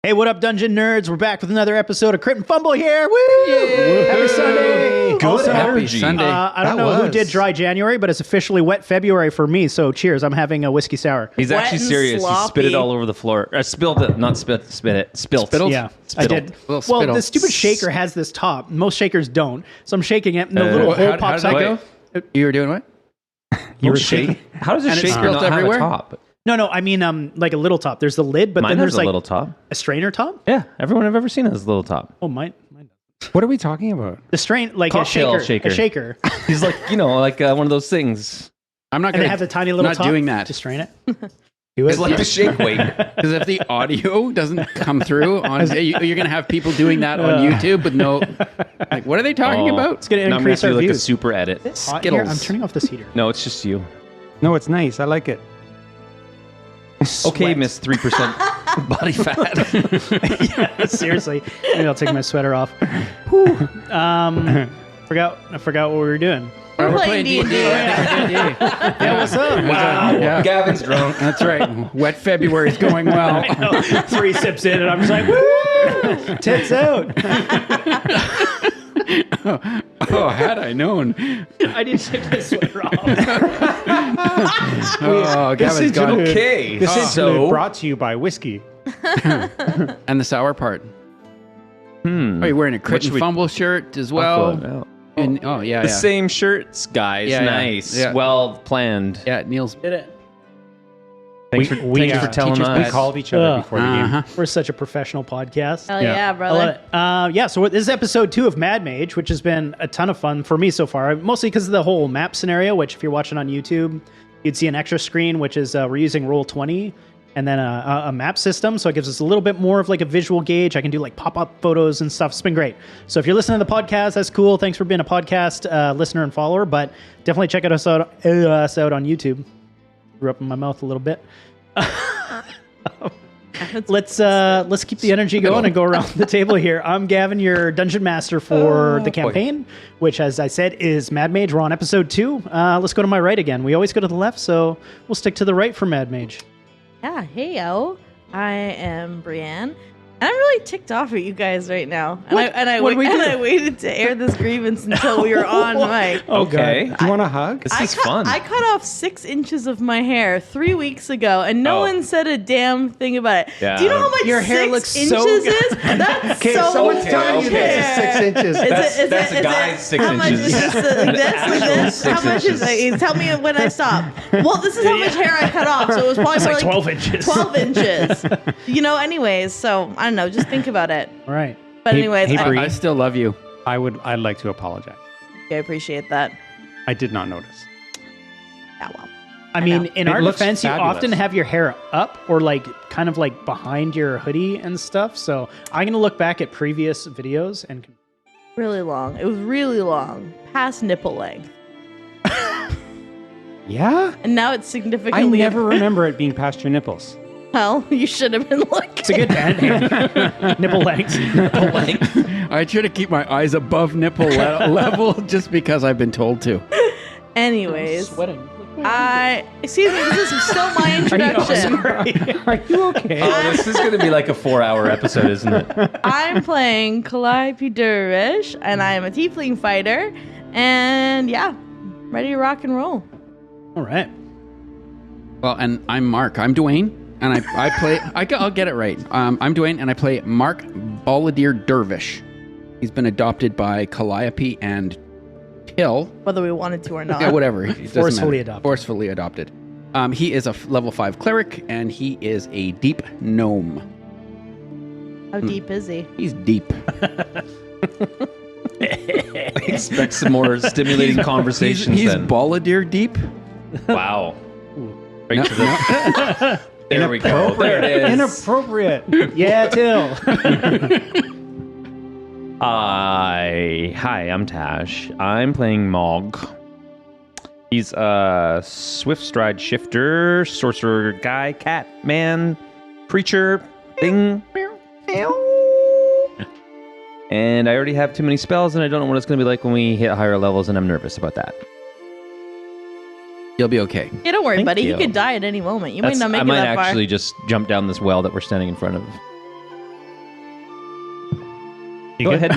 Hey, what up, Dungeon Nerds? We're back with another episode of Crit and Fumble here. Woo! Yay! Happy Sunday! Good Happy energy. Sunday. I don't know who did dry January, but it's officially wet February for me, so cheers. I'm having a whiskey sour. He's Wet actually and serious. He spit it sloppy. all over the floor. Spilled it, not spit it. Spilt. Spittled? Yeah, I Spittle. did. Little Well, spittle. the stupid shaker has this top. Most shakers don't. So I'm shaking it, and the little hole how pops did that out. go? You were doing what? You were shaking. How does a And it shaker spilled not have everywhere? a top? No, I mean, like a little top. There's the lid, but Mine then has there's a like little top. a strainer top. Yeah, everyone I've ever seen has a little top. Oh, mine. What are we talking about? The strain, like Cocktail a shaker. shaker. He's like, like one of those things. I'm not And going they to have the tiny little not top doing that. to strain it. Do It's it. like the shake weight. Because if the audio doesn't come through, you're going to have people doing that on YouTube with no... Like, what are they talking about? It's going to Now I'm gonna increase have to our do like a views. super edit. Hot in here? I'm Skittles. turning off this heater. No, it's just you. No, it's nice. I like it. Okay, Miss 3% body fat. Yeah, seriously. Maybe I'll take my sweater off. Whew. I forgot what we were doing. We're playing D&D. D&D. Yeah, what's up? Wow. Yeah. Gavin's drunk. That's right. Wet February is going well. I know. 3 sips in, and I'm just like, woo! Tits out. Oh, had I known. I didn't take my sweater off. Oh, Gavin's gone. Okay, This is so brought to you by whiskey. And the sour part. Oh, you're wearing a Crit What should and we- Fumble shirt as well. And, yeah. The same shirts, guys. Yeah, yeah. Nice. Yeah. Well planned. Yeah, Neil's... Did it. Thanks for telling teachers' us. We called each other before the game. Uh-huh. We're such a professional podcast. Hell yeah, I love brother. it. So this is episode 2 of Mad Mage, which has been a ton of fun for me so far, mostly because of the whole map scenario, which if you're watching on YouTube, you'd see an extra screen, which is we're using Roll20 and then a map system. So it gives us a little bit more of like a visual gauge. I can do like pop-up photos and stuff. It's been great. So if you're listening to the podcast, that's cool. Thanks for being a podcast listener and follower, but definitely check us out on YouTube. Grew up in my mouth a little bit. Let's keep the energy going and go around the table here. I'm Gavin, your dungeon master for the campaign, which, as I said, is Mad Mage. We're on episode 2. Let's go to my right again. We always go to the left, so we'll stick to the right for Mad Mage. Yeah, hey yo. I am Brienne. I'm really ticked off at you guys right now. I waited to air this grievance until we were on mic. Okay. Do you want a hug? This is fun. I cut off 6 inches of my hair 3 weeks ago, and no one said a damn thing about it. Yeah. Do you know how much Your hair 6 looks inches so is? That's so someone's telling you fair. this is 6 inches. That's a guy's 6 how much inches. is this? Like this? Actual Like this? 6 How much is it? Tell me when I stop. Well, this is how much hair I cut off, so it was probably It's more like like 12 inches. 12 inches. Anyways, so I don't know. Just think about it. All right. But Hey- anyways, hey, I, Bree. I still love you. I'd like to apologize. I appreciate that. I did not notice. Yeah, well. I mean, know. in It our looks defense, you fabulous. often have your hair up or like kind of like behind your hoodie and stuff. So I'm going to look back at previous videos and Really long. It was really long. Past nipple length. Yeah? And now it's I significantly... never remember it being past your nipples. Well, you should have been looking. it's a good band. Nipple length. I try to keep my eyes above nipple level just because I've been told to. Anyways, Sweating. excuse me, this is still my introduction. Are you okay? Oh, this is going to be like a 4-hour episode, isn't it? I'm playing Calliope Dervish, and I am a tiefling fighter. And yeah, ready to rock and roll. All right. Well, and I'm Mark. I'm Dwayne, and I play... I'll get it right. I'm Dwayne, and I play Mark Balladeer Dervish. He's been adopted by Calliope and Till. Whether we wanted to or not. Yeah, whatever. It doesn't Forcefully matter. adopted. Forcefully adopted. He is a level 5 cleric, and he is a deep gnome. How deep is he? He's deep. Expect some more stimulating conversations He's then. Balladeer deep. Wow. Right to the... There we go. There it is. Inappropriate. Yeah, Till. Hi, I'm Tash. I'm playing Mog. He's a swift stride shifter, sorcerer guy, cat, man, creature, thing. And I already have too many spells, and I don't know what it's going to be like when we hit higher levels, and I'm nervous about that. You'll be okay. Yeah, don't worry, Thank buddy. you. He could die at any moment. You might not make I it might that far. actually just jump down this well that we're standing in front of. Go good? ahead,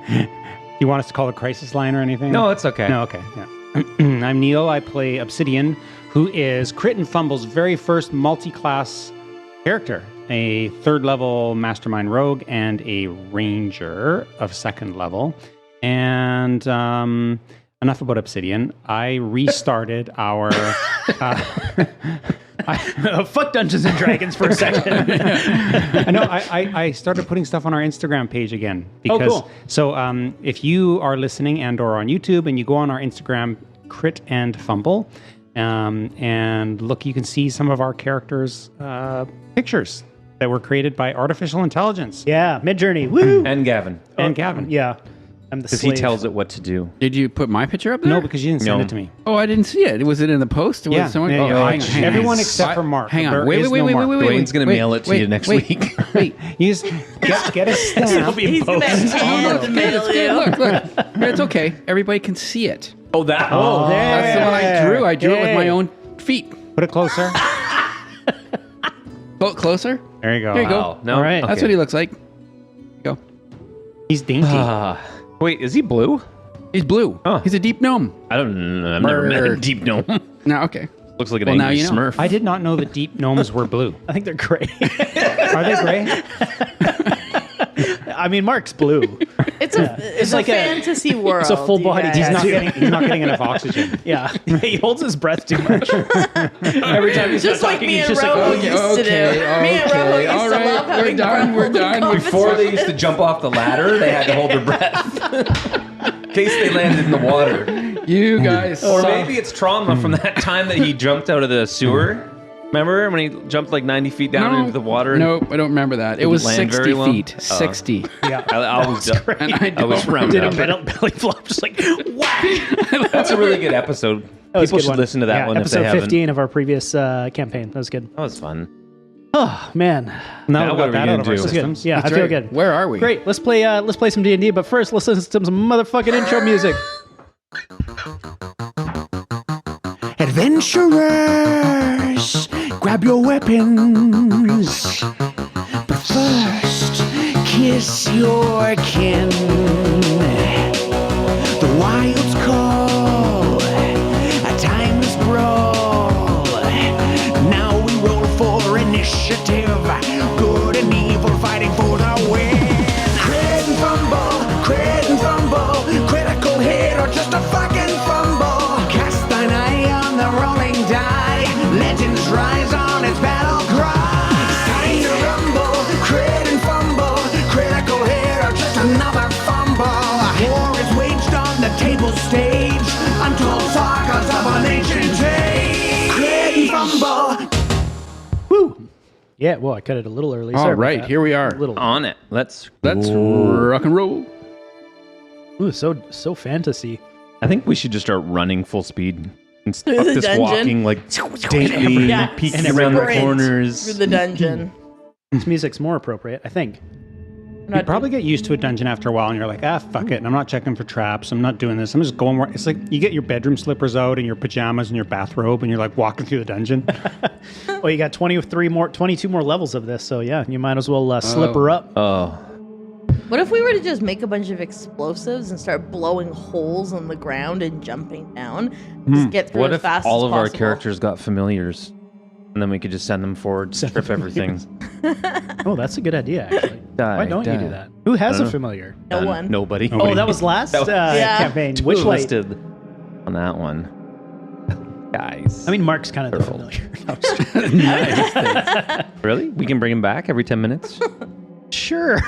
Neil. You want us to call a crisis line or anything? No, it's okay. No, okay. Yeah. I'm Neil. I play Obsidian, who is Crit and Fumble's very first multi-class character, a third-level Mastermind Rogue and a Ranger of second level. And enough about Obsidian. I restarted our... Fuck Dungeons and Dragons for a second. I know. I started putting stuff on our Instagram page again. Because, cool. So if you are listening and or on YouTube and you go on our Instagram, Crit and Fumble, and look, you can see some of our characters' pictures that were created by artificial intelligence. Yeah, Midjourney. Woo! And Gavin. And Gavin. Yeah. I'm the Because he slave. tells it what to do. Did you put my picture up there? No, because you didn't send No. it to me. Oh, I didn't see it. Was it in the post? Was Yeah, someone? yeah, oh, yeah. hang on, hang on. Everyone except for Mark. Hang on. There Wait, is wait, no wait, Mark. wait, wait, wait. Dwayne's gonna mail it to you next week. Wait. You just get a stamp. be He's gonna post. hand It's mail good. you. Look. It's okay. Everybody can see it. Oh, that. Oh, there. That's the one I drew. I drew it with my Hey. own feet. Put it closer. Pull it closer. There you go. There you go. Wow. No, All right. That's what he looks like. Go. He's dainty. Wait, is he blue? He's blue. Oh. He's a deep gnome. I don't know. I've never met a Bird. deep gnome. No, okay. Looks like an Well, now angry you know. Smurf. I did not know that deep gnomes were blue. I think they're great. Are they gray? I mean, Mark's blue. It's It's a like fantasy world. it's a full you body guys. He's not tattoo. he's not getting enough oxygen. Yeah. He holds his breath too much. Every time he's Just like talking, me he's and just like, Robo oh, used to do. Me and Robo used all to right, love having we're done, we're breath-holding done. Before they used to jump off the ladder, they had to hold their breath in case they landed in the water. You guys Or suck. maybe it's trauma from that time that he jumped out of the sewer. Remember when he jumped like 90 feet down into the water? Nope, I don't remember that. It was land 60 very well? feet. 60. yeah. I was And I I was don't round Did up. a belly flop, just like, whack. That's a really good episode. That was a People good should one. listen to that Yeah, one if episode they haven't. 15 of our previous campaign. That was good. That was fun. Oh, man. Now Now we what are got we that gonna out of our do? That's good. systems. Yeah, That's I feel right. good. Where are we? Great. Let's play some D&D, but first let's listen to some motherfucking intro music. Adventurers, grab your weapons. But first, kiss your kin. The wilds call, a timeless brawl. Now we roll for initiative. Good and evil fighting for the win. Crit and fumble, critical hit or just a fucking fumble. Cast thine eye on the rolling die. Legends rise on its battle cry. Time to rumble, crit and fumble, critical hit or just another fumble. War is waged on the table stage. Untold sagas of an ancient age. Crit and fumble. Woo. Yeah, well, I cut it a little early. All Sorry about right, that. here we are. A little. On it. Let's Let's rock and roll. Ooh, so fantasy. I think we should just start running full speed. And Through fuck the this dungeon. walking like stately, Yeah, peeking around the sprint corners. through the dungeon. This music's more appropriate, I think. You probably get used to a dungeon after a while, and you're like, fuck it. And I'm not checking for traps. I'm not doing this. I'm just going where it's like you get your bedroom slippers out and your pajamas and your bathrobe, and you're like walking through the dungeon. Well, you got 22 more levels of this, so yeah, you might as well slip her up. Oh, What if we were to just make a bunch of explosives and start blowing holes in the ground and jumping down? Just get through what as if fast all as of our possible. characters got familiars? And then we could just send them forward, strip everything. Oh, that's a good idea, actually. Die, Why don't you die. do that? Who has I a don't know. familiar? No Done. one. Nobody. Oh, that was last Yeah. campaign. Two Which light? listed on that one. Guys. I mean, Mark's kind of the Careful. familiar. No, I'm just kidding. Nice, thanks. Really? We can bring him back every 10 minutes? Sure.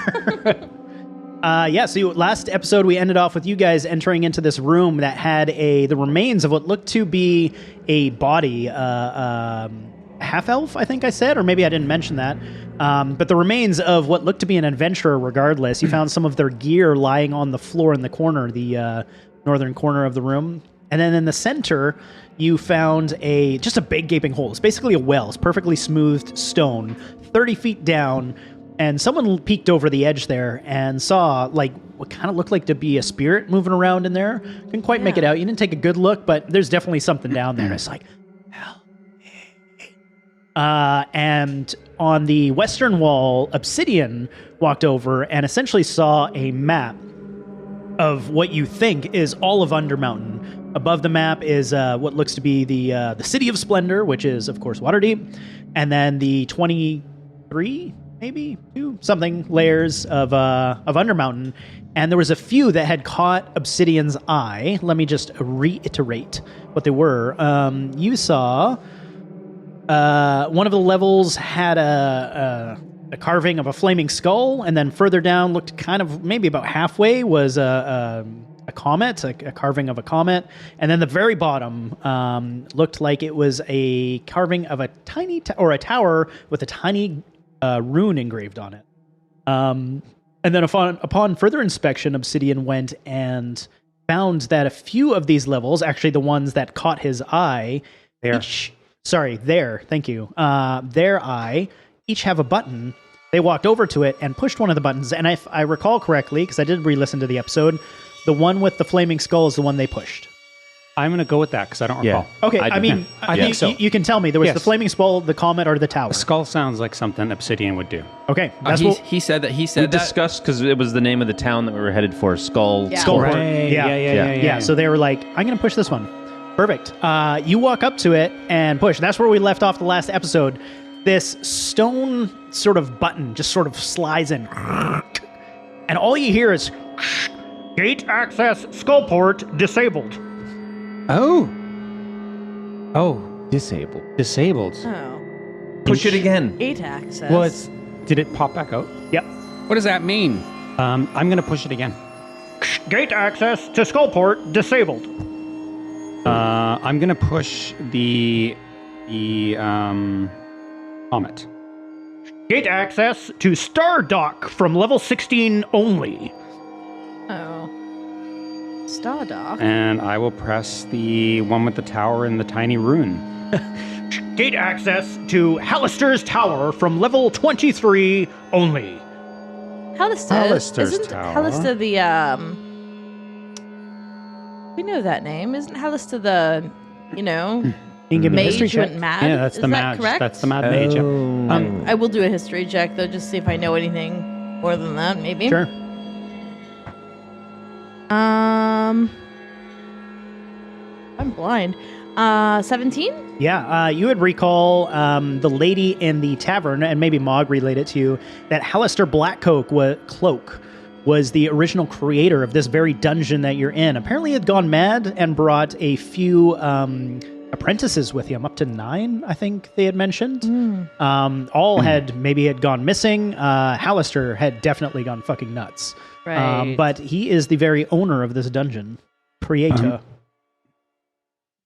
Yeah, so last episode we ended off with you guys entering into this room that had the remains of what looked to be a body, half elf, I think I said, or maybe I didn't mention that. But the remains of what looked to be an adventurer regardless. You found some of their gear lying on the floor in the corner, the northern corner of the room. And then in the center, you found just a big gaping hole. It's basically a well. It's perfectly smoothed stone, 30 feet down. And someone peeked over the edge there and saw like what kind of looked like to be a spirit moving around in there. Couldn't quite make it out. You didn't take a good look, but there's definitely something down there. It's like, hell. And on the western wall, Obsidian walked over and essentially saw a map of what you think is all of Undermountain. Above the map is what looks to be the City of Splendor, which is, of course, Waterdeep. And then the 23, maybe, 2, something layers of Undermountain. And there was a few that had caught Obsidian's eye. Let me just reiterate what they were. You saw one of the levels had a carving of a flaming skull, and then further down, looked kind of maybe about halfway, was a comet, a carving of a comet. And then the very bottom looked like it was a carving of a tiny a tower with a tiny rune engraved on it. And then upon further inspection, Obsidian went and found that a few of these levels, actually the ones that caught his eye, thank you. Their eye each have a button. They walked over to it and pushed one of the buttons. And if I recall correctly, because I did re-listen to the episode, the one with the flaming skull is the one they pushed. I'm going to go with that because I don't recall. Okay, I think so. You can tell me. There was the flaming skull, the comet, or the tower. Skull sounds like something Obsidian would do. Okay, that's he said that. We discussed because it was the name of the town that we were headed for. Skull. Right. Yeah. So they were like, "I'm going to push this one." Perfect. You walk up to it and push. That's where we left off the last episode. This stone sort of button just sort of slides in, and all you hear is gate access skullport disabled. Oh, Disabled. disabled. Oh. Push it again. 8 access. Well, did it pop back out? Yep. What does that mean? I'm going to push it again. Gate access to skullport disabled. I'm going to push the comet. Gate access to Star Dock from level 16 only. Oh. Stardock. And I will press the one with the tower and the tiny rune. Gate access to Hallister's Tower from level 23 only. Hallister's Isn't Tower. Hallister the we know that name. Isn't Hallister the, You can give me a history mage who check. went mad? Yeah, that's Is the that mage. correct? That's the mad mage. Yeah. I will do a history check though, just see if I know anything more than that, maybe. Sure. I'm blind. 17? Yeah, you would recall the lady in the tavern, and maybe Mog relayed it to you, that Hallister Cloak was the original creator of this very dungeon that you're in. Apparently had gone mad and brought a few apprentices with him, up to 9, I think they had mentioned. All had gone missing. Hallister had definitely gone fucking nuts. Right. But he is the very owner of this dungeon. Creator.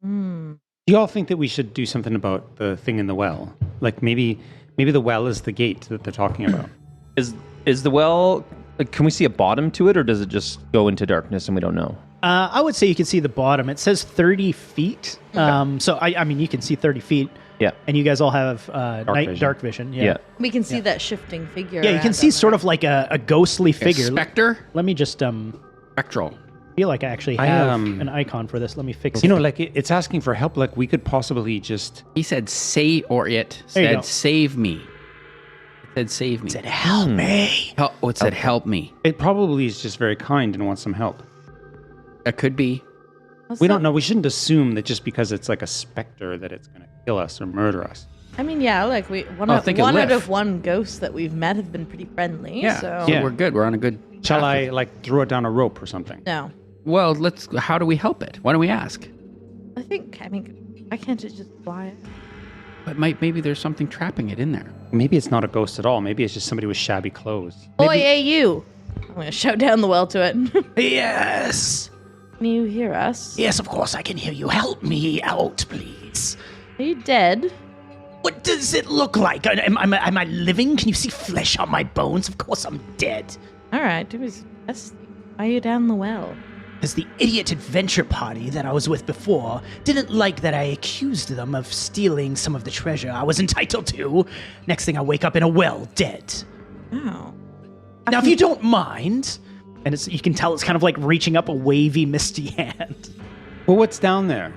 Do you all think that we should do something about the thing in the well? Like maybe the well is the gate that they're talking about. Is the well? Can we see a bottom to it, or does it just go into darkness and we don't know? I would say you can see the bottom. It says 30 feet. So, I mean, you can see 30 feet. Yeah. And you guys all have dark vision. vision. Yeah. We can see that shifting figure. Yeah, you can see sort of like a ghostly figure. Spectre? Let me just Spectral. feel like I actually have an icon for this. Let me fix it. Like it's asking for help. Like we could possibly just. He said say, or it There you go. said save me. It said save me. It said, help me. It said help me. It probably is just very kind and wants some help. That could be. We don't know. We shouldn't assume that just because it's like a specter that it's going to kill us or murder us. I mean, yeah, like one think of out Liff. of one ghost that we've met have been pretty friendly. Yeah. So Yeah. We're good. We're on a good. Shall path. I like throw it down a rope or something? No. Well, how do we help it? Why don't we ask? I mean, why can't it just fly out? But maybe there's something trapping it in there. Maybe it's not a ghost at all. Maybe it's just somebody with shabby clothes. Oi, hey, you! I'm going to shout down the well to it. Yes. Can you hear us? Yes, of course I can hear you. Help me out, please. Are you dead? What does it look like? Am I living? Can you see flesh on my bones? Of course I'm dead. All right, do his best. Why are you down the well? Because the idiot adventure party that I was with before didn't like that I accused them of stealing some of the treasure I was entitled to. Next thing I wake up in a well, dead. Oh. Now, if you don't mind, and you can tell it's kind of like reaching up a wavy, misty hand. Well, what's down there?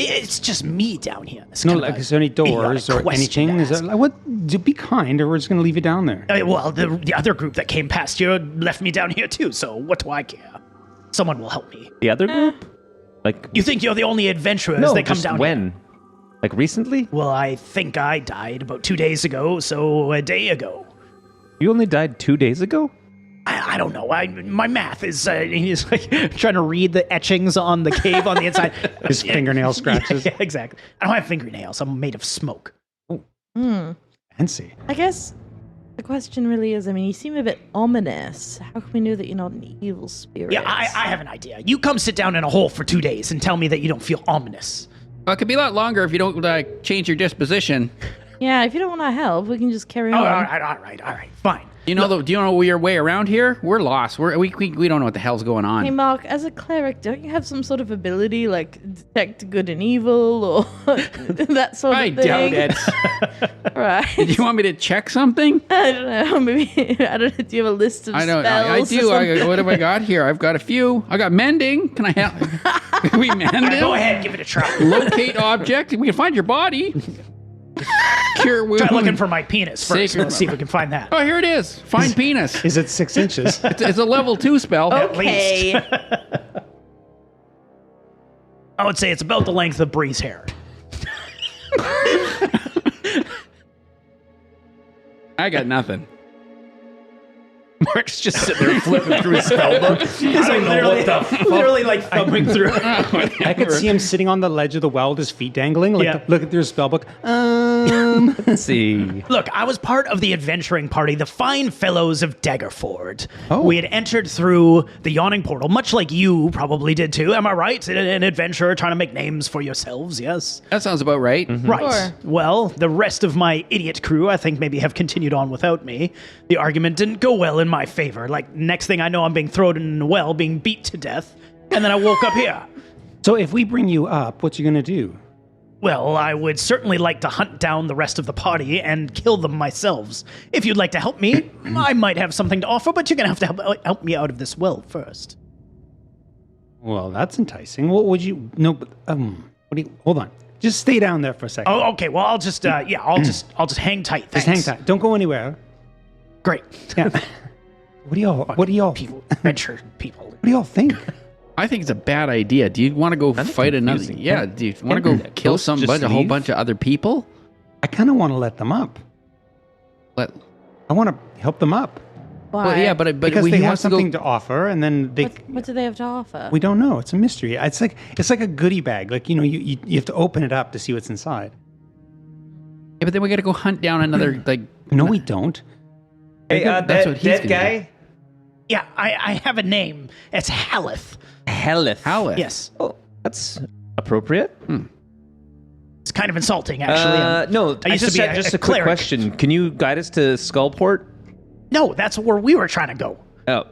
It's just me down here. It's No, kind of like, a is there any doors idiotic or question anything? to Is there, ask. like, what? Be kind, or we're just going to leave you down there. Well, the other group that came past here left me down here too, so what do I care? Someone will help me. The other group? Like, You think you're the only adventurers no, that come just down when? here? Like recently? Well, I think I died about 2 days ago, so a day ago. You only died 2 days ago? I don't know. My math is he's like trying to read the etchings on the cave on the inside. His fingernail scratches. Yeah, exactly. I don't have fingernails. I'm made of smoke. Fancy. I guess the question really is, I mean, you seem a bit ominous. How can we know that you're not an evil spirit? Yeah, I have an idea. You come sit down in a hole for 2 days and tell me that you don't feel ominous. Well, it could be a lot longer if you don't change your disposition. Yeah, if you don't want to help, we can just carry Oh, on. all right, fine. Do you know your way around here? We're lost. We don't know what the hell's going on. Hey, Mark, as a cleric, don't you have some sort of ability, like detect good and evil, or that sort I of thing? doubt it. Right. Do you want me to check something? I don't know. Maybe I don't know. Do you have a list of I don't. spells? I or do. something? What have I got here? I've got a few. I got mending. Can I help? Can we mend it? Go ahead, give it a try. Locate object. We can find your body. Cure wound. Try looking for my penis first. Sacred- Let's see if we can find that. Oh, here it is. Find penis. Is it 6 inches? It's a level 2 spell. Okay. I would say it's about the length of Bree's hair. I got nothing. Mark's just sitting there flipping through his spellbook. I don't know what the fuck. Literally like thumbing through. I could see him sitting on the ledge of the well, his feet dangling. Like, Yeah. look at their spellbook. Let's see. Look, I was part of the adventuring party, the fine fellows of Daggerford. Oh. We had entered through the yawning portal, much like you probably did too. Am I right? An adventurer trying to make names for yourselves, yes? That sounds about right. Right. Sure. Well, the rest of my idiot crew, I think, maybe have continued on without me. The argument didn't go well in my favor. Like, next thing I know, I'm being thrown in a well, being beat to death, and then I woke up here. So if we bring you up, what you going to do? Well, I would certainly like to hunt down the rest of the party and kill them myself. If you'd like to help me, I might have something to offer, but you're going to have to help me out of this well first. Well, that's enticing. What would you... No, but, what do you... Hold on. Just stay down there for a second. Oh, okay. Well, I'll just, I'll just hang tight. Just Thanks. hang tight. Don't go anywhere. Great. Yeah. What do y'all People, adventure people. What do y'all think? I think it's a bad idea. Do you want to go That's fight another? confusing. Yeah. Do you want to go kill Just a whole leave? bunch of other people? I kind of want to let them up. Let, I want to help them up. Why? well, yeah, but Because he they have wants to go. something to offer, and then they... What do they have to offer? We don't know. It's a mystery. It's like a goodie bag. Like, you have to open it up to see what's inside. Yeah, but then we got to go hunt down another like. No, we don't. Hey, That's what he's that gonna guy? Yeah, I have a name. It's Haleth. Helleth. Howlett. Yes. Oh, that's appropriate. It's kind of insulting, actually. No, I used to be just a a quick cleric. question. Can you guide us to Skullport? No, that's where we were trying to go. Oh,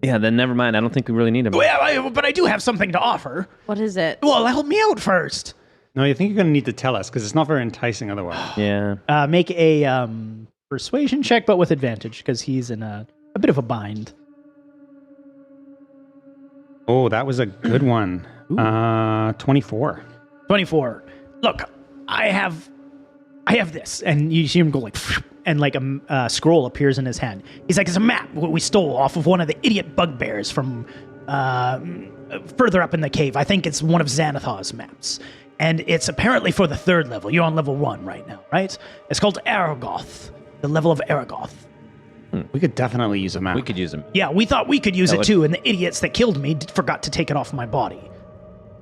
yeah. Then never mind. I don't think we really need him. Well, but I do have something to offer. What is it? Well, help me out first. No, you think you're going to need to tell us, because it's not very enticing otherwise. Yeah. Make a persuasion check, but with advantage, because he's in a bit of a bind. Oh, that was a good one. 24. 24. Look, I have this, and you see him go like, and like a scroll appears in his hand. He's like, it's a map what we stole off of one of the idiot bugbears from further up in the cave. I think it's one of Xanathar's maps, and it's apparently for the 3rd level. You're on level 1 right now, right? It's called Aragoth, the level of Aragoth. We could definitely use a map. We could use him. Yeah, we thought we could use That it would- too, and the idiots that killed me forgot to take it off my body.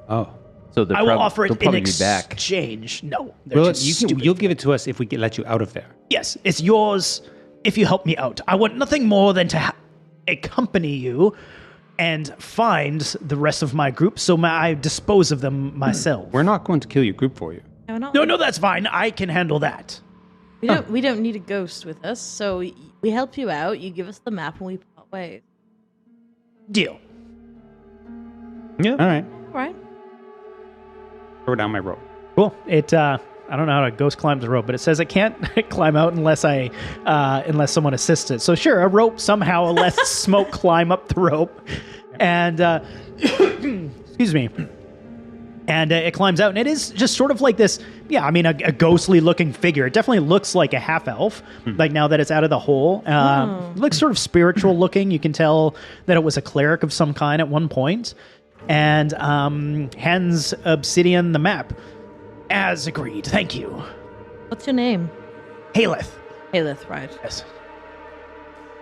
Oh. So I will offer they'll it in probably be back. exchange. No, they're Well, just stupid. you'll give it to us if we let you out of there. Yes, it's yours if you help me out. I want nothing more than to accompany you and find the rest of my group, so I dispose of them myself. We're not going to kill your group for you. No, we're not. No, that's fine. I can handle that. We don't need a ghost with us. So we help you out. You give us the map, and we part ways. Deal. Yeah. All right. All right. Throw down my rope. Cool. It. I don't know how to ghost climb the rope, but it says it can't climb out unless unless someone assists it. So sure, a rope somehow lets Smoke climb up the rope, and excuse me. And it climbs out, and it is just sort of like this, a ghostly looking figure. It definitely looks like a half elf, like now that it's out of the hole. It looks sort of spiritual looking. You can tell that it was a cleric of some kind at one point. And hands Obsidian the map. As agreed. Thank you. What's your name? Haleth. Haleth, right. Yes.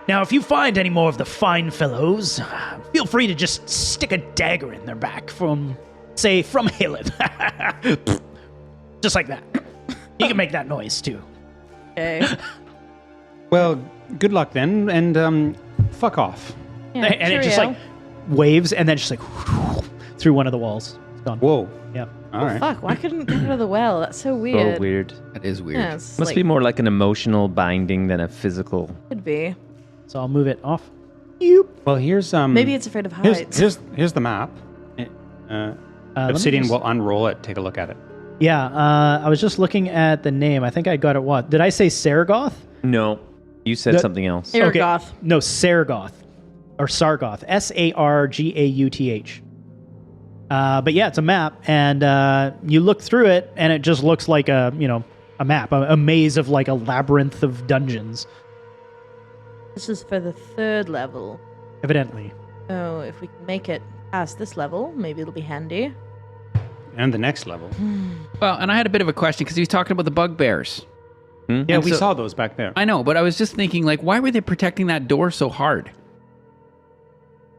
Now, if you find any more of the fine fellows, feel free to just stick a dagger in their back from Haleth. Just like that. You can make that noise, too. Okay. Well, good luck then, and fuck off. Yeah, And it just cheerio. like waves and then just like through one of the walls. It's gone. Whoa. Yeah. All right. Fuck, why couldn't it get out of the well? That's so weird. So weird. That is weird. Yeah, it's Must like, be more like an emotional binding than a physical. Could be. So I'll move it off. Yoop. Well, here's Maybe it's afraid of heights. here's the map. Let me Obsidian just- will unroll it. Take a look at it. Yeah, I was just looking at the name. I think I got it. What? Did I say Saragoth? No, you said That- something else. Aragoth. No, Saragoth. Or Sargoth. Sargauth. But yeah, it's a map, and you look through it, and it just looks like a map, a maze of like a labyrinth of dungeons, This is for the 3rd level. evidently. So if we can make it past this level, maybe it'll be handy. And the next level. Well, and I had a bit of a question because he was talking about the bugbears. Yeah, And we so- saw those back there. I know, but I was just thinking, like, why were they protecting that door so hard?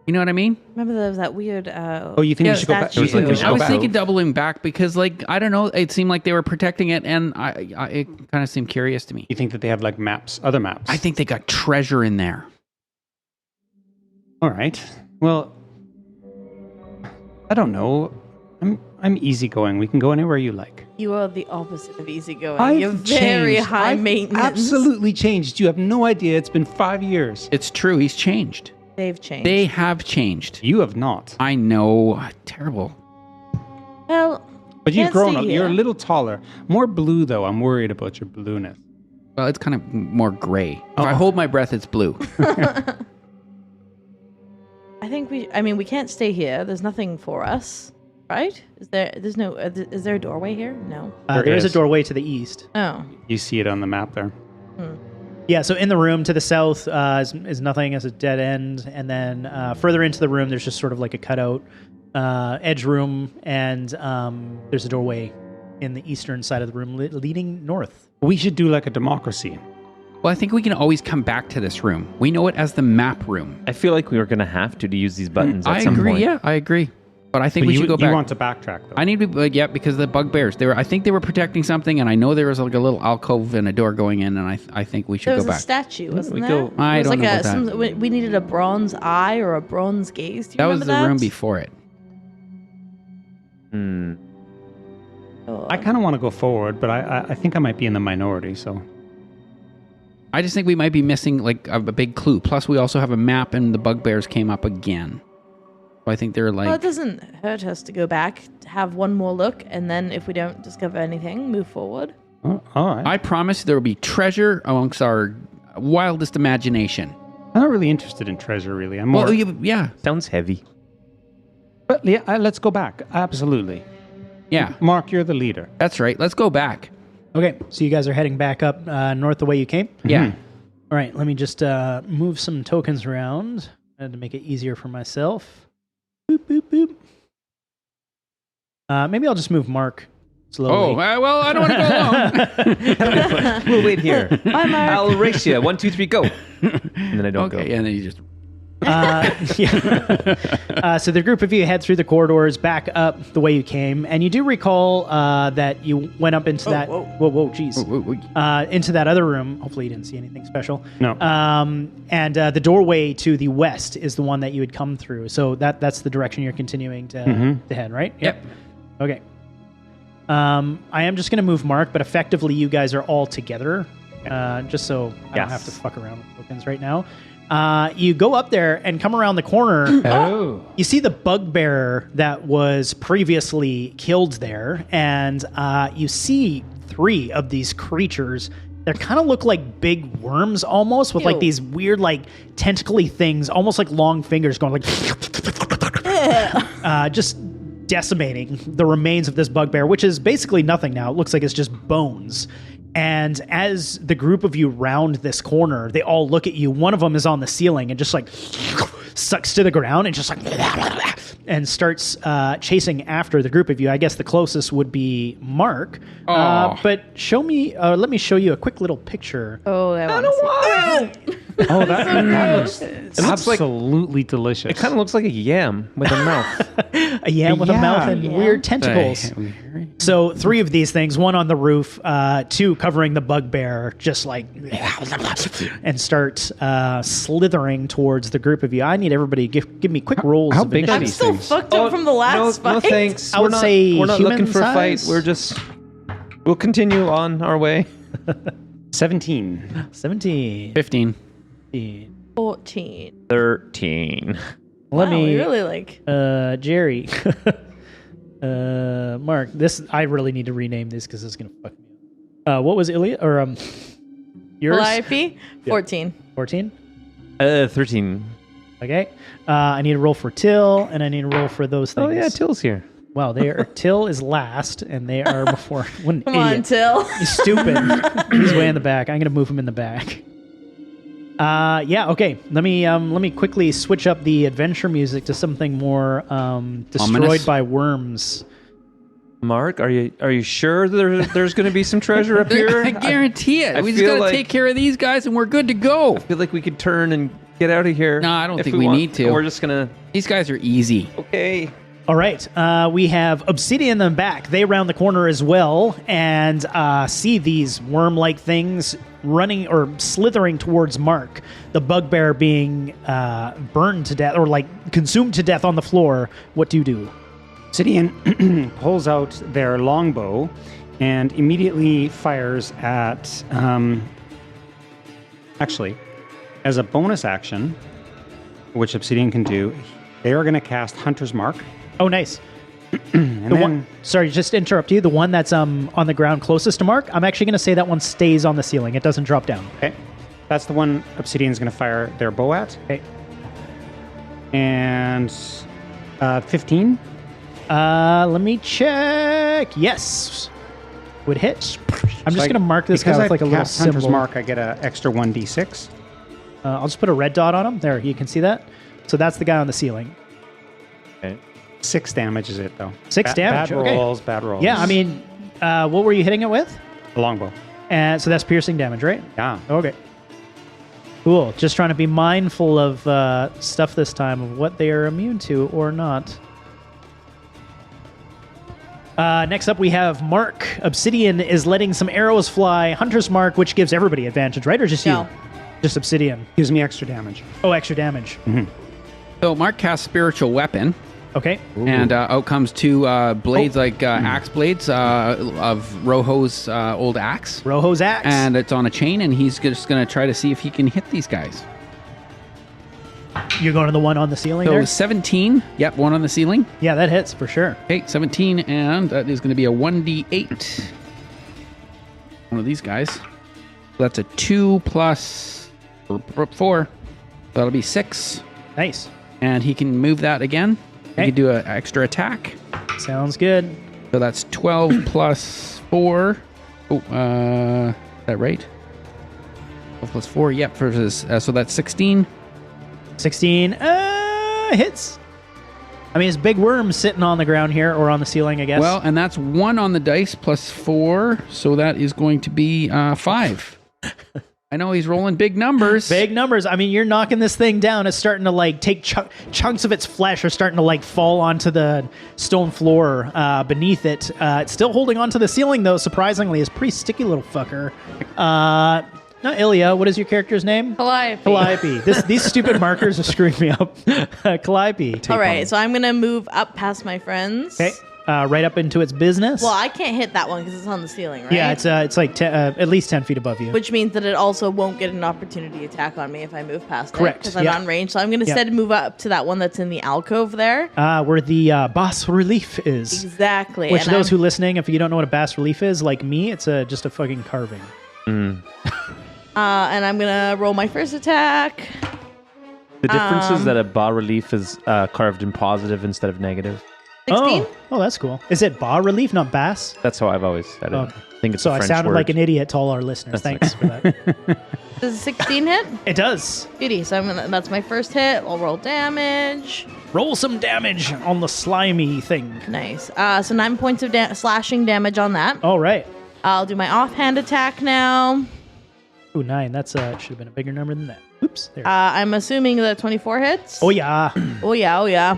You know what I mean? Remember there was that weird Oh, you think Yeah, we should go back? statue. You think we should I go was back? thinking doubling back because, like, I don't know, it seemed like they were protecting it, and it kind of seemed curious to me. You think that they have like maps, other maps? I think they got treasure in there. All right. Well, I don't know. I'm easygoing. We can go anywhere you like. You are the opposite of easygoing. You're very changed. high I've maintenance. Absolutely changed. You have no idea. It's been 5 years. It's true, he's changed. They've changed. They have changed. You have not. I know. Terrible. Well, But you've can't grown stay up. You're a here. little taller. More blue, though. I'm worried about your blueness. Well, it's kind of more gray. If I hold my breath, it's blue. I think we can't stay here. There's nothing for us, right? Is there a doorway here? No. There There is a is. doorway to the east. Oh. You see it on the map there. Yeah, so in the room to the south is nothing, as a dead end, and then further into the room there's just sort of like a cutout edge room, and there's a doorway in the eastern side of the room leading north. We should do like a democracy. Well, I think we can always come back to this room. We know it as the map room. I feel like we were going to have to use these buttons at I some agree. point. Yeah, I agree. But I think But we you, should go you back. want to backtrack, though. I need to be, yeah, because of the bugbears. I think they were protecting something, and I know there was like a little alcove and a door going in, and I think we should There was go a back. statue, wasn't we there? go- I It was don't like know about that. we needed a bronze eye or a bronze gaze. Do you That was remember the room before it. Hmm. Oh. I kind of want to go forward, but I think I might be in the minority, so... I just think we might be missing like a big clue. Plus, we also have a map, and the bugbears came up again. So I think they're like. Well, it doesn't hurt us to go back, to have one more look, and then if we don't discover anything, move forward. Oh, all right. I promise there will be treasure amongst our wildest imagination. I'm not really interested in treasure, really. I'm more... Well, yeah, Sounds heavy. But yeah, let's go back. Absolutely. yeah, Mark, you're the leader. that's right. Let's go back. Okay, so you guys are heading back up north the way you came? Yeah. All right, let me just move some tokens around to make it easier for myself. Boop, boop, boop. Maybe I'll just move Mark slowly. Oh, well, I don't want to go alone. We'll wait here. Bye, Mark. I'll race you. 1, 2, 3, go. And then I don't Okay, go. and then you just. Yeah. So the group of you head through the corridors back up the way you came, and you do recall that you went up into that. Whoa, jeez. Into that other room. Hopefully, you didn't see anything special. No. And the doorway to the west is the one that you had come through. So that's the direction you're continuing to head, right? Yep. Okay. I am just going to move Mark, but effectively, you guys are all together, just so I don't have to fuck around with tokens right now. You go up there and come around the corner. Oh. You see the bugbear that was previously killed there, and you see 3 of these creatures. They kind of look like big worms almost, with like Ew. these weird like tentacly things, almost like long fingers going like just decimating the remains of this bugbear, which is basically nothing now. It looks like it's just bones. And as the group of you round this corner, they all look at you. One of them is on the ceiling and just like sucks to the ground and just like and starts chasing after the group of you. I guess the closest would be Mark. But let me show you a quick little picture. Oh, I want to see. Oh, that looks It looks like absolutely delicious. it kind of looks like a yam with a mouth. A yam with a mouth and weird tentacles. So 3 of these things, one on the roof, 2 covering the bugbear, just like and start slithering towards the group of you. I need everybody to give me quick rolls. How of big are initiative. I'm these still things? fucked up from the last fight. No thanks. I would say we're not human looking for a fight. size? We'll continue on our way. 17. 17. 15. 14. 13. Let Wow, me we really like. Jerry. Mark, I really need to rename this because it's gonna fuck me up. What was Ilya or yours? Calliope? 14. 14. 13. Okay. I need to roll for Till, and I need to roll for those things. Oh yeah, Till's here. Wow, Till is last, and they are before. What an Come on, idiot. Till. He's stupid. He's way in the back. I'm gonna move him in the back. Yeah. Okay. Let me quickly switch up the adventure music to something more destroyed Ominous. by worms. Mark, are you sure there's going to be some treasure up here? I guarantee it. I We just feel got to like- take care of these guys and we're good to go. I feel like we could turn and get out of here. No, I don't if think we want. need to. We're just gonna. These guys are easy. Okay. All right. We have Obsidian in the back. They round the corner as well and see these worm-like things running or slithering towards Mark. The bugbear being burned to death or like consumed to death on the floor. What do you do? Obsidian pulls out their longbow and immediately fires at. Actually, as a bonus action, which Obsidian can do, they are going to cast Hunter's Mark. Oh, nice. And The then, one, sorry, just to interrupt you. The one that's on the ground closest to Mark, I'm actually going to say that one stays on the ceiling. It doesn't drop down. okay, that's the one Obsidian's going to fire their bow at. Okay. And 15. Let me check. Yes. Would hit. I'm just going to mark this guy because with like a little cast Hunter's symbol. Mark, I get an extra 1d6. I'll just put a red dot on him. There, you can see that. So that's the guy on the ceiling. Okay. 6 damage is it, though. 6 damage, Bad okay. rolls, bad rolls. Yeah, I mean, what were you hitting it with? A longbow. And so that's piercing damage, right? Yeah. Okay. Cool. Just trying to be mindful of stuff this time, of what they are immune to or not. Next up, we have Mark. Obsidian is letting some arrows fly. Hunter's Mark, which gives everybody advantage, right? Or just No. you? Just Obsidian. Gives me extra damage. Oh, extra damage. So Mark casts Spiritual Weapon, Okay. and out comes 2 blades, like axe blades of Rojo's old axe. Rojo's axe. And it's on a chain, and he's just going to try to see if he can hit these guys. You're going to the one on the ceiling So there? 17. Yep, one on the ceiling. Yeah, that hits for sure. Okay, 17, and that is going to be a 1d8. One of these guys. So that's a 2 plus 4. That'll be 6. Nice. And he can move that again. Okay. He can do an extra attack. Sounds good. So that's 12 plus 4. Oh, is that right? 12 plus 4, yep. For his, so that's 16. 16 hits. I mean, it's big worm sitting on the ground here or on the ceiling, I guess. Well, and that's 1 on the dice plus 4. So that is going to be 5. I know he's rolling big numbers. Big numbers. I mean, you're knocking this thing down. It's starting to like take chunks of its flesh are starting to like fall onto the stone floor beneath it. It's still holding onto the ceiling though. Surprisingly, it's a pretty sticky little fucker. Not Ilya. What is your character's name? Calliope. Calliope. These stupid markers are screwing me up. Calliope. All right, so I'm going to move up past my friends. Okay. Right up into its business. Well, I can't hit that one because it's on the ceiling, right? Yeah, it's like at least 10 feet above you. Which means that it also won't get an opportunity attack on me if I move past Correct, it. Because I'm yeah. on range. So I'm going to Yeah. instead move up to that one that's in the alcove there. Where the bas relief is. Exactly. Which and those I'm- who listening, if you don't know what a bas relief is, like me, it's just a fucking carving. and I'm going to roll my first attack. The difference is that a bas relief is carved in positive instead of negative. 16? Oh, that's cool. Is it bas relief, not bass? That's how I've always said it. Okay. I think it's So a I French sounded word. like an idiot to all our listeners. Thanks for that. Does a 16 hit? It does. Beauty. So that's my first hit. I'll roll damage. Roll some damage on the slimy thing. Nice. So 9 points of slashing damage on that. All right. I'll do my offhand attack now. Ooh, 9. That's should have been a bigger number than that. Oops. There. I'm assuming the 24 hits. Oh yeah. Oh yeah. Oh yeah.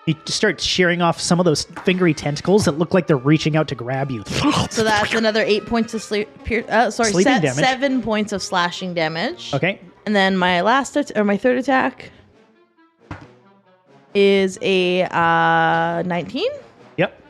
You start shearing off some of those fingery tentacles that look like they're reaching out to grab you. So that's another 8 points of Sleeping damage. 7 points of slashing damage. Okay. And then my my third attack is a 19. Yep.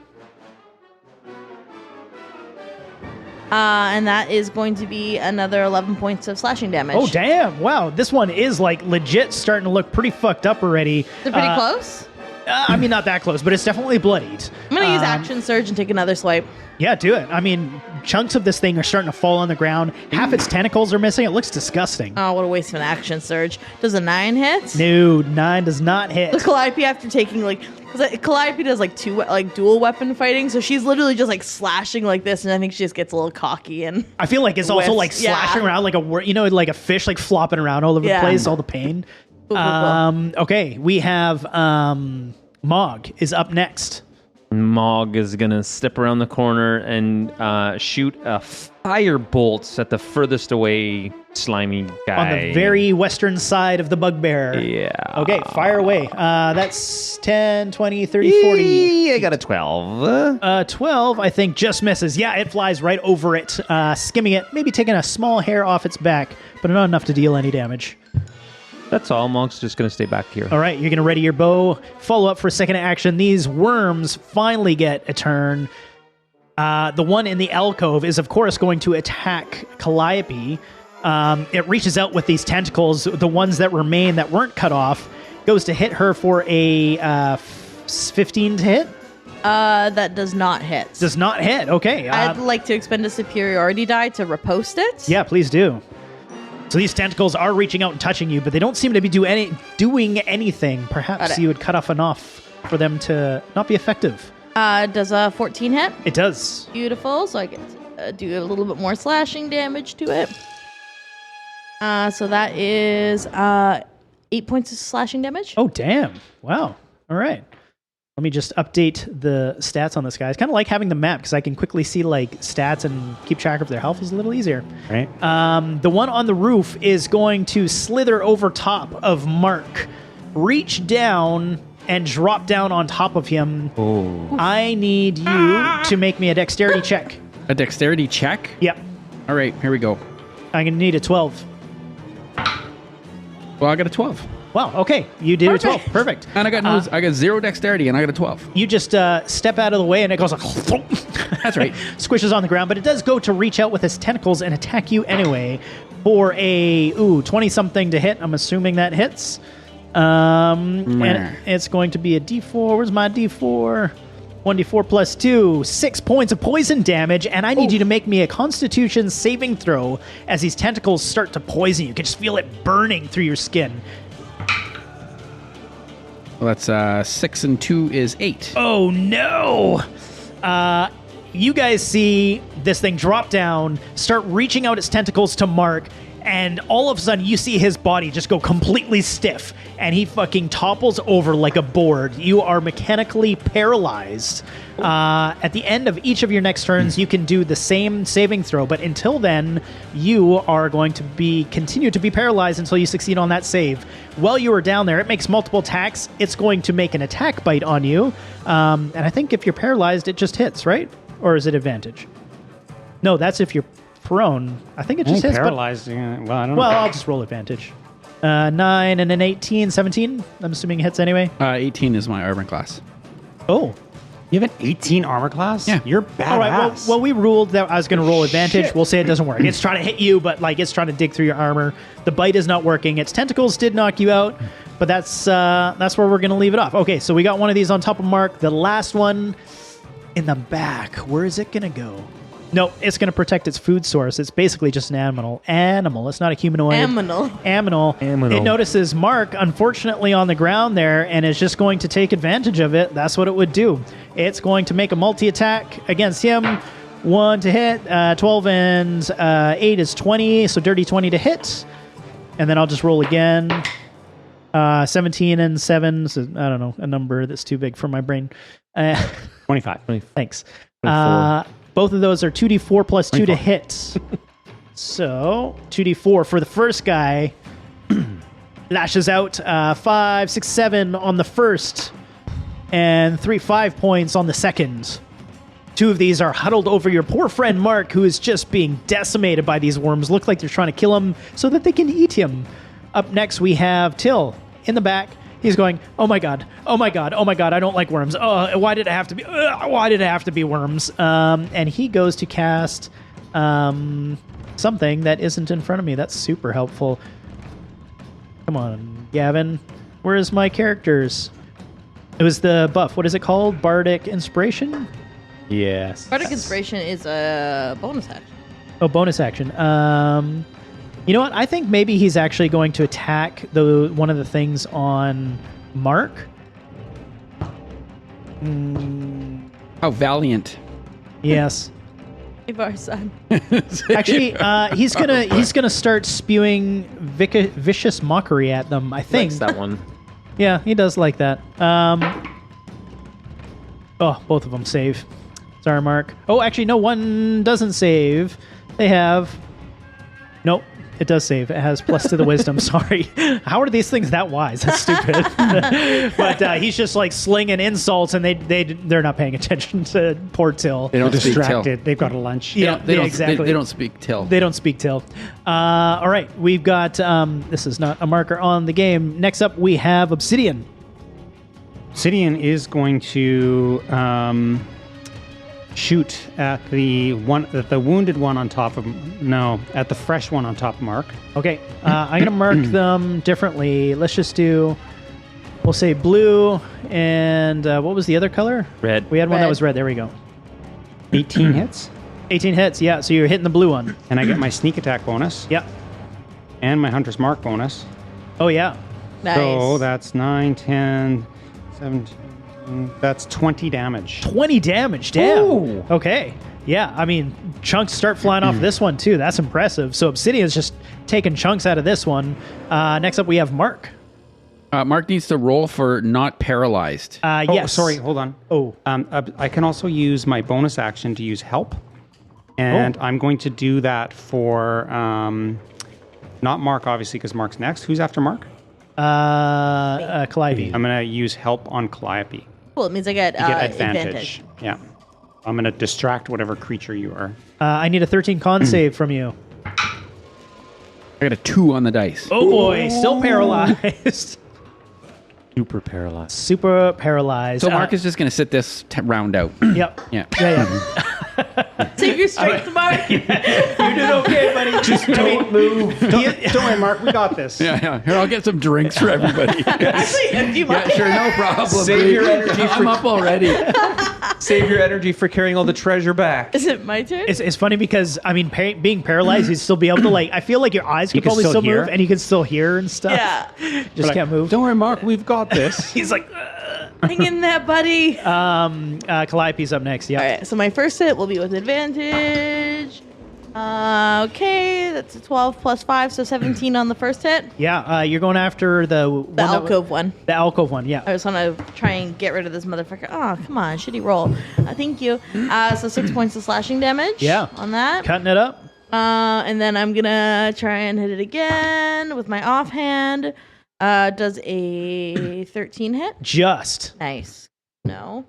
And that is going to be another 11 points of slashing damage. Oh damn! Wow, this one is like legit starting to look pretty fucked up already. Is it pretty close? I mean, not that close, but it's definitely bloodied. I'm going to use Action Surge and take another swipe. Yeah, do it. I mean, chunks of this thing are starting to fall on the ground. Half its tentacles are missing. It looks disgusting. Oh, what a waste of an Action Surge. Does a 9 hit? No, 9 does not hit. The Calliope, after taking because Calliope does dual weapon fighting, so she's literally just slashing like this, and I think she just gets a little cocky and. I feel like it's also Whiffs, slashing around like like a fish flopping around all over the place, all the pain. Cool, cool. Okay, we have Mog is up next. Mog is going to step around the corner and shoot a fire bolt at the furthest away slimy guy. On the very western side of the bugbear. Yeah. Okay, fire away. That's 10, 20, 30, 40. I got a 12. 12, I think, just misses. Yeah, it flies right over it, skimming it, maybe taking a small hair off its back, but not enough to deal any damage. That's all. Mog's just going to stay back here. All right, you're going to ready your bow. Follow up for second action. These worms finally get a turn. The one in the alcove is, of course, going to attack Calliope. It reaches out with these tentacles. The ones that remain that weren't cut off goes to hit her for a 15 to hit. That does not hit. Does not hit. Okay. I'd like to expend a superiority die to riposte it. Yeah, please do. So these tentacles are reaching out and touching you, but they don't seem to be doing anything. Perhaps you would cut off enough for them to not be effective. Does a 14 hit? It does. Beautiful. So I get to do a little bit more slashing damage to it. So that is 8 points of slashing damage. Oh, damn. Wow. All right. Let me just update the stats on this guy. It's kind of like having the map because I can quickly see stats and keep track of their health is a little easier. Right. The one on the roof is going to slither over top of Mark, reach down and drop down on top of him. Oh. I need you to make me a dexterity check. A dexterity check? Yep. All right, here we go. I'm going to need a 12. Well, I got a 12. Wow, okay. You did a 12. Perfect. And I got 0 dexterity, and I got a 12. You just step out of the way, and it goes like... That's right. Squishes on the ground, but it does go to reach out with its tentacles and attack you anyway for a 20-something to hit. I'm assuming that hits. And it's going to be a D4. Where's my D4? 1d4 plus 2, 6 points of poison damage, and I need you to make me a Constitution saving throw as these tentacles start to poison you. You can just feel it burning through your skin. Well, that's 6 and 2 is 8. Oh no! You guys see this thing drop down, start reaching out its tentacles to Mark, and all of a sudden you see his body just go completely stiff, and he fucking topples over like a board. You are mechanically paralyzed. At the end of each of your next turns, you can do the same saving throw, but until then, you are going to continue to be paralyzed until you succeed on that save. While you are down there, it makes multiple attacks. It's going to make an attack bite on you, and I think if you're paralyzed, it just hits, right? Or is it advantage? No, that's if you're prone. I think it just hits. Paralyzed. Well, I don't know. Well, I'll just roll advantage. 9 and an 18, 17. I'm assuming it hits anyway. 18 is my armor class. Oh. You have an 18 armor class? Yeah. You're badass. All right. Well, we ruled that I was going to roll advantage. We'll say it doesn't work. It's trying to hit you, but it's trying to dig through your armor. The bite is not working. Its tentacles did knock you out, but that's where we're going to leave it off. Okay, so we got one of these on top of Mark. The last one in the back. Where is it going to go? No, it's going to protect its food source. It's basically just an animal. It's not a humanoid. Aminal. It notices Mark, unfortunately, on the ground there, and is just going to take advantage of it. That's what it would do. It's going to make a multi-attack against him. 1 to hit, 12 and 8 is 20, so dirty 20 to hit. And then I'll just roll again. 17 and 7, so I don't know, a number that's too big for my brain. 25. Thanks. Both of those are 2d4 plus 2 to hit. So 2d4 for the first guy. Lashes out 5, 6, 7 on the first, and 5 points on the second. 2 of these are huddled over your poor friend Mark, who is just being decimated by these worms. Look like they're trying to kill him so that they can eat him. Up next, we have Till in the back. He's going, oh my god, oh my god, oh my god, I don't like worms. Oh, why did it have to be? Why did it have to be worms? And he goes to cast something that isn't in front of me. That's super helpful. Come on, Gavin. Where's my characters? It was the buff. What is it called? Bardic Inspiration? Yes. Bardic Inspiration is a bonus action. Oh, bonus action. You know what? I think maybe he's actually going to attack one of the things on Mark. How valiant. Yes. Save our son. Actually, he's gonna start spewing vicious mockery at them. I think Likes that one. Yeah, he does like that. Oh, both of them save. Sorry, Mark. Oh, actually, no, one doesn't save. They have. Nope. It does save. It has plus to the wisdom. Sorry. How are these things that wise? That's stupid. But he's just like slinging insults, and they're not paying attention to poor Till. They don't speak Till. Distracted. They've got a lunch. Yeah, Exactly. They don't speak Till. They don't speak Till. All right. We've got, this is not a marker on the game. Next up, we have Obsidian. Obsidian is going to shoot at the wounded one on top of at the fresh one on top of Mark. Okay. I'm going to mark them differently. Let's just do, we'll say blue, and what was the other color? Red. We had one that was red. There we go. 18 hits. 18 hits. Yeah. So you're hitting the blue one. And I get my sneak attack bonus. Yep. And my hunter's mark bonus. Oh, yeah. Nice. So that's 9, 10, 17. That's 20 damage. 20 damage. Damn. Ooh. Okay. Yeah. I mean, chunks start flying off this one, too. That's impressive. So Obsidian's just taking chunks out of this one. Next up, we have Mark. Mark needs to roll for not paralyzed. Yes. Sorry, hold on. Oh. I can also use my bonus action to use help. And I'm going to do that for not Mark, obviously, because Mark's next. Who's after Mark? Calliope. I'm going to use help on Calliope. Cool. It means I get, You get advantage. Yeah. I'm going to distract whatever creature you are. I need a 13 con save from you. I got a 2 on the dice. Oh boy, still paralyzed. Super paralyzed. Super paralyzed. So Mark is just going to sit this round out. Yep. Yeah. Yeah. Save your strength, Mark. You did okay, buddy. Just don't move. Don't worry, Mark. We got this. Yeah. Here, I'll get some drinks for everybody. Actually, empty my Yeah, sure, no problem. Save your energy I'm up already. Save your energy for carrying all the treasure back. Is it my turn? It's funny because, I mean, being paralyzed, you'd still be able to, like, I feel like your eyes could can probably still still move, hear. and you can still hear and stuff. Yeah. Just can't move. Don't worry, Mark. We've got this. He's like, Hang in there, buddy. Calliope's up next. Yeah. All right, so my first hit will be with advantage. Okay, that's a 12 plus 5, so 17 on the first hit. Yeah, you're going after the alcove one. The alcove one, yeah. I just want to try and get rid of this motherfucker. Oh, come on, shitty roll. Thank you. So 6 points of slashing damage. Yeah. On that. Cutting it up. And then I'm gonna try and hit it again with my offhand. Does a 13 hit? Just. Nice. No.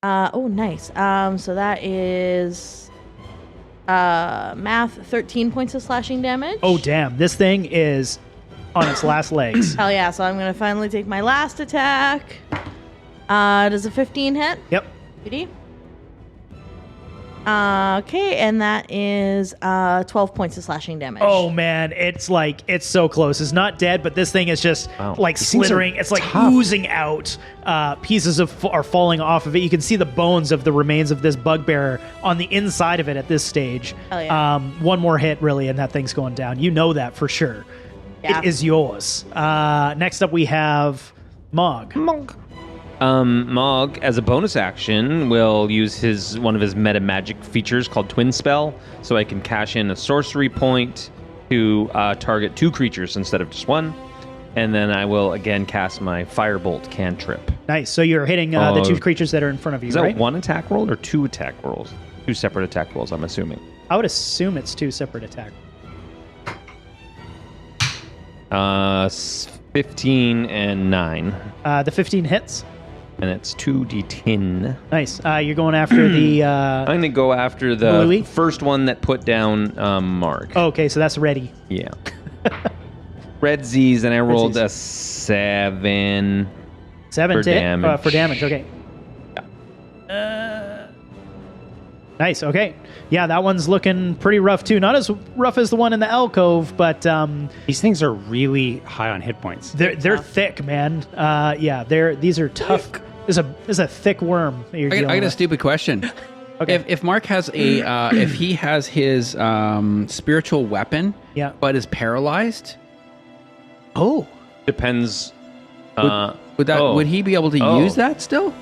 Oh, nice. So that is math 13 points of slashing damage. Oh, damn. This thing is on its last legs. Hell yeah. So I'm gonna finally take my last attack. Does a 15 hit? Yep. Beauty. Okay, and that is 12 points of slashing damage. Oh man, it's so close. It's not dead, but this thing is just like These things are slithering. It's like tough. oozing out. Pieces are falling off of it. You can see the bones of the remains of this bugbear on the inside of it at this stage. Hell yeah. One more hit, really, and that thing's going down. You know that for sure. Yeah. It is yours. Next up, we have Mog. Mog, as a bonus action, will use one of his meta magic features called Twin Spell, so I can cash in a sorcery point to target 2 creatures instead of just 1, and then I will again cast my Firebolt cantrip. Nice. So you're hitting the 2 creatures that are in front of you, Is that right? 1 attack roll or 2 attack rolls? 2 separate attack rolls, I'm assuming. I would assume it's 2 separate attacks. 15 and 9, The 15 hits. and it's 2d10. Nice. You're going after the. I'm going to go after the Louis? first one that put down Mark. Oh, okay, so that's ready. Yeah. Red Z's, and I rolled Z's. a 7. 7 For to hit? damage. For damage, okay. Nice, okay. Yeah, that one's looking pretty rough too. Not as rough as the one in the alcove, but These things are really high on hit points. they're thick, man. Yeah, these are tough. There's a thick worm that you're I dealing got a with. stupid question. Okay. If Mark has a if he has his spiritual weapon, Yeah. but is paralyzed, Oh, Depends. would he be able to Oh. use that still?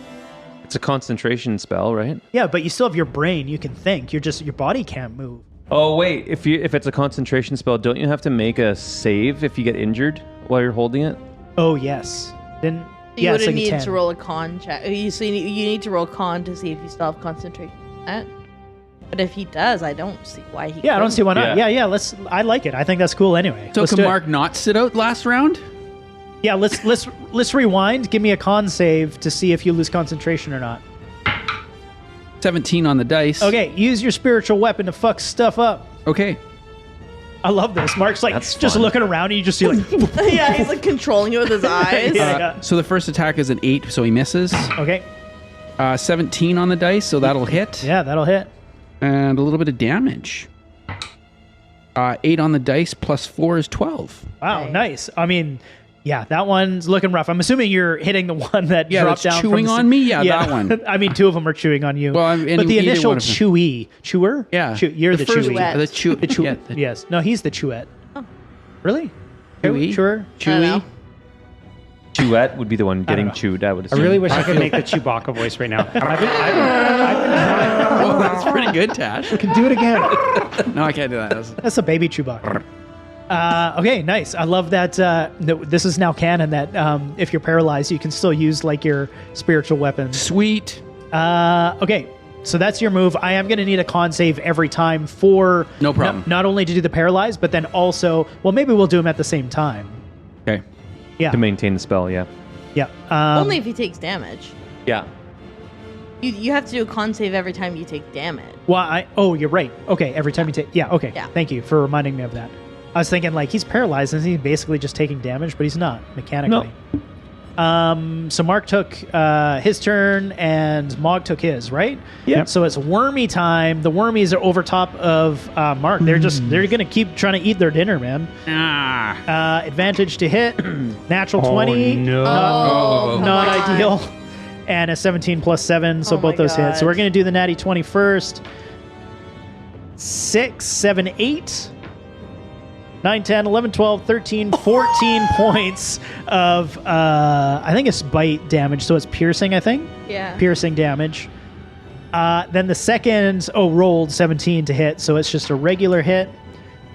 It's a concentration spell, right? yeah, but you still have your brain. You can think. Your body can't move. Oh wait, if it's a concentration spell, don't you have to make a save if you get injured while you're holding it? Oh yes. Then You yeah, would it's like a need 10. to roll a con check. So you need to roll con to see if you still have concentration. But if he does, I don't see why he. Yeah, I don't see why not. Yeah. Yeah. I like it. I think that's cool. Anyway, So Let's can do it. Mark not sit out last round? Yeah, let's rewind. Give me a con save to see if you lose concentration or not. 17 on the dice. Okay, use your spiritual weapon to fuck stuff up. Okay. I love this. Mark's like That's just fun. looking around and you just see like Yeah, he's like controlling it with his eyes. Yeah. So the first attack is an 8, so he misses. Okay. 17 on the dice, so that'll hit. Yeah, that'll hit. And a little bit of damage. 8 on the dice plus 4 is 12. Wow, Nice. nice. I mean, yeah, that one's looking rough. I'm assuming you're hitting the one that Yeah, dropped that's down chewing from the on me? Yeah, that one. I mean, 2 of them are chewing on you. Well, but the either initial one of them. chewer? Yeah. You're the first chewy. The chew. The chew. Yeah, Yes. No, he's the chewette. Oh. Really? Chewy? Chewer? I don't know. Chewette would be the one getting know. chewed. I would I assume. really wish I could make the Chewbacca voice right now. I've been Oh, that's pretty good, Tash. trying. Do it again. No, I can't do that. That's a baby Chewbacca. Okay, nice. I love that. This is now canon that if you're paralyzed, you can still use like your spiritual weapons. Sweet. Okay, so that's your move. I am going to need a con save every time for No problem. Not only to do the paralyzed, but then also, well, maybe we'll do them at the same time. Okay. Yeah, to maintain the spell. Yeah. yeah. Only if he takes damage. Yeah. You have to do a con save every time you take damage. Well, you're right. Okay, every time you take. Yeah. Okay. Yeah. Thank you for reminding me of that. I was thinking like he's paralyzed, and he's basically just taking damage, but he's not mechanically. So Mark took his turn, and Mog took his, right? Yep. So it's wormy time. The wormies are over top of Mark. They're gonna keep trying to eat their dinner, man. Advantage to hit, natural 20. no. Not come on. ideal. And a 17 plus 7, so Oh both my those hit. So God. we're going to do the natty 20 first. 6, 7, 8, 9, 10, 11, 12, 13, 14 points of, I think it's bite damage, so it's piercing, I think. Yeah. Piercing damage. Then the second, rolled 17 to hit, so it's just a regular hit.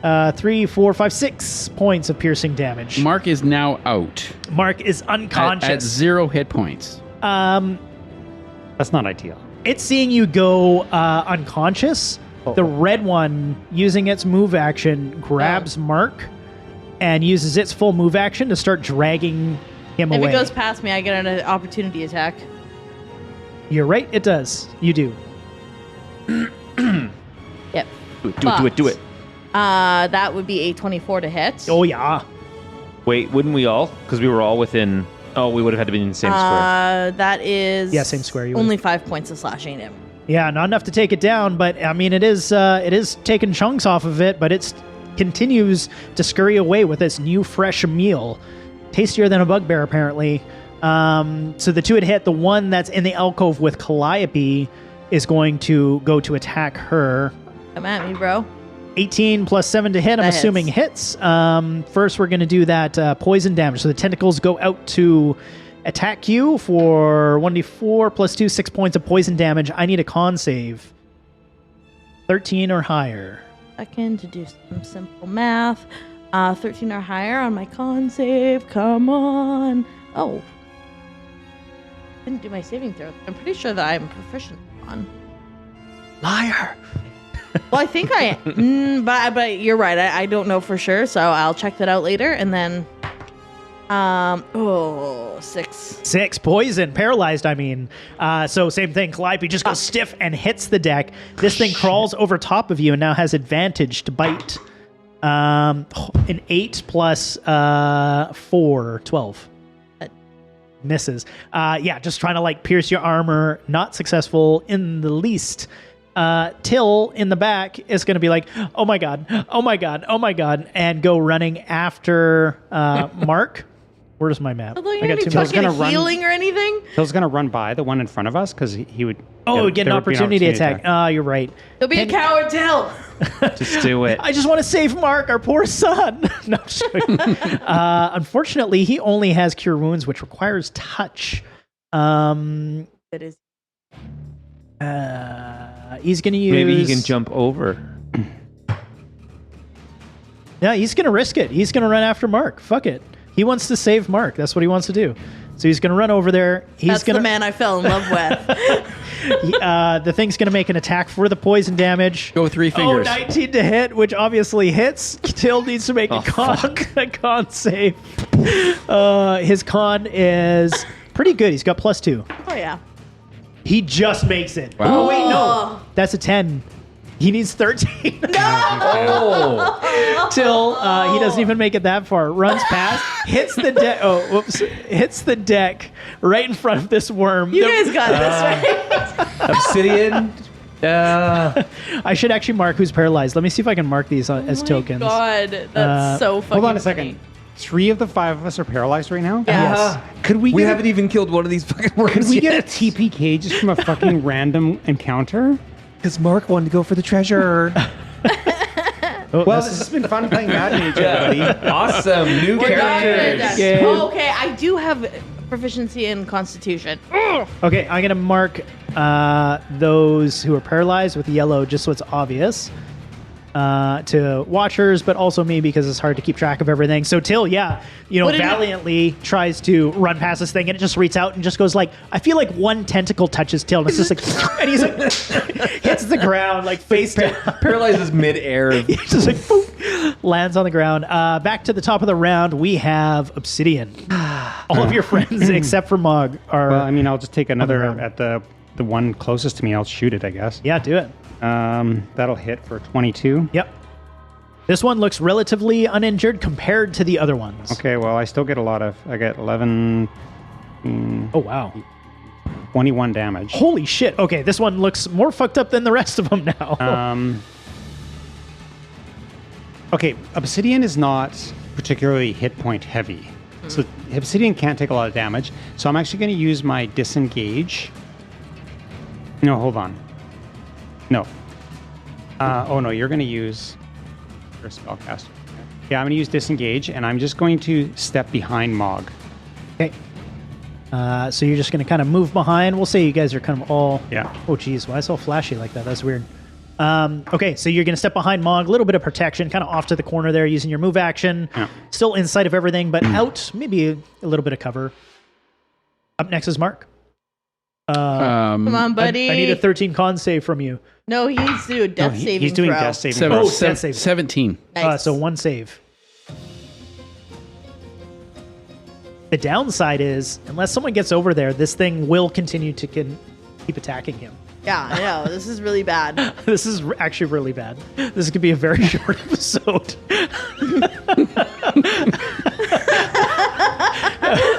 3, 4, 5, 6 points of piercing damage. Mark is now out Mark is at unconscious. 0 hit points. That's not ideal. It's seeing you go unconscious. The red one, using its move action, grabs Mark and uses its full move action to start dragging him If away. it goes past me, I get an opportunity attack. You're right, it does. You do. Yep. Do it. That would be a 24 to hit. Oh, yeah. Wait, wouldn't we all? Because we were all within. Oh, we would have had to be in the same square. That is Yeah, same square, you would. only 5 points of slashing him. Yeah, not enough to take it down, but I mean, it is taking chunks off of it, but it continues to scurry away with its new fresh meal. Tastier than a bugbear, apparently. So the 2 had hit. The one that's in the alcove with Calliope is going to go to attack her. Come at me, bro. 18 plus 7 to hit. I'm assuming hits. First, we're going to do that poison damage. So the tentacles go out to attack you for 1d4 plus 2, 6 points of poison damage. I need a con save. 13 or higher. Second to do some simple math. 13 or higher on my con save. Come on. Oh. Didn't do my saving throw. I'm pretty sure that I'm proficient on. Liar. Well, I think I am. But you're right. I don't know for sure, so I'll check that out later. And then, 6. 6 poison, paralyzed. I mean, so same thing. Calliope just goes stiff and hits the deck. This thing crawls over top of you and now has advantage to bite. An 8 plus 4, 12. Misses. Just trying to like pierce your armor. Not successful in the least. Till in the back is going to be like, oh my god, and go running after Mark. Where's my map? Although you're not fucking healing or anything. Phil's going to run by the one in front of us because he would. Get an opportunity attack. You're right. He'll be a coward, Till. Just do it. I just want to save Mark, our poor son. No, I'm just joking. Unfortunately, he only has Cure Wounds, which requires touch. It is. He's going to use... Maybe he can jump over. Yeah, he's going to risk it. He's going to run after Mark. Fuck it. He wants to save Mark. That's what he wants to do. So he's going to run over there. That's the man I fell in love with. The thing's going to make an attack for the poison damage. Go 3 fingers. 19 to hit, which obviously hits. Till needs to make a con save. His con is pretty good. He's got +2. Oh, yeah. He just makes it. Wow. Oh, wait, no. That's a 10. He needs 13. Oh. Till he doesn't even make it that far. Runs past, hits the deck. Hits the deck right in front of this worm. You guys got this, right? Obsidian. I should actually mark who's paralyzed. Let me see if I can mark these as tokens. God, that's so fucking Hold on a funny. second. 3 of the 5 of us are paralyzed right now? Yes. Could we We get haven't even killed one of these fucking worms Could we yet. get a TPK just from a fucking random encounter? Because Mark wanted to go for the treasure. Well, this has been fun playing Mad Mage, everybody. Awesome. New We're characters. done. Oh, okay, I do have proficiency in Constitution. Okay, I'm going to mark those who are paralyzed with yellow just so it's obvious to watchers, but also me because it's hard to keep track of everything. So Till, valiantly tries to run past this thing and it just reaches out and just goes like, I feel like one tentacle touches Till and it's just like, and he's like, hits the ground like face down. Paralyzes mid-air. He's just like, boop, lands on the ground. Back to the top of the round, we have Obsidian. All of your friends except for Mog are... Well, I mean, I'll just take another at the one closest to me. I'll shoot it, I guess. Yeah, do it. That'll hit for 22. Yep. This one looks relatively uninjured compared to the other ones. Okay, well, I still get I get 11... Oh, wow. 21 damage. Holy shit. Okay, this one looks more fucked up than the rest of them now. Okay, Obsidian is not particularly hit point heavy. So Obsidian can't take a lot of damage. So I'm actually going to use my disengage. No, hold on. No. No, you're going to use your spellcaster. Yeah, I'm going to use disengage, and I'm just going to step behind Mog. Okay. So you're just going to kind of move behind. We'll say you guys are kind of all... Yeah. Oh, geez. Why is it so flashy like that? That's weird. Okay, so you're going to step behind Mog. A little bit of protection, kind of off to the corner there using your move action. Yeah. Still inside of everything, but out. Maybe a little bit of cover. Up next is Mark. Come on, buddy. I need a 13 con save from you. No, he needs to do a death saving He's doing throw. death saving. Seven- Oh, seven- death save. 17. Nice. So 1 save. The downside is, unless someone gets over there, this thing will continue to keep attacking him. Yeah, I know. This is really bad. This is actually really bad. This could be a very short episode.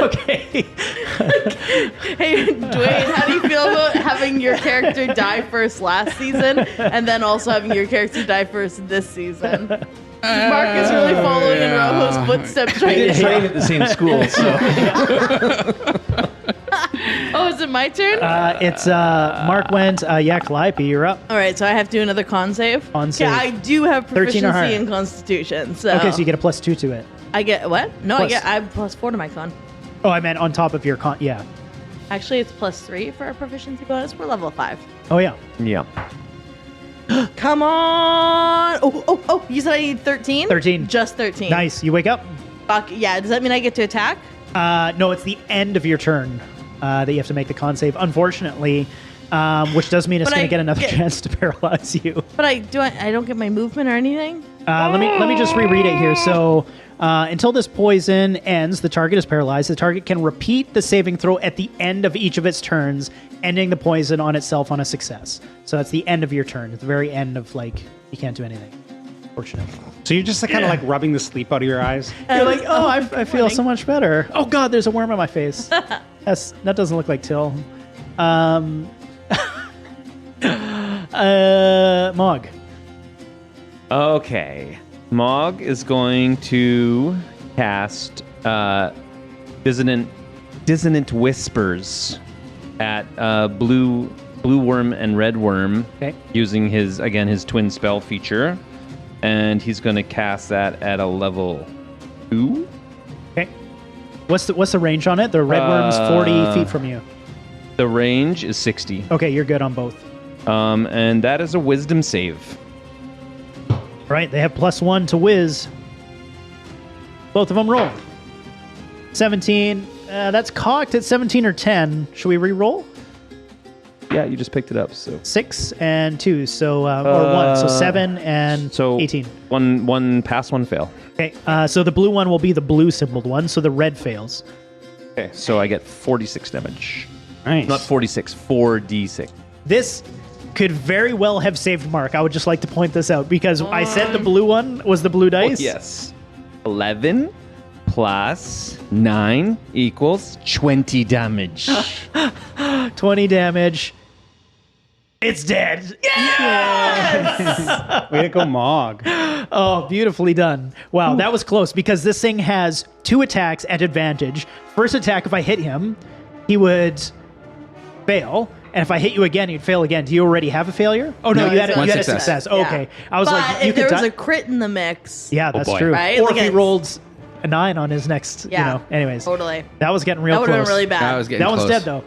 Okay. Hey, Dwayne, how do you feel about having having your character die first last season, and then also having your character die first this season. Mark is really following in Rojo's footsteps We right didn't now. train at the same school, so. Oh, is it my turn? It's Mark went. Calliope, you're up. All right, so I have to do another con save. Con save. Yeah, I do have 13 or higher. proficiency in Constitution. So Okay, so you get a +2 to it. I get what? No, Plus- I have +4 to my con. Oh, I meant on top of your con. Yeah. Actually, it's +3 for our proficiency bonus. We're level 5. Oh yeah. Yeah. Come on! Oh! You said I need 13. 13. Just 13. Nice. You wake up. Fuck yeah! Does that mean I get to attack? No, it's the end of your turn that you have to make the con save. Unfortunately, which does mean it's But going I to get another get- chance to paralyze you. But I don't get my movement or anything. Let me just reread it here. So until this poison ends, the target is paralyzed. The target can repeat the saving throw at the end of each of its turns, ending the poison on itself on a success. So that's the end of your turn. At the very end of you can't do anything. Fortunately. So you're just kind of like rubbing the sleep out of your eyes. You're like, I feel so much better. Oh God, there's a worm on my face. That doesn't look like Till. Mog. Okay. Mog is going to cast Dissonant Whispers at blue worm and red worm, Okay. using his twin spell feature, and he's going to cast that at a level 2. Okay. What's the range on it? The red worm's 40 feet from you. The range is 60, Okay, you're good on both. and that is a Wisdom save. Right, they have +1 to whiz. Both of them roll. 17. That's cocked at 17 or 10. Should we re-roll? Yeah, you just picked it up. So 6 and 2, so or 1, so 7 and 18. one pass, one fail. Okay, so the blue one will be the blue symboled one, so the red fails. Okay, so I get 46 damage. Nice. Not 46, 4d6. This could very well have saved Mark. I would just like to point this out because I said the blue one was the blue dice. Yes. 11 plus 9 equals 20 damage. 20 damage. It's dead. Way to go, Mog. Oh, beautifully done. Wow, that was close because this thing has 2 attacks at advantage. First attack, if I hit him, he would fail. And if I hit you again, you'd fail again. Do you already have a failure? Oh, no, No, you had one a success. success. Okay. I was but like, you if there could was die. a crit in the mix, Yeah, that's boy. true. Right? Or Like if he it's- rolled a 9 on his next, Yeah. anyways. totally. That was getting real That would close. have been really bad. That was getting That close. one's dead, though.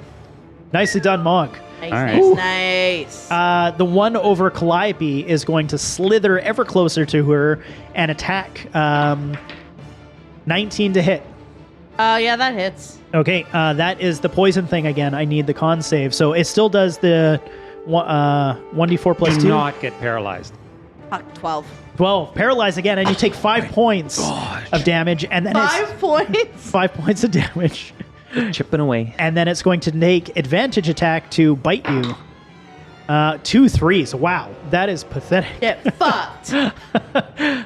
Nicely done, Mog. Nice, All right. nice. The one over Calliope is going to slither ever closer to her and attack. 19 to hit. Yeah, that hits. Okay, that is the poison thing again. I need the con save. So it still does the 1d4 plus Do 2. not get paralyzed. Fuck, 12. 12. Paralyze again, and you take 5 points of damage. And then 5 points? it's 5 points of damage. Chipping away. And then it's going to make advantage attack to bite you. 2 3s. Wow, that is pathetic. Get fucked.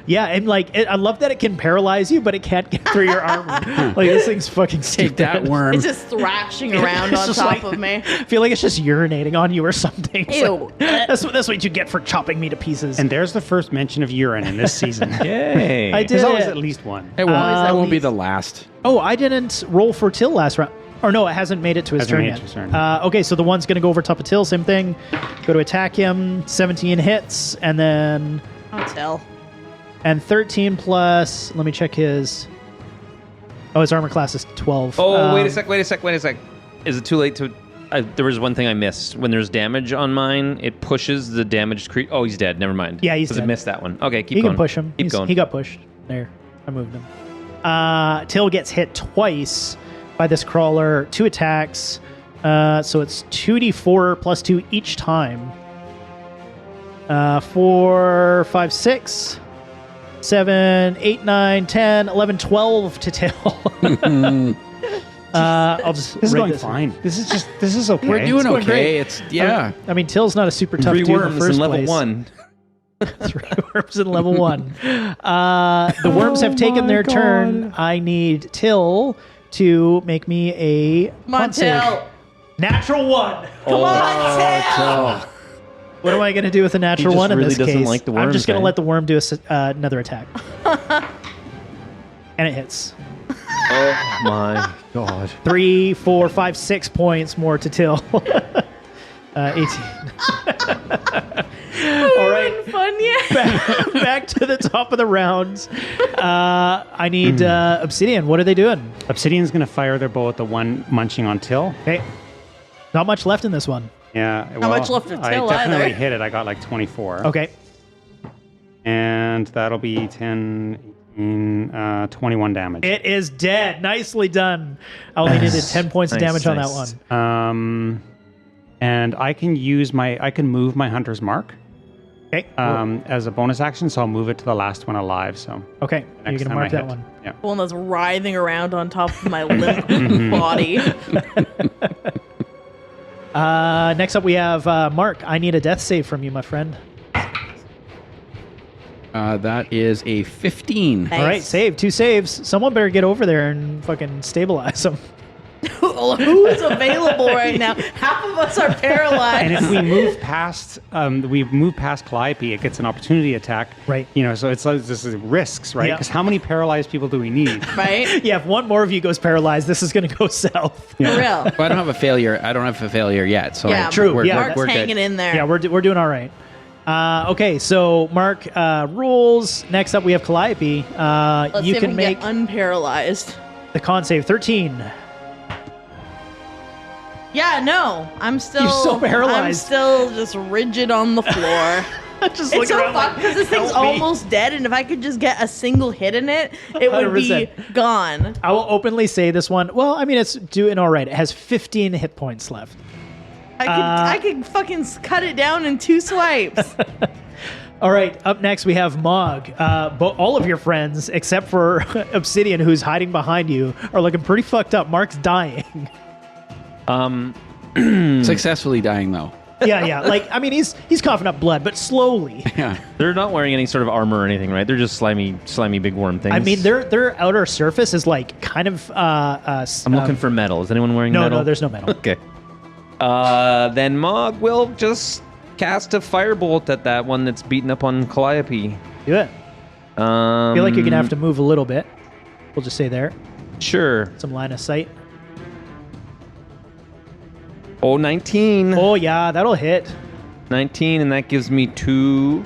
Yeah, and I love that it can paralyze you, but it can't get through your armor. Like this thing's fucking stupid. Take that worm. It's just thrashing around It's on just top like- of me. I feel like it's just urinating on you or something. It's Ew. like, that's what you get for chopping me to pieces. And there's the first mention of urine in this season. Yay. I did There's always it. at least one. It won't, At that won't be least- the last. Oh, I didn't roll for Till last round. Or no, it hasn't made it to his Hasn't turn made yet. it to his turn. Okay, so the one's going to go over top of Till. Same thing. Go to attack him. 17 hits, and then I'll tell. 13 plus. Let me check his. Oh, his armor class is 12. Oh, wait a sec. Is it too late to... there was one thing I missed. When there's damage on mine, it pushes the damaged creature. Oh, he's dead. Never mind. Yeah, he's Because I dead. missed that one. Okay, keep You going. can push him. Keep going. He got pushed. There, I moved him. Till gets hit twice by this crawler. 2 attacks. So it's 2d4 plus 2 each time. 4, 5, 6, 7, 8, 9, 10, 11, 12 to Till. I'll just. This is rig going this. fine. This is okay. We're doing going okay. great. It's yeah. I mean, Till's not a super tough 3 dude in worms the first in level place. 1. 3 worms in level 1. The worms have taken their turn. I need Till to make me a con save. Montel. Natural 1. Come on, Tim! What am I going to do with a natural just 1 in really this doesn't case? like the I'm worm just going to thing. let the worm do another attack. And it hits. Oh my god. 3, 4, 5, 6 points more to Till. 18. All right. Fun, yeah. Back to the top of the round. I need Obsidian. What are they doing? Obsidian's going to fire their bow at the one munching on Till. Okay. Not much left in this one. Yeah. Not much left to I Till definitely either. hit it. I got like 24. Okay. And that'll be 10, 18, 21 damage. It is dead. Nicely done. I only needed 10 points of Nice, damage on that nice. one. And I can move my Hunter's Mark Okay. as a bonus action, so I'll move it to the last one alive. So Okay. You're next going to time mark I that hit. one. Yeah. The one that's writhing around on top of my limp body. Next up, we have Mark. I need a death save from you, my friend. That is a 15. Nice. All right, save. 2 saves. Someone better get over there and fucking stabilize them. Who's available right now? Half of us are paralyzed. And if we move past, Calliope, it gets an opportunity attack. Right. You know, so it's like this is risks, right? Yeah. Because how many paralyzed people do we need? right? Yeah, if one more of you goes paralyzed, this is going to go south. For real. Well, I don't have a failure. I don't have a failure yet. So Yeah, True, We're, yeah. we're, Mark's we're hanging good. in there. Yeah, we're doing all right. Okay, so Mark rules. Next up, we have Calliope. Let's see You if can we make get unparalyzed. the con save 13. Yeah, no, I'm still. You're so I'm paralyzed. still just rigid on the floor. Just It's look so around fucked because this thing's "Help me." almost dead, and if I could just get a single hit in it, it would be 100%. gone. I will openly say this one. Well, I mean, it's doing all right. It has 15 hit points left. I could fucking cut it down in 2 swipes. All right, up next we have Mog. All of your friends, except for Obsidian, who's hiding behind you, are looking pretty fucked up. Mark's dying. Successfully dying, though. Yeah. Like, I mean, he's coughing up blood, but slowly. Yeah. They're not wearing any sort of armor or anything, right? They're just slimy big worm things. I mean, their outer surface is like kind of. I'm looking for metal. Is anyone wearing metal? No, there's no metal. Okay. Then Mog will just cast a firebolt at that one that's beaten up on Calliope. Do it. I feel like you're gonna have to move a little bit. We'll just say there. Sure. Some line of sight. Oh, 19. Oh yeah, that'll hit. 19, and that gives me 2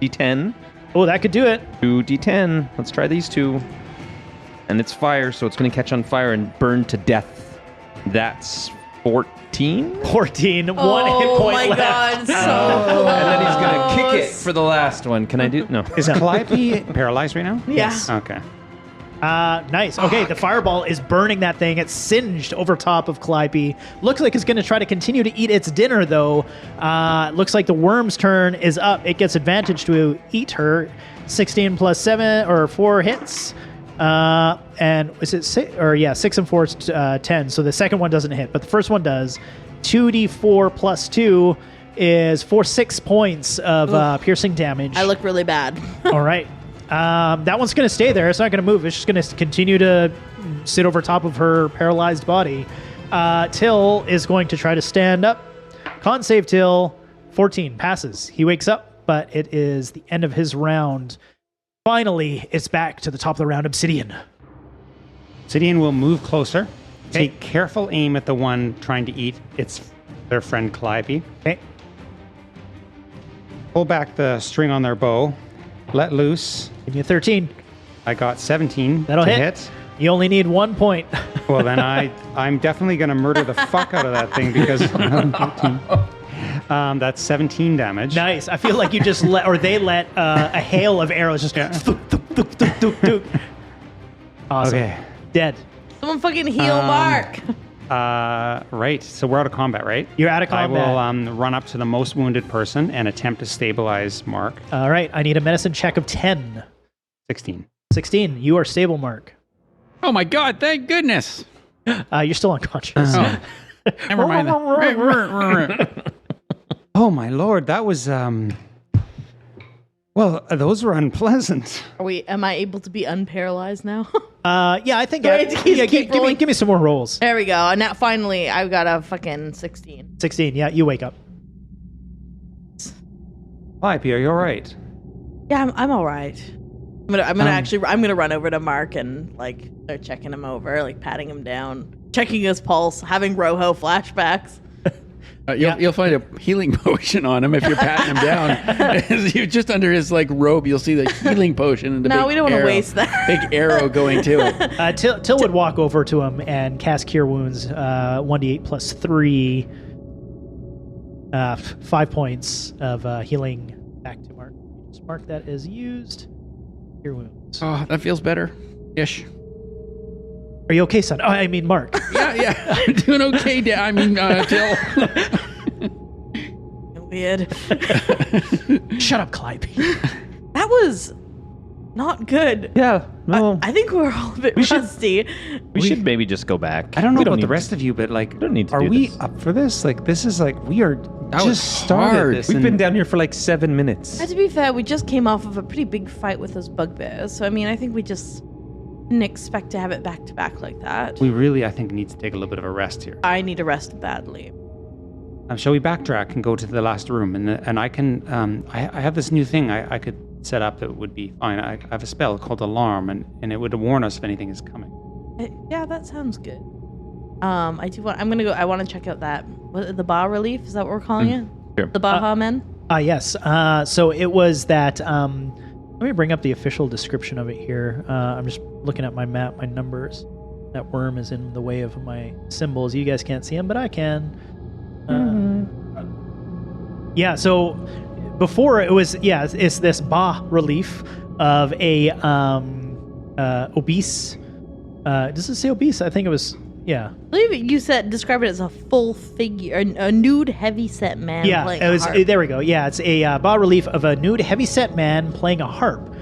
d10. Oh, that could do it. 2 d10. Let's try these two. And it's fire, so it's going to catch on fire and burn to death. That's 14. 14. One hit Oh point my left. god, so close. And then he's going to kick it for the last one. Can I do? No. Is Calliope paralyzed right now? Yeah. Okay. Nice. Okay, the fireball is burning that thing. It's singed over top of Calliope. Looks like it's going to try to continue to eat its dinner, though. Looks like the worm's turn is up. It gets advantage to eat her. 16 plus 7 or 4 hits. And is it 6? Or yeah, 6 and 4 is 10. So the second one doesn't hit, but the first one does. 2d4 plus 2 is 6 points of piercing damage. I look really bad. All right. That one's going to stay there. It's not going to move. It's just going to continue to sit over top of her paralyzed body. Till is going to try to stand up. Con save Till. 14 passes. He wakes up, but it is the end of his round. Finally, it's back to the top of the round. Obsidian. Obsidian will move closer. Okay. Take careful aim at the one trying to eat their friend Calliope. Okay. Pull back the string on their bow. Let loose. Give me a 13. I got 17 That'll to hit. You only need 1 point. Well, then I'm definitely going to murder the fuck out of that thing because that's 17 damage. Nice. I feel like you just they let a hail of arrows just thuk, thuk, thuk, thuk, thuk, thuk. Awesome. Okay. Dead. Someone fucking heal Mark. Right. So we're out of combat, right? You're out of combat. I will run up to the most wounded person and attempt to stabilize Mark. All right. I need a medicine check of 10. 16. 16. You are stable, Mark. Oh my god, thank goodness. You're still unconscious. Oh. Never mind that. Oh my lord, that was well, those were unpleasant. Am I able to be unparalyzed now? Yeah, I think. Do I have to keep rolling? Give me some more rolls. There we go. And now finally, I've got a fucking 16. 16. Yeah, you wake up. Hi, P, are you all right? Yeah, I'm all right. I'm gonna run over to Mark and like start checking him over, like patting him down, checking his pulse, having Rojo flashbacks. You'll find a healing potion on him if you're patting him down. You just under his like robe, you'll see the healing potion and the No, big we don't want to arrow- waste that. big arrow going to it. Till would walk over to him and cast Cure Wounds, 1d8 plus 3, 5 points of healing back to Mark. Just mark that as used. Cure Wounds. Oh, that feels better. Ish. Are you okay, son? Oh, I mean, Mark. Yeah, I'm doing okay. Till. Weird. Shut up, Clyde. That was not good. Yeah, no. I think we're all a bit rusty. we should maybe just go back. I don't know We about need the rest of you, but like, don't need to are do we this. up for this? Like, this is like, we are That was just started hard. this. We've and- been down here for like 7 minutes. To be fair, we just came off of a pretty big fight with those bugbears. So, I mean, I think we just didn't expect to have it back to back like that. We really, I think, need to take a little bit of a rest here. I need a rest badly. Shall we backtrack and go to the last room? And I can, I have this new thing I could set up that would be fine. I have a spell called Alarm, and it would warn us if anything is coming. Yeah, that sounds good. I do want. I'm gonna go. I want to check out the bas relief. Is that what we're calling it? Sure. The Baja Men. Yes. So it was that. Let me bring up the official description of it here. I'm just looking at my map, my numbers. That worm is in the way of my symbols. You guys can't see them, but I can. Yeah. So before it was, it's this bas relief of a obese. Does it say obese? I think it was. Yeah. I believe you describe it as a full figure, a nude, heavy-set man playing a harp. There we go. Yeah, it's a bas relief of a nude, heavy-set man playing a harp.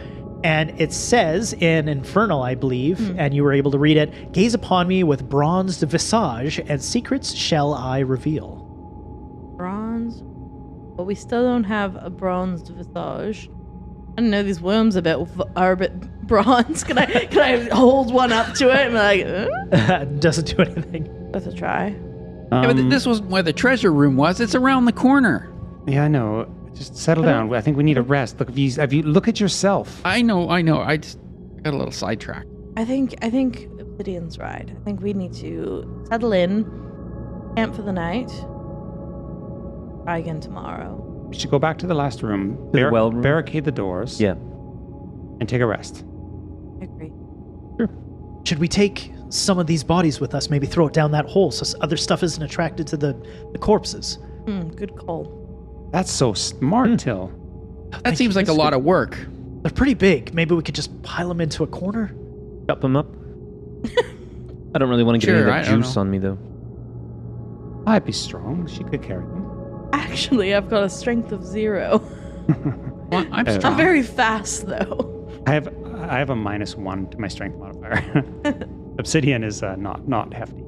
And it says in Infernal, I believe, and you were able to read it, gaze upon me with bronzed visage, and secrets shall I reveal. Bronze, but we still don't have a bronzed visage. I don't know, these worms are a bit bronze. Can I hold one up to it and be like, Doesn't do anything. worth a try? Yeah, but this was where the treasure room was. It's around the corner. Yeah, I know. Just settle down. I think we need a rest. Look, if you look at yourself. I know. I got a little sidetracked. I think Obsidian's right. I think we need to settle in, camp for the night, try again tomorrow. We should go back to the last room, the well room? barricade the doors, Yeah. and take a rest. I agree. Should we take some of these bodies with us? Maybe throw it down that hole so other stuff isn't attracted to the corpses. Good call. That's so smart, Till. That seems like a lot of work. They're pretty big. Maybe we could just pile them into a corner. Chop them up. I don't really want to get Sure, any I of that don't juice know. on me, though. I'd be strong. She could carry them. Actually, I've got a strength of 0. Well, I'm I'm strong. very fast, though. I have a -1 to my strength modifier. Obsidian is not hefty.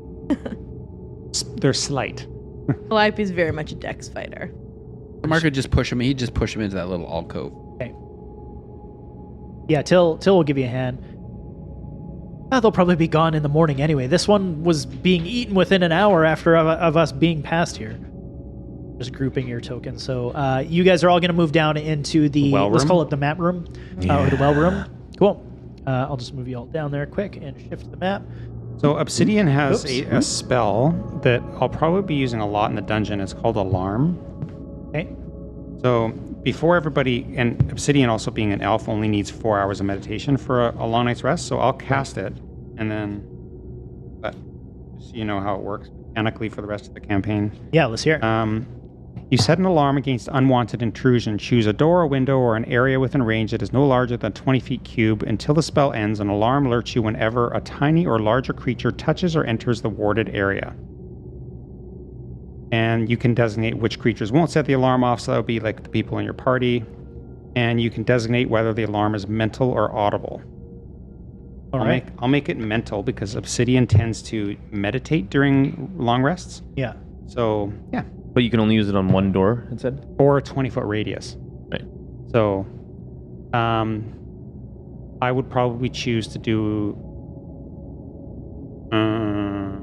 They're slight. Calliope's very much a dex fighter. Mark could just push him. He'd just push him into that little alcove. Okay. Yeah, Till will give you a hand. They'll probably be gone in the morning anyway. This one was being eaten within an hour after of us being past here. Just grouping your tokens. So you guys are all going to move down into the well let's room? call it the map room, or the well room. Cool. I'll just move you all down there quick and shift the map. So Obsidian has Oops. a spell that I'll probably be using a lot in the dungeon. It's called Alarm. Okay. So before everybody, and Obsidian also being an elf only needs 4 hours of meditation for a long night's rest. So I'll cast it, and then, but just so you know how it works mechanically for the rest of the campaign. Yeah, let's hear it. You set an alarm against unwanted intrusion. Choose a door, a window, or an area within range that is no larger than 20 feet cube. Until the spell ends, an alarm alerts you whenever a tiny or larger creature touches or enters the warded area. And you can designate which creatures won't set the alarm off, so that would be like the people in your party. And you can designate whether the alarm is mental or audible. All right. I'll make it mental because Obsidian tends to meditate during long rests. Yeah. So, yeah. But you can only use it on one door, it said? Or a 20-foot radius. Right. So, I would probably choose to do A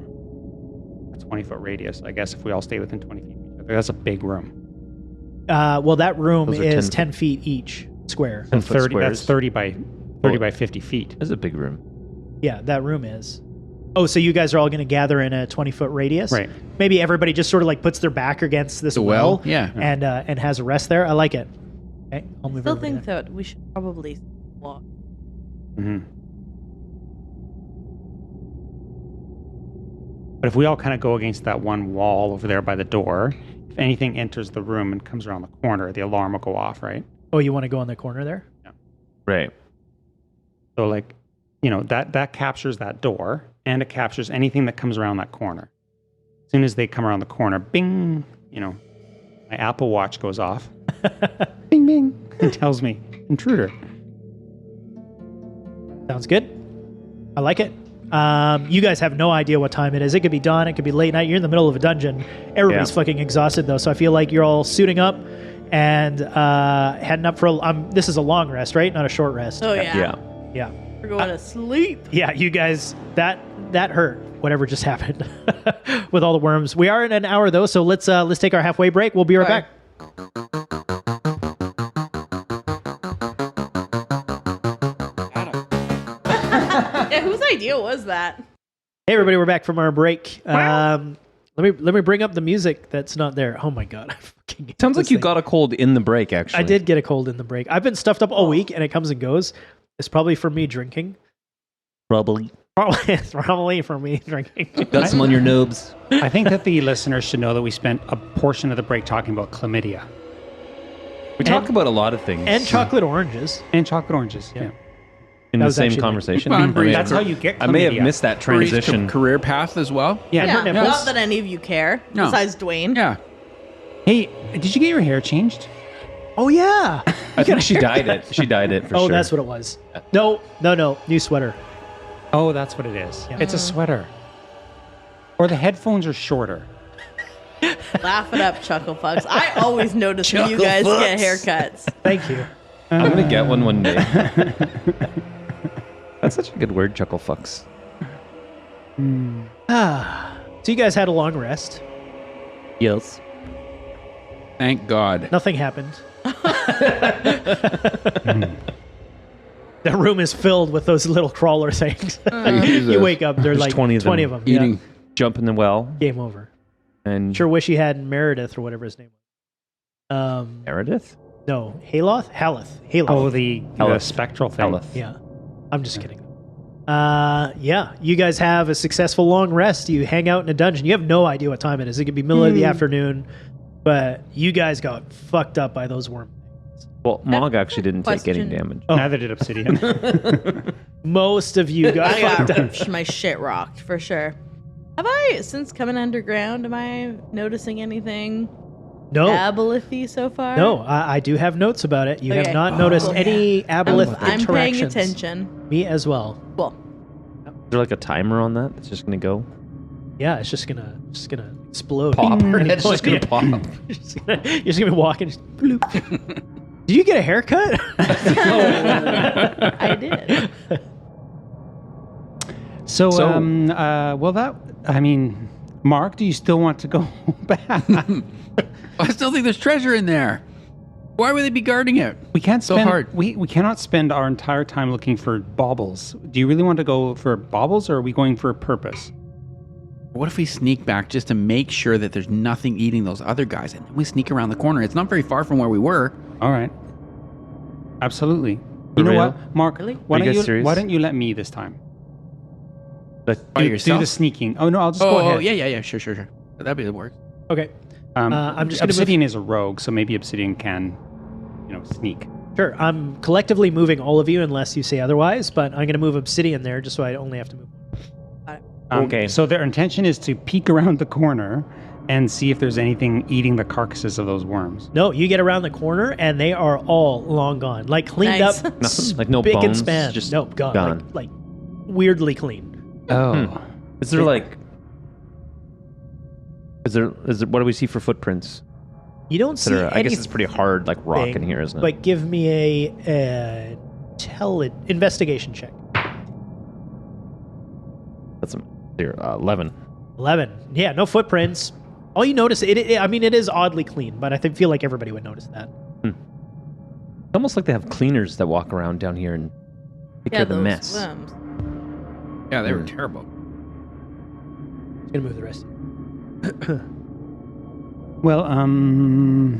20-foot radius, I guess, if we all stay within 20 feet of each other. That's a big room. Well, that room Those are is 10 10 feet each square. 10 foot 30, that's squares. 30 by 50 feet. That's a big room. Yeah, that room is. Oh, so you guys are all going to gather in a 20-foot radius? Right. Maybe everybody just sort of like puts their back against this The well, well? Yeah. and has a rest there. I like it. Okay, I'll move Still everybody think there. that we should probably walk. Hmm. But if we all kind of go against that one wall over there by the door, if anything enters the room and comes around the corner, the alarm will go off, right? Oh, you want to go in the corner there? Right. So, like, you know, that captures that door, and it captures anything that comes around that corner. As soon as they come around the corner, bing, you know, my Apple Watch goes off. Bing, bing. It tells me, intruder. Sounds good. I like it. You guys have no idea what time it is. It could be dawn. It could be late night. You're in the middle of a dungeon. Everybody's Yeah. fucking exhausted, though. So I feel like you're all suiting up and heading up for this is a long rest, right? Not a short rest. Oh yeah. Yeah. Yeah. We're going to sleep. Yeah, you guys, that hurt. Whatever just happened with all the worms. We are in an hour though, so let's take our halfway break. We'll be right All right. back. Yeah, whose idea was that? Hey everybody, we're back from our break. Let me bring up the music that's not there. Oh my god, I fucking hate Sounds this like you thing. got a cold in the break, actually. I did get a cold in the break. I've been stuffed up all week, and it comes and goes. It's probably from me drinking. Probably. It's probably from me drinking. Got some on your nubes. I think that the listeners should know that we spent a portion of the break talking about chlamydia We talk about a lot of things. And chocolate oranges. and chocolate oranges. Yeah. in That the was same actually- conversation. Well, I'm I may pretty- have- That's how you get chlamydia. I may have missed that Bree's transition. career path as well. Yeah. And her Yeah, nipples. not that any of you care, No. besides Dwayne. Yeah. Hey, did you get your hair changed? Oh yeah. I think she dyed it. She dyed it for Oh, sure. that's what it was. No. New sweater. Oh, that's what it is. Yeah. It's a sweater. Or the headphones are shorter. Laugh it up, Chuckle Fucks. I always notice when you guys get haircuts. Thank you. I'm gonna get one day. That's such a good word, chuckle fucks. So you guys had a long rest. Yes. Thank God. Nothing happened. The room is filled with those little crawler things. You wake up, there's like 20 of them. 20 of them. Yeah. Eating. Jump in the well Game over. and Sure wish you had Meredith or whatever his name was. Meredith. No, Haloth? Haloth. Oh, the Eleth. spectral thing. Eleth. Yeah. I'm just kidding. Yeah. You guys have a successful long rest. You hang out in a dungeon. You have no idea what time it is. It could be middle of the afternoon, but you guys got fucked up by those worms. Well, Mog actually didn't take any Question. damage. Neither did Obsidian. Most of you got I fucked up. got my shit rocked for sure. Have I, since coming underground, am I noticing anything No. abolithy so far? No, I do have notes about it. You have Okay. not noticed Okay. any aboleth I'm paying interactions. attention. Me as well. Well, Is there like a timer on that? It's just gonna go Yeah, it's just gonna explode. pop. Pretty It's just gonna quick. pop. You're just gonna be walking. Just bloop. Did you get a haircut? I did. So, So- Mark, do you still want to go back? I still think there's treasure in there. Why would they be guarding it? We can't So spend, hard. We cannot spend our entire time looking for baubles. Do you really want to go for baubles, or are we going for a purpose? What if we sneak back just to make sure that there's nothing eating those other guys, and then we sneak around the corner? It's not very far from where we were. All right. Absolutely. For You know real? what, Mark? Really? Why Are you don't guys you serious? why don't you let me this time? By Do yourself? the sneaking. Oh no, I'll just go ahead. yeah. Sure. That'd be the work. Okay. I'm just gonna move- Obsidian is a rogue, so maybe Obsidian can, sneak. Sure. I'm collectively moving all of you unless you say otherwise, but I'm gonna move Obsidian there just so I only have to move. Okay. So their intention is to peek around the corner and see if there's anything eating the carcasses of those worms. No, you get around the corner and they are all long gone, like cleaned Nice. up, Nothing? Like no spick and bones? span. Just Nope, gone. gone. Like weirdly clean. Oh. Is there like? Is there? What do we see for footprints? You don't see I guess it's pretty hard, like rock in here, isn't it? But give me investigation check. That's 11. 11. Yeah, no footprints. All you notice, it is oddly clean, but I feel like everybody would notice that. It's almost like they have cleaners that walk around down here and take care of the those mess. worms. Yeah, they were terrible. Just gonna move the rest. Well,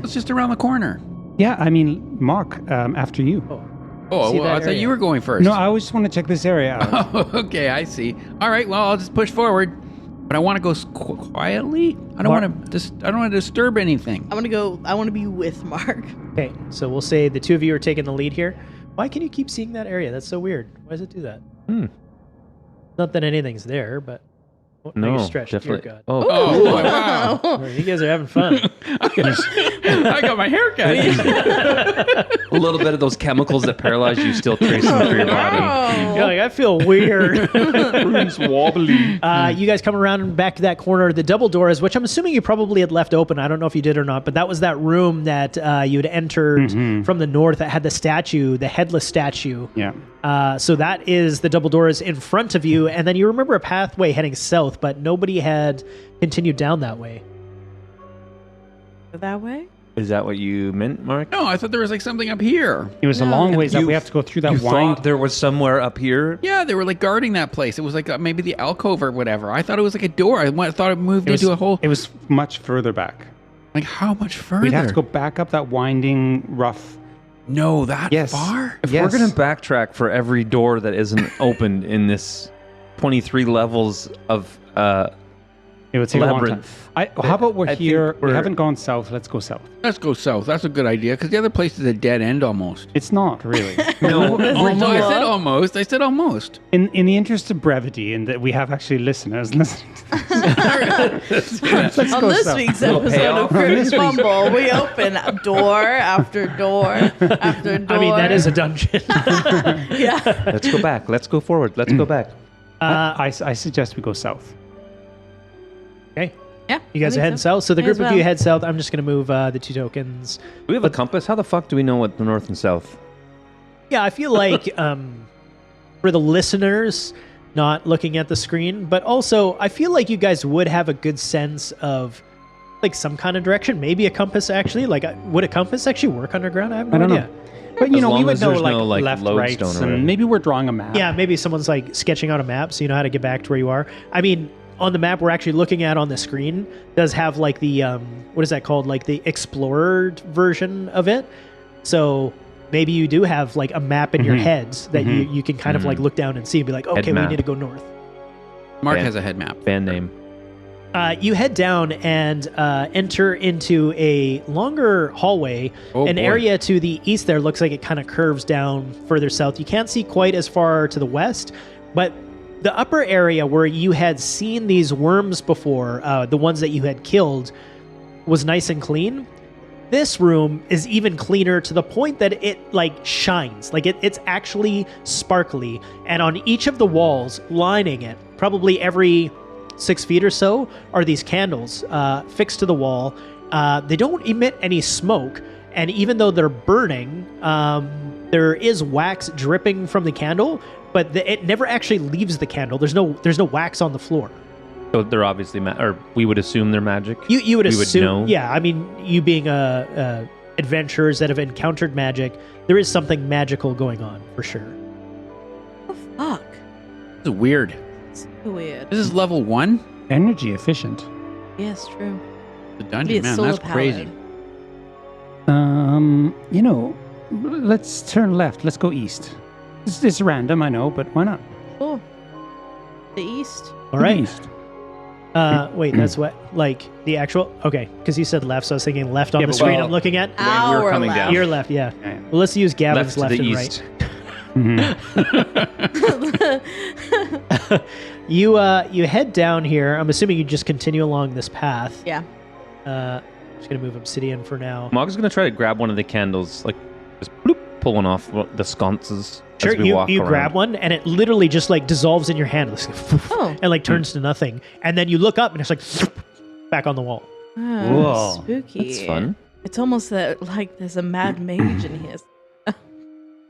It's just around the corner. yeah, I mean, Mark, after you. Oh, See well, that I thought area? you were going first. No, I always just want to check this area out. Oh, okay, I see. All right, well, I'll just push forward, but I want to go quietly. I don't want to disturb anything. I want to be with Mark. Okay, so we'll say the two of you are taking the lead here. Why can you keep seeing that area? That's so weird. Why does it do that? Not that anything's there, but No, you're stretched. Dear definitely. God. Oh, Oh, wow! Oh, you guys are having fun. I got my hair cut. a little bit of those chemicals that paralyze you still tracing through your body. You're like, I feel weird. Everything's wobbly. You guys come around back to that corner. The double doors, which I'm assuming you probably had left open. I don't know if you did or not, but that was that room that you had entered from the north that had the statue, the headless statue. Yeah. So that is the double doors in front of you. And then you remember a pathway heading south, but nobody had continued down that way. Go that way? Is that what you meant, Mark? No, I thought there was like something up here. It was a long ways up. You- We have to go through that You wind. thought there was somewhere up here? Yeah, they were like guarding that place. It was like maybe the alcove or whatever. I thought it was like a door. Thought it moved into a whole. It was much further back. Like how much further? We'd have to go back up that winding, rough. No, that Yes. far? If we're going to backtrack for every door that isn't opened in this 23 levels of It would take a long time. Labyrinth. How about we're I think here? We we're- haven't gone south. Let's go south. Let's go south. That's a good idea because the other place is a dead end almost. It's not really. no, No, I said almost. I said almost. In the interest of brevity, and that we have actually listeners listening to this, let's On go this south. week's episode of Fruit and Fumble, we open door after door after door. I mean, that is a dungeon. Yeah. let's go back. Let's go forward. Let's go back. I suggest we go south. Okay. Yeah. You guys I are think heading so. south. So the May group as of well. you head south. I'm just going to move the 2 tokens. Do we have a compass? How the fuck do we know what the north and south? Yeah, I feel like for the listeners not looking at the screen, but also I feel like you guys would have a good sense of like some kind of direction. Maybe a compass actually. Like, would a compass actually work underground? I have no I don't idea. know. But, you As know, we long would as know there's like, no, like, left, lodestone rights, or whatever. and maybe we're drawing a map. Yeah, maybe someone's like sketching out a map so you know how to get back to where you are. I mean, on the map we're actually looking at on the screen does have like the what is that called? Like the explored version of it. So maybe you do have like a map in your heads that you can kind of like look down and see and be like, okay, we map. need to go north. Mark Yeah. has a head map. Band name. You head down and enter into a longer hallway. Oh, An boy. area to the east there looks like it kind of curves down further south. You can't see quite as far to the west, but the upper area where you had seen these worms before, the ones that you had killed, was nice and clean. This room is even cleaner to the point that it like shines. Like it's actually sparkly. And on each of the walls lining it, probably every 6 feet or so, are these candles fixed to the wall. They don't emit any smoke, and even though they're burning, there is wax dripping from the candle, but it never actually leaves the candle. There's no wax on the floor. So they're obviously, or we would assume they're magic. You would We would assume, know. yeah. I mean, you being adventurers that have encountered magic, there is something magical going on for sure. Fuck. This is weird. It's so weird. This is level 1? Energy efficient. Yes, true. The Maybe dungeon, it's man. solar That's crazy. powered. You know, let's turn left. Let's go east. It's random, I know, but why not? Oh. The east. All right. East. Wait, that's what like the actual okay? Because you said left, so I was thinking left on Yeah, the but screen well, I'm looking at. When we were Our coming left. down. Your left, yeah. Yeah, yeah. Well, let's use Gavin's left to left, the and east. right. You head down here. I'm assuming you just continue along this path. Yeah. Just gonna move obsidian for now. Mog's gonna try to grab one of the candles, like just bloop, pull one off the sconces Sure, as we walk you around. grab one and it literally just like dissolves in your hand. It's like, Oh. and like turns to nothing. And then you look up and it's like back on the wall. Oh, Whoa. spooky. That's fun. It's almost like there's a mad mage in here.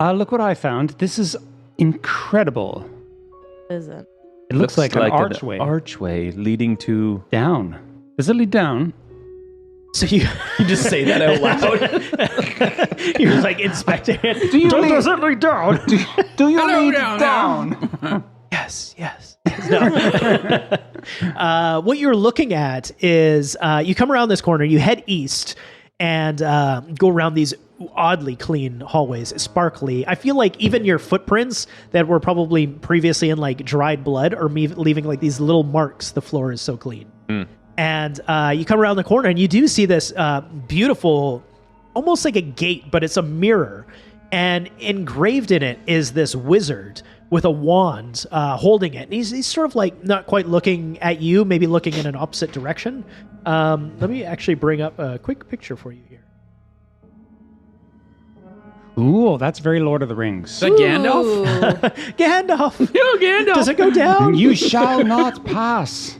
Look what I found. This is incredible. Isn't? It looks like an archway. An archway leading to down. Does it lead down? So you just say that out loud. You're like inspecting it. Does it lead down? Do you Hello lead down down? Yes. No. What you're looking at is you come around this corner, you head east, and go around these oddly clean hallways, sparkly. I feel like even your footprints that were probably previously in like dried blood are leaving like these little marks. The floor is so clean. And you come around the corner and you do see this beautiful, almost like a gate, but it's a mirror. And engraved in it is this wizard with a wand holding it. And he's sort of like not quite looking at you, maybe looking in an opposite direction. Let me actually bring up a quick picture for you here. Ooh, that's very Lord of the Rings. Is that Gandalf? Gandalf! Yo, Gandalf! Does it go down? You shall not pass.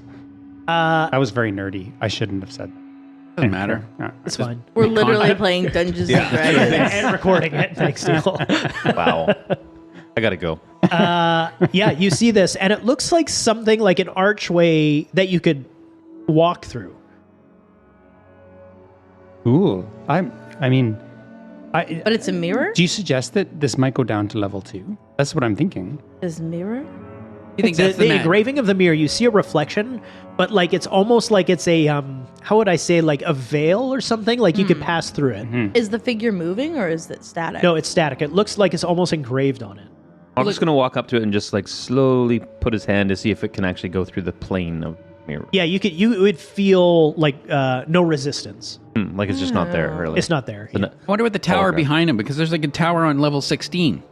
That was very nerdy. I shouldn't have said that. Doesn't matter. It's fine. We're literally playing Dungeons and Dragons. And recording it. Thanks, Neil. wow. I gotta go. Yeah, you see this, and it looks like something like an archway that you could walk through. Ooh, But it's a mirror? do you suggest that this might go down to level 2? That's what I'm thinking. Is mirror? You think The, that's the the engraving of the mirror, you see a reflection, but like it's almost like it's a how would I say, like a veil or something, like you could pass through it. Is the figure moving or is it static? No, it's static. It looks like it's almost engraved on it. I'm just gonna walk up to it and just like slowly put his hand to see if it can actually go through the plane of the mirror. Yeah, you would feel like no resistance. Like it's just not there, really. It's not there. So Yeah. no- I wonder what the tower okay. behind him, because there's like a tower on level 16.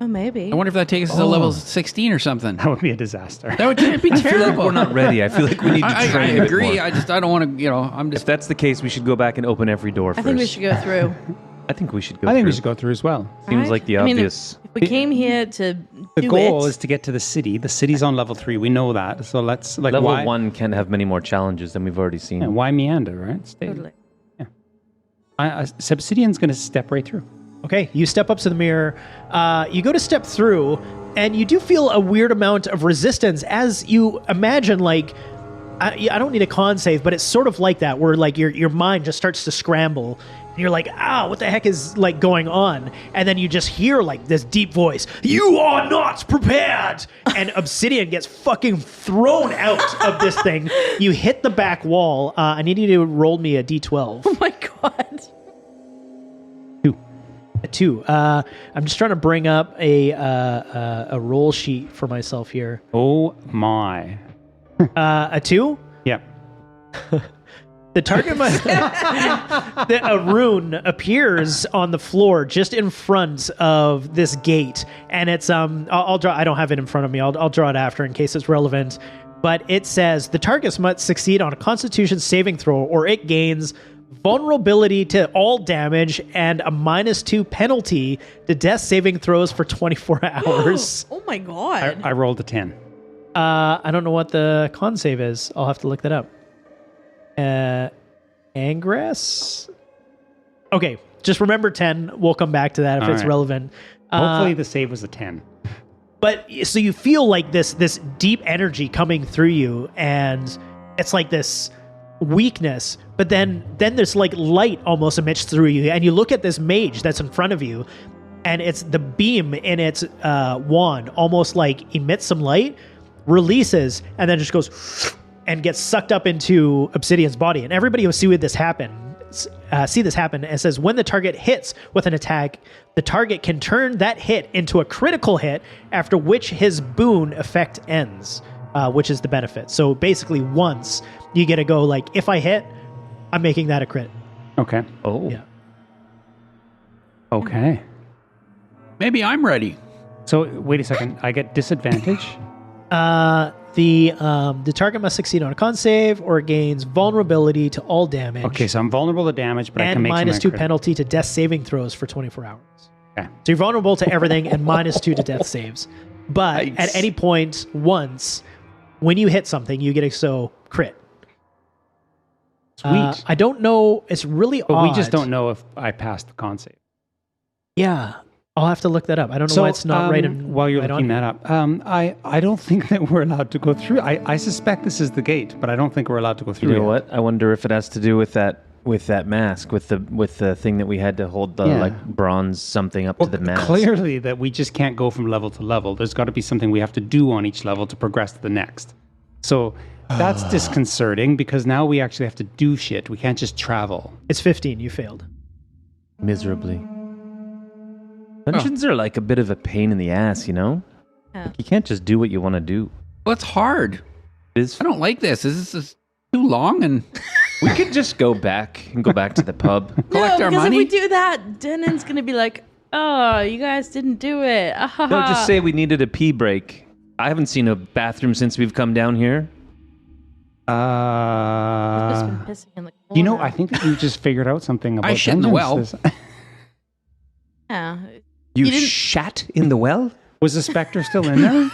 Oh, maybe. I wonder if that takes us to level 16 or something. That would be a disaster. That would be I feel like terrible. we're not ready. I feel like we need to I train a bit agree. more. I don't want to, I'm If just. that's the case, we should go back and open every door I first. think we should go through. I think we should go. I think through. we should go through as well. Seems Right? like the I mean, obvious. If we came here to The do goal it, is to get to the city. The city's on level 3. We know that. So let's like Level why, 1 can't have many more challenges than we've already seen. yeah, why meander, right? Stay. Totally. Obsidian's going to step right through. Okay, you step up to the mirror. You go to step through, and you do feel a weird amount of resistance as you imagine, like, I don't need a con save, but it's sort of like that, where like your mind just starts to scramble, and you're like, what the heck is like going on? And then you just hear like this deep voice, "You are not prepared!" And Obsidian gets fucking thrown out of this thing. You hit the back wall. I need you to roll me a d12. oh my god. 2. I'm just trying to bring up a roll sheet for myself here. Oh my. A 2? Yeah. The target a rune appears on the floor just in front of this gate, and it's I'll draw. I don't have it in front of me. I'll draw it after in case it's relevant. But it says the target must succeed on a Constitution saving throw, or it gains vulnerability to all damage and a -2 penalty to death saving throws for 24 hours. Oh my god. I rolled a 10. I don't know what the con save is. I'll have to look that up. Angress? Okay, just remember 10. We'll come back to that if All it's right. relevant. Hopefully the save was a 10. But so you feel like this deep energy coming through you, and it's like this weakness, but then this like light almost emits through you, and you look at this mage that's in front of you, and it's the beam in its wand almost like emits some light, releases, and then just goes and gets sucked up into Obsidian's body. And everybody will see this happen. And says when the target hits with an attack, the target can turn that hit into a critical hit, after which his boon effect ends, which is the benefit. So basically, once you get to go like, if I hit, I'm making that a crit. Okay. Oh. Yeah. Okay. Maybe I'm ready. So wait a second. I get disadvantage. The target must succeed on a con save or gains vulnerability to all damage. Okay, so I'm vulnerable to damage, but I can And make -2 some penalty to death saving throws for 24 hours. Okay. So you're vulnerable to everything and -2 to death saves. But Nice. at any point once, when you hit something, you get a crit. Sweet. I don't know. It's really but odd. we just don't know if I passed the con save. Yeah. I'll have to look that up. I don't know why it's not right. While you're right looking on that up, I don't think that we're allowed to go through. I suspect this is the gate, but I don't think we're allowed to go through. You know yet. what? I wonder if it has to do with that mask, with the thing that we had to hold the like bronze something up to the mask. Clearly, that we just can't go from level to level. There's got to be something we have to do on each level to progress to the next. So that's disconcerting because now we actually have to do shit. We can't just travel. It's 15. You failed. Miserably. Dungeons are like a bit of a pain in the ass, you know? Yeah. Like, you can't just do what you want to do. Well, it's hard. It is. I don't like this. This is too long, and We could just go back to the pub. collect no, our because money. if we do that, Denon's gonna be like, "Oh, you guys didn't do it." No, just say we needed a pee break. I haven't seen a bathroom since we've come down here. Just been pissing in the corner. You know, I think that you just figured out something about shit in the well. dungeons. Yeah. You didn't- shat in the well? Was the specter still in there?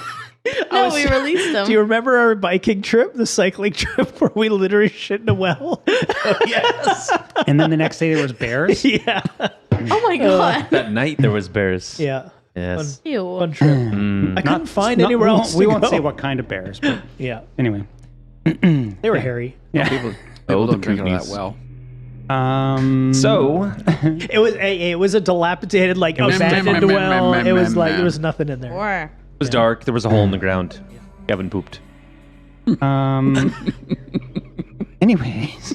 No, we released them. Do you remember our biking trip, the cycling trip, where we literally shit in a well? Yes. And then the next day there was bears. Yeah. Oh my god. That night there was bears. Yeah. Yes. Ew. Fun trip. I couldn't find anywhere we else. We to won't go. say what kind of bears, but Yeah. anyway. They were hairy. Yeah. People the don't drink out of cooties. that well. So, It was a dilapidated, like abandoned well. It was like there was nothing in there. Or it was dark. There was a hole in the ground. Kevin pooped. Anyways.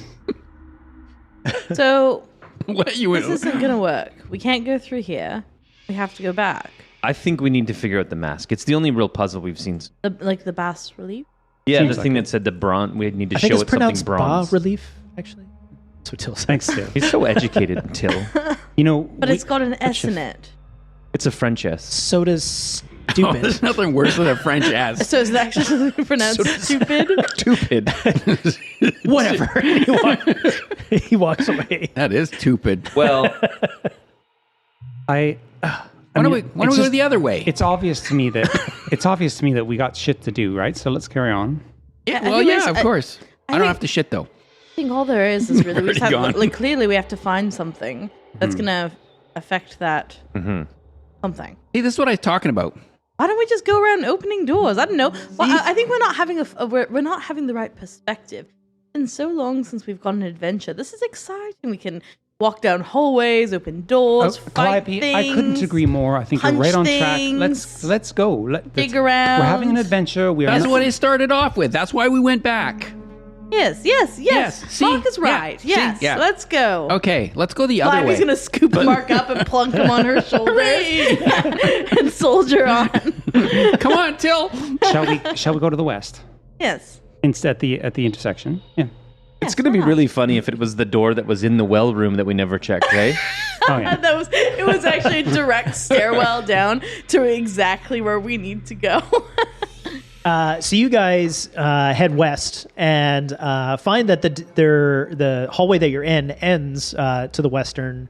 so What you this isn't gonna work. We can't go through here. We have to go back. I think we need to figure out the mask. It's the only real puzzle we've seen. The bas relief. Yeah, Seems the thing like that said the bronze. We need to I think show it's it something pronounced bronze. bas relief, actually. That's what Till says. Thanks, Till. He's so educated, Till. You know, But it's got an S in it. It's a French S. So does Oh, stupid. there's nothing worse than a French ass. So is it actually pronounced stupid? Stupid. Whatever. He walks away. That is stupid. Well, Why don't we go the other way? It's obvious to me that we got shit to do, right? So let's carry on. Yeah, I well, think yeah, it's- of course. I don't think- have to shit though. I think all there is really we just have, gone. like clearly we have to find something that's gonna affect that something. See, this is what I was talking about. Why don't we just go around opening doors? I don't know. Well, I think we're not having we're not having the right perspective. It's been so long since we've gone on an adventure. This is exciting. We can walk down hallways, open doors, fight Calliope, things. I couldn't agree more. I think you're punch right on track. things, Let's go. dig around. We're having an adventure. That's what it started off with. That's why we went back. Yes. See? Mark is Yeah. right. See? Yes. Yeah. Let's go. Okay, let's go the other Ivy's way. gonna scoop Mark up and plunk him on her shoulders and soldier on. Come on, Till. Shall we go to the west? Yes. Instead at the intersection. Yeah. it's going to be really funny if it was the door that was in the well room that we never checked, eh? Oh yeah. It was actually a direct stairwell down to exactly where we need to go. So you guys head west and find that the hallway that you're in ends to the western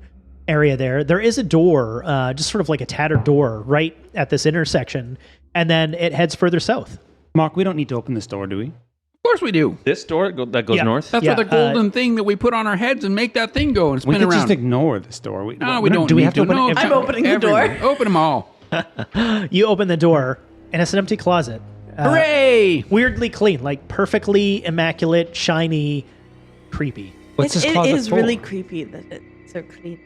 area there. There is a door, just sort of like a tattered door right at this intersection, and then it heads further south. Mark, we don't need to open this door, do we? Of course we do. This door that goes Yeah. north? That's Yeah, where the golden thing that we put on our heads and make that thing go and We spin could around. just ignore this door. No, we don't. Do we need have to open No, it? I'm opening the door. everywhere. Open them all. You open the door, and it's an empty closet. Hooray! Weirdly clean, like perfectly immaculate, shiny, creepy. What's this It closet is for? really creepy that it's so clean.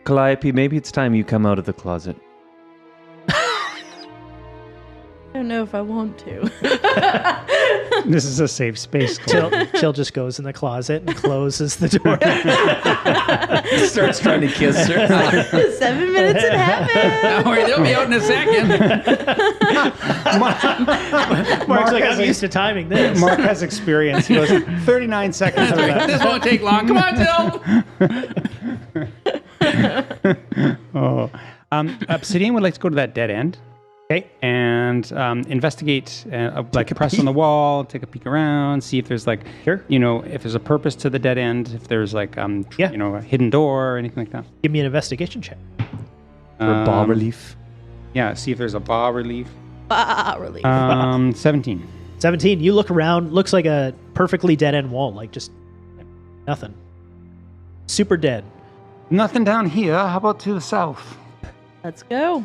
Calliope, maybe it's time you come out of the closet. I don't know if I want to. This is a safe space. Till just goes in the closet and closes the door. Starts trying to kiss her. 7 minutes in heaven. Don't worry, they'll be out in a second. Mark's like, has I'm used to timing this. Mark has experience. He goes 39 seconds of that. This won't take long. Come on, Till. Obsidian would like to go to that dead end. Okay. And investigate, like press on the wall, take a peek around, see if there's like, if there's a purpose to the dead end, if there's like, a hidden door or anything like that. Give me an investigation check. For bas relief. Yeah, see if there's a bas relief. Relief. 17. 17. You look around. Looks like a perfectly dead end wall. Like just nothing. Super dead. Nothing down here. How about to the south? Let's go.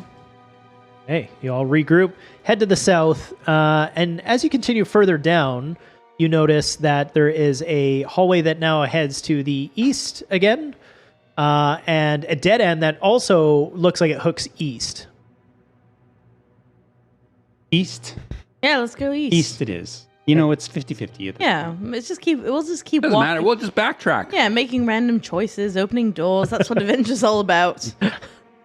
Hey, you all regroup, head to the south, and as you continue further down, you notice that there is a hallway that now heads to the east again, and a dead end that also looks like it hooks east. East. Yeah, let's go east. East it is. You know, it's 50-50. Yeah, we'll just keep Doesn't walking. matter. We'll just backtrack. Yeah, making random choices, opening doors. That's what adventure's all about.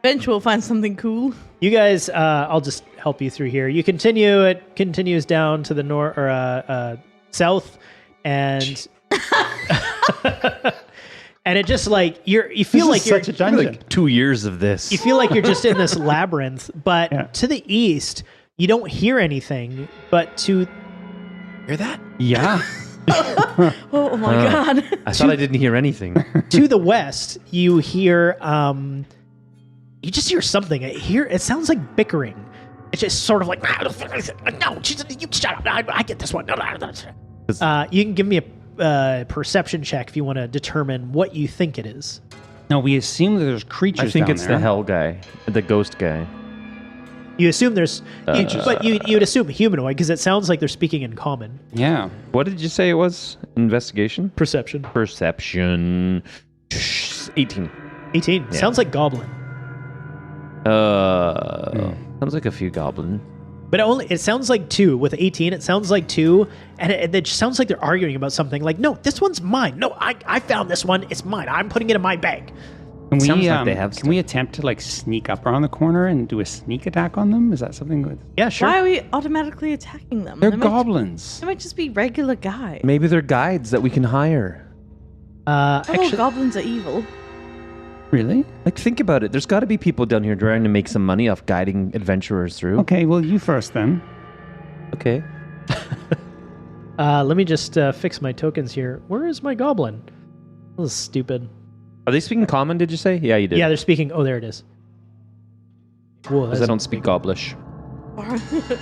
Eventually we'll find something cool. You guys, I'll just help you through here. You continue; it continues down to the north or south, and and it just like you feel like you're such a dungeon. Like 2 years of this. you feel like you're just in this labyrinth. But to the east, you don't hear anything. But to Hear that? Yeah. Oh my god. I thought I didn't hear anything. to the west, you hear you just hear something. It sounds like bickering. It's just sort of like no, you shut up. I get this one. You can give me a perception check if you want to determine what you think it is. No, we assume that there's creatures I think down it's there. the hell guy, the ghost guy. You assume there's, but you'd assume humanoid because it sounds like they're speaking in common. Yeah. What did you say it was? Investigation? Perception. Perception. 18. 18. Sounds like goblin. Sounds like a few goblin. But it sounds like 2. With 18, it sounds like 2. And it just sounds like they're arguing about something. Like, no, this one's mine. No, I found this one. It's mine. I'm putting it in my bag. Can we, Sounds like they have can we attempt to like sneak up around the corner and do a sneak attack on them? Is that something good? Yeah, sure. Why are we automatically attacking them? They're They might- goblins. They might just be regular guys. Maybe they're guides that we can hire. Actually, Goblins are evil. Really? Like, think about it. There's got to be people down here trying to make some money off guiding adventurers through. Okay, well, you first then. Okay. let me just fix my tokens here. Where is my goblin? This is stupid. Are they speaking common, did you say? Yeah, you did. Yeah, they're speaking. Oh, there it is. Whoa, Because I don't speak Goblish.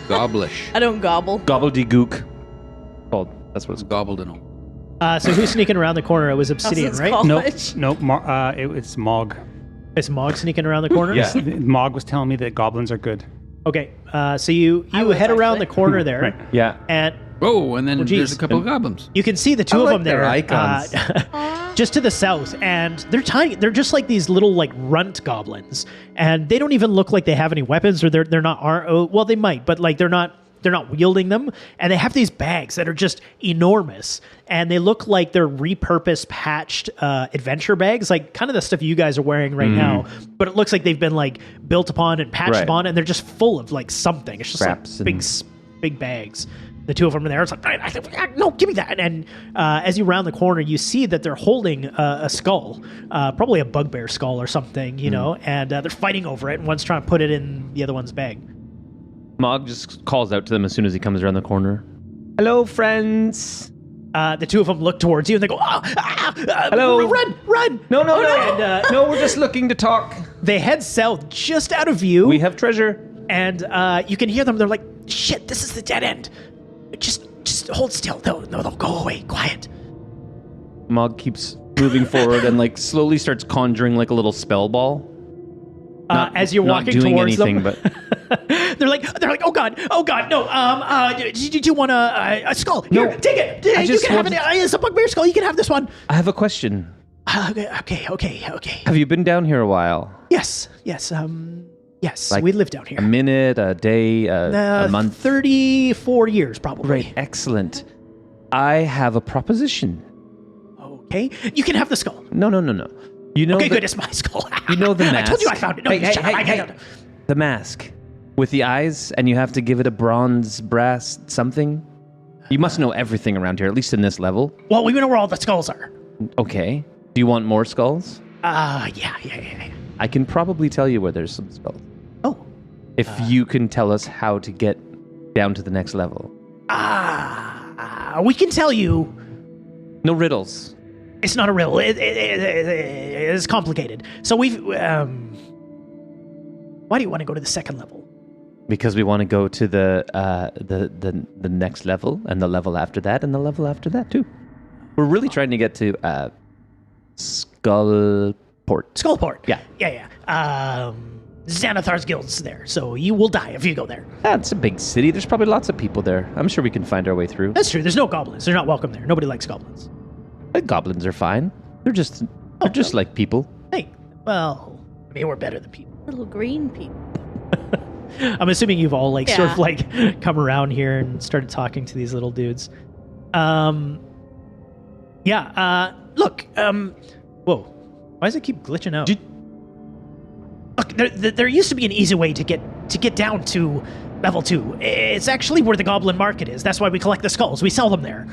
Goblish. I don't gobble. Gobbledygook. Called. That's what it's called. Gobbled and all. So who's sneaking around the corner? It was That's Obsidian, what it's right? called. Nope. It's Mog. It's Mog sneaking around the corner? Yeah. Mog was telling me that goblins are good. Okay, so you was head around actually. the corner there, Right. Yeah. and Oh, and then Well, geez. there's a couple of goblins. you can see the two I of like them their there, icons. just to the south, and they're tiny. They're just like these little like runt goblins, and they don't even look like they have any weapons, or they're not. Well, they might, but like they're not wielding them, and they have these bags that are just enormous, and they look like they're repurposed, patched adventure bags, like kind of the stuff you guys are wearing right now. But it looks like they've been like built upon and patched Right. upon, and they're just full of like something. It's just Scraps like big bags. The two of them are there. It's like, no, give me that. And as you round the corner, you see that they're holding a skull, probably a bugbear skull or something, you know, and they're fighting over it, and one's trying to put it in the other one's bag. Mog just calls out to them as soon as he comes around the corner. Hello, friends. The two of them look towards you, and they go, Hello. run! No. And No, we're just looking to talk. they head south just out of view, We have treasure. and you can hear them. They're like, shit, this is the dead end. Just hold still. They'll go away. Quiet. Mog keeps moving forward and like slowly starts conjuring like a little spell ball. As you're not walking doing towards anything, them, but they're like, oh god, no. Did you want a skull? Here, No, take it. I You just can have it. wanted- It's a bugbear skull. You can have this one. I have a question. Okay. Have you been down here a while? Yes. Like We live down here. A minute, a day, a month? 34 years, probably. Right, excellent. I have a proposition. Okay. You can have the skull. No. You know Okay, the, good. It's my skull. You know the mask. I told you I found it. No, you shut up. I got it. The mask with the eyes, and you have to give it a bronze, brass, something. You must know everything around here, at least in this level. Well, we know where all the skulls are. Okay. Do you want more skulls? Yeah. I can probably tell you where there's some skulls. Oh. If you can tell us how to get down to the next level. We can tell you. No riddles. It's not a riddle. It's complicated. So we've. Why do you want to go to the second level? Because we want to go to the next level, and the level after that, and the level after that too. We're really trying to get to Skullport. Skullport. Yeah. Xanathar's guild's there, so you will die if you go there. That's a big city. There's probably lots of people there. I'm sure we can find our way through. That's true. There's no goblins. They're not welcome there. Nobody likes goblins. Goblins are fine. They're just like people. Hey, well, I mean, we're better than people. Little green people. I'm assuming you've all like sort Yeah. of like come around here and started talking to these little dudes. Look, whoa, why does it keep glitching out? Look, there used to be an easy way to get down to level 2. It's actually where the goblin market is. That's why we collect the skulls. We sell them there.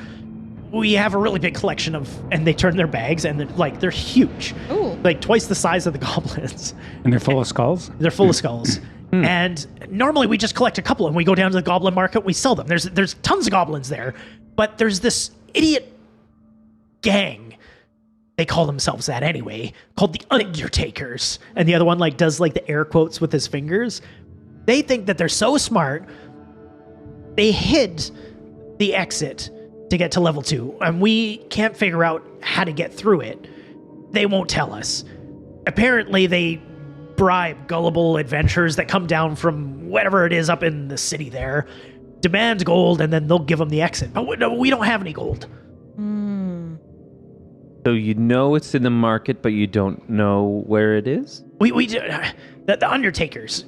We have a really big collection of, and they turn their bags, and they're huge. Ooh. Like twice the size of the goblins. And they're full of skulls? They're full of skulls. And normally we just collect a couple and we go down to the goblin market, we sell them. There's tons of goblins there, but there's this idiot gang. They call themselves that anyway, called the Undertakers. And the other one like does like the air quotes with his fingers. They think that they're so smart. They hid the exit to get to level 2, and we can't figure out how to get through it. They won't tell us. Apparently they bribe gullible adventurers that come down from whatever it is up in the city there, demand gold, and then they'll give them the exit. But we don't have any gold. So you know it's in the market, but you don't know where it is? We do, the Undertakers.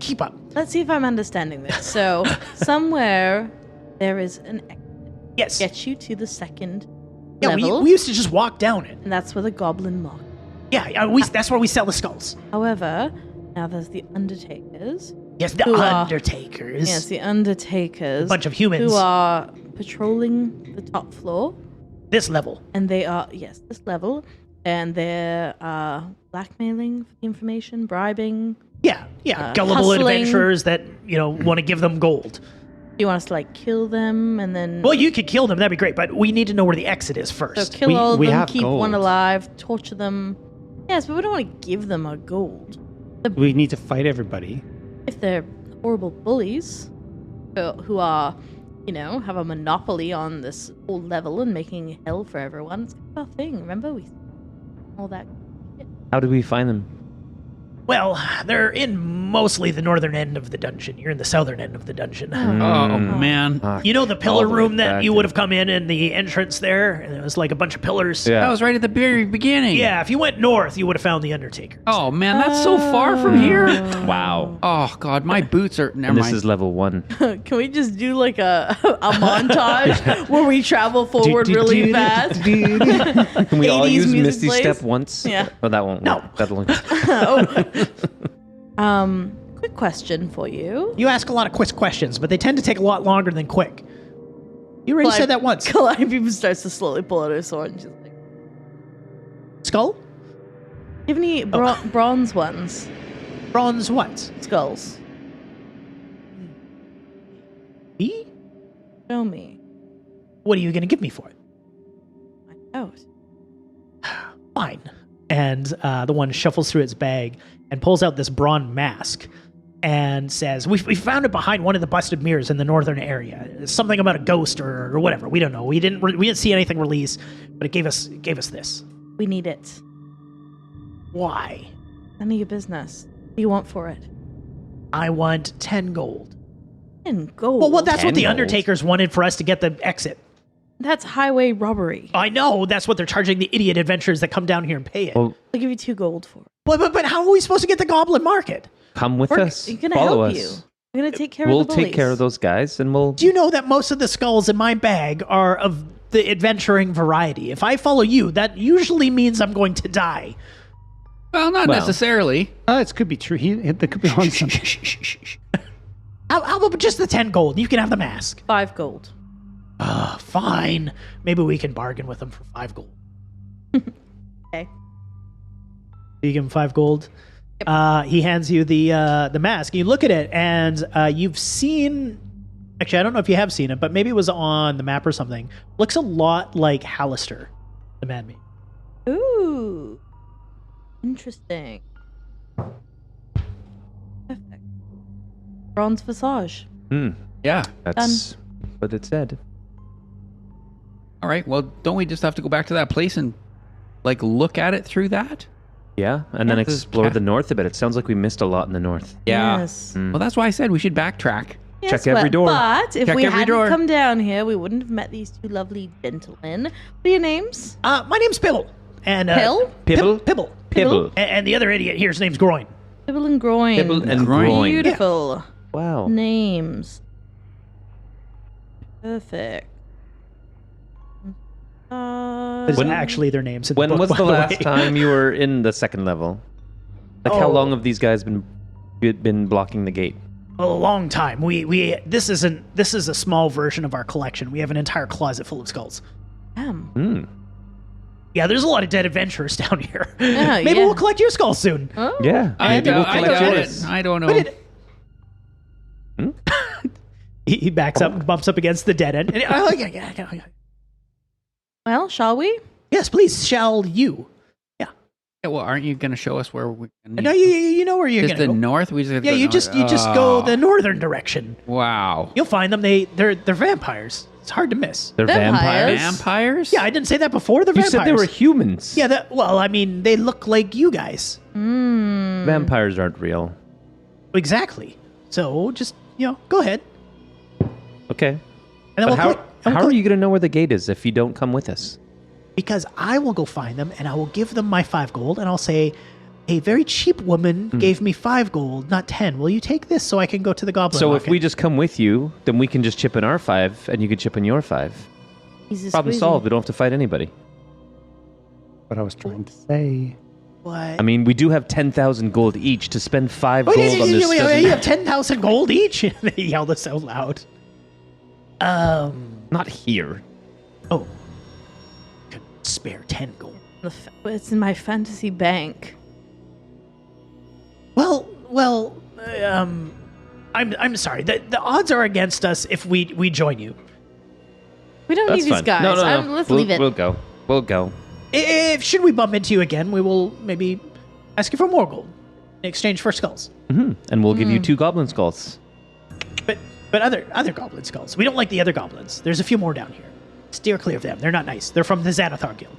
Keep up. Let's see if I'm understanding this. So somewhere there is an exit. Yes. Gets you to the second Yeah, level. we used to just walk down it. And that's where the goblin market. Yeah, that's where we sell the skulls. However, now there's the Undertakers. Yes, the Who are- Undertakers. Yes, the Undertakers. A bunch of humans. Who are patrolling the top floor. This level. And they are, this level. And they're blackmailing for the information, bribing. Yeah, gullible hustling. adventurers that, want to give them gold. Do you want us to, kill them and then... Well, you could kill them, that'd be great, but we need to know where the exit is So first. kill all of we them, have keep gold. one alive, torture them. Yes, but we don't want to give them our gold. We need to fight everybody. If they're horrible bullies who are, have a monopoly on this whole level and making hell for everyone, it's our thing. Remember, we all that. How do we find them? Well, they're in mostly the northern end of the dungeon. You're in the southern end of the dungeon. Oh, man. You know the pillar All the way room that back you to- would have come in the entrance there? And it was like a bunch of pillars. Yeah. That was right at the very beginning. Yeah, if you went north, you would have found the Undertaker. Oh, man, that's so far from here. Wow. Oh, God, my boots are... Never And this mind. is level 1. Can we just do like a montage where we travel forward really fast? Can we all 80s use music Misty plays? Step once? Yeah. Oh, that won't No. work. That'll Quick question for you. You ask a lot of quick questions, but they tend to take a lot longer than quick. You already said that once. Calliope starts to slowly pull out her sword and she's like, Skull? "Do you have any bronze ones? Bronze what? Skulls. Me? Show me. What are you going to give me for it? Find out." Fine. And the one shuffles through its bag and pulls out this bronze mask and says, we found it behind one of the busted mirrors in the northern area. It's something about a ghost or whatever. We don't know. We didn't see anything released, but it gave us this. We need it. Why? None of your business. What do you want for it? I want 10 gold. And gold. Well, that's what 10 the gold? Undertakers wanted for us to get the exit. That's highway robbery. I know. That's what they're charging the idiot adventurers that come down here and pay it. Well, I'll give you 2 gold for it. But how are we supposed to get the goblin market? come with us. We're gonna Follow help us. you. We're gonna take care We'll of the bullies. take care of those guys, and we'll. Do you know that most of the skulls in my bag are of the adventuring variety? If I follow you, that usually means I'm going to die. Well, not Well. necessarily. It could be true. There could be on something. How about just the 10 gold? You can have the mask. 5 gold. Fine. Maybe we can bargain with them for 5 gold. Okay. You give him 5 gold. He hands you the mask. You look at it, and you've seen. Actually, I don't know if you have seen it, but maybe it was on the map or something. Looks a lot like Hallister, the Mad Mage. Ooh. Interesting. Perfect. Bronze Visage. Yeah. That's what it said. All right. Well, don't we just have to go back to that place and, look at it through that? Yeah, and then Yeah. explore the north a bit. It sounds like we missed a lot in the north. Yeah. Yes. Well, that's why I said we should backtrack. Yes, Check every door. But if Check we every hadn't door. come down here, we wouldn't have met these two lovely gentlemen. What are your names? My name's Pibble. And Pill? Pibble? Pibble. Pibble. And the other idiot here's name's Groin. Pibble and Groin. Pibble and Groin. groin. Beautiful Wow. names. Perfect. Those When- are actually their names in the When book, was by the way. last time you were in the second level? Like, how Oh. long have these guys been blocking the gate? A long time. This is a small version of our collection. We have an entire closet full of skulls. Damn. Hmm. Yeah, there's a lot of dead adventurers down here. Yeah, Maybe yeah. we'll collect your skull soon. Oh. Yeah. Maybe we'll collect doubt yours. it. I don't know. But he backs up and bumps up against the dead end. And, yeah. Well, shall we? Yes, please, shall you? Yeah, well, aren't you going to show us where we No, you know where you're Just gonna the go. north? We just have to Yeah, go you north. just go the northern direction. Wow. You'll find them. They're vampires. It's hard to miss. They're Vampires? vampires. Vampires? Yeah, I didn't say that before. They're You vampires. said they were humans. Yeah, well, I mean, they look like you guys. Vampires aren't real. Exactly. So just, go ahead. Okay. And then But we'll how, collect- and how we'll are you going to know where the gate is if you don't come with us? Because I will go find them and I will give them my 5 gold and I'll say, a very cheap woman gave me 5 gold, not 10. Will you take this so I can go to the goblin So market? if we just come with you, then we can just chip in our 5 and you can chip in your 5. Easy Problem squeezy. solved. We don't have to fight anybody. What I was trying to say. What? I mean, we do have 10,000 gold each to spend 5 Wait, gold on this. you doesn't- have 10,000 gold each? They yell this out loud. Not here. Oh. Could spare 10 gold. It's in my fantasy bank. Well, I'm sorry. The odds are against us if we join you. We don't That's need these fine. guys. No. Let's we'll, leave it. We'll go. We'll go. If should we bump into you again, we will maybe ask you for more gold in exchange for skulls. And we'll give you 2 goblin skulls. But other goblin skulls. We don't like the other goblins. There's a few more down here. Steer clear of them. They're not nice. They're from the Xanathar Guild.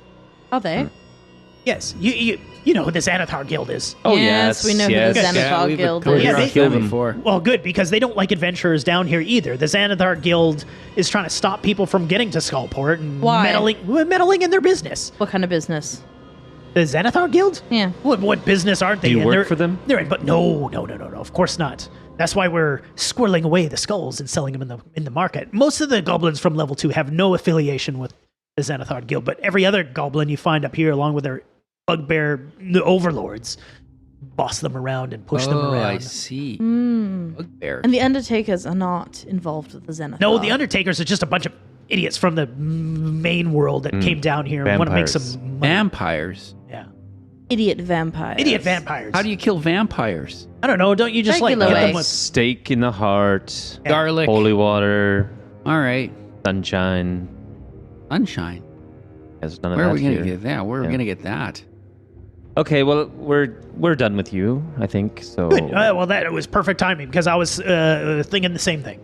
Are they? Yes, you know who the Xanathar Guild is. Oh, Yes, we know who the Xanathar we've Guild come is. Yeah, across they- them them. before. Well, good, because they don't like adventurers down here either. The Xanathar Guild is trying to stop people from getting to Skullport and Why? meddling in their business. What kind of business? The Xanathar Guild? Yeah. What business aren't they Do you in? work They're- for them? They're in, but no. Of course not. That's why we're squirreling away the skulls and selling them in the market. Most of the goblins from level 2 have no affiliation with the Xanathar Guild, but every other goblin you find up here, along with their bugbear overlords, boss them around and push them Oh, around. I see. Bugbears. And the Undertakers are not involved with the Xanathar. No, the Undertakers are just a bunch of idiots from the main world that came down here and want to make Vampires. some money. Vampires. Yeah. Idiot vampires. Idiot vampires. How do you kill vampires? I don't know. Don't you just Regular get way. them with... Stake in the heart, Garlic. holy water, All right. sunshine. Sunshine. There's none of Where are that we going here. to get that? Where are we Yeah. going to get that? Okay, well, we're done with you, I think. So Good. Well, that was perfect timing because I was thinking the same thing.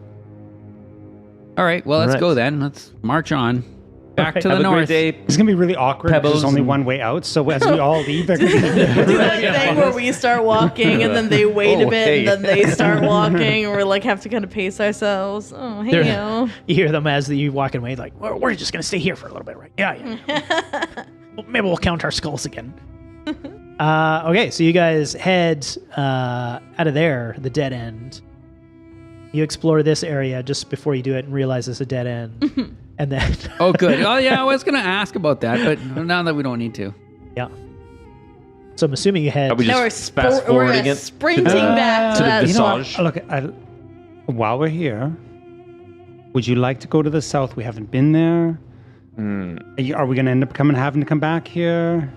All right. Well, let's Right. go then. Let's march on. Back to the have a north. great day. It's gonna be really awkward. 'Cause Pebbles There's only and- one way out. So as we all leave, they're gonna be Do that thing where we start walking and then they wait a Oh, bit hey. and then they start walking and we're like have to kind of pace ourselves. Oh, hey, yo. You hear them as you walking away, like, we're just going to stay here for a little bit, right? Yeah. Well, maybe we'll count our skulls again. Okay, so you guys head out of there, the dead end. You explore this area just before you do it and realize it's a dead end. And then, Oh, good. Oh, yeah. I was going to ask about that, but now that we don't need to. yeah. So I'm assuming you head. Are we Now just we're, fast forwarding we're it sprinting to the, back to to the that. Visage? Look, while we're here, would you like to go to the south? We haven't been there. Are we going to end up having to come back here?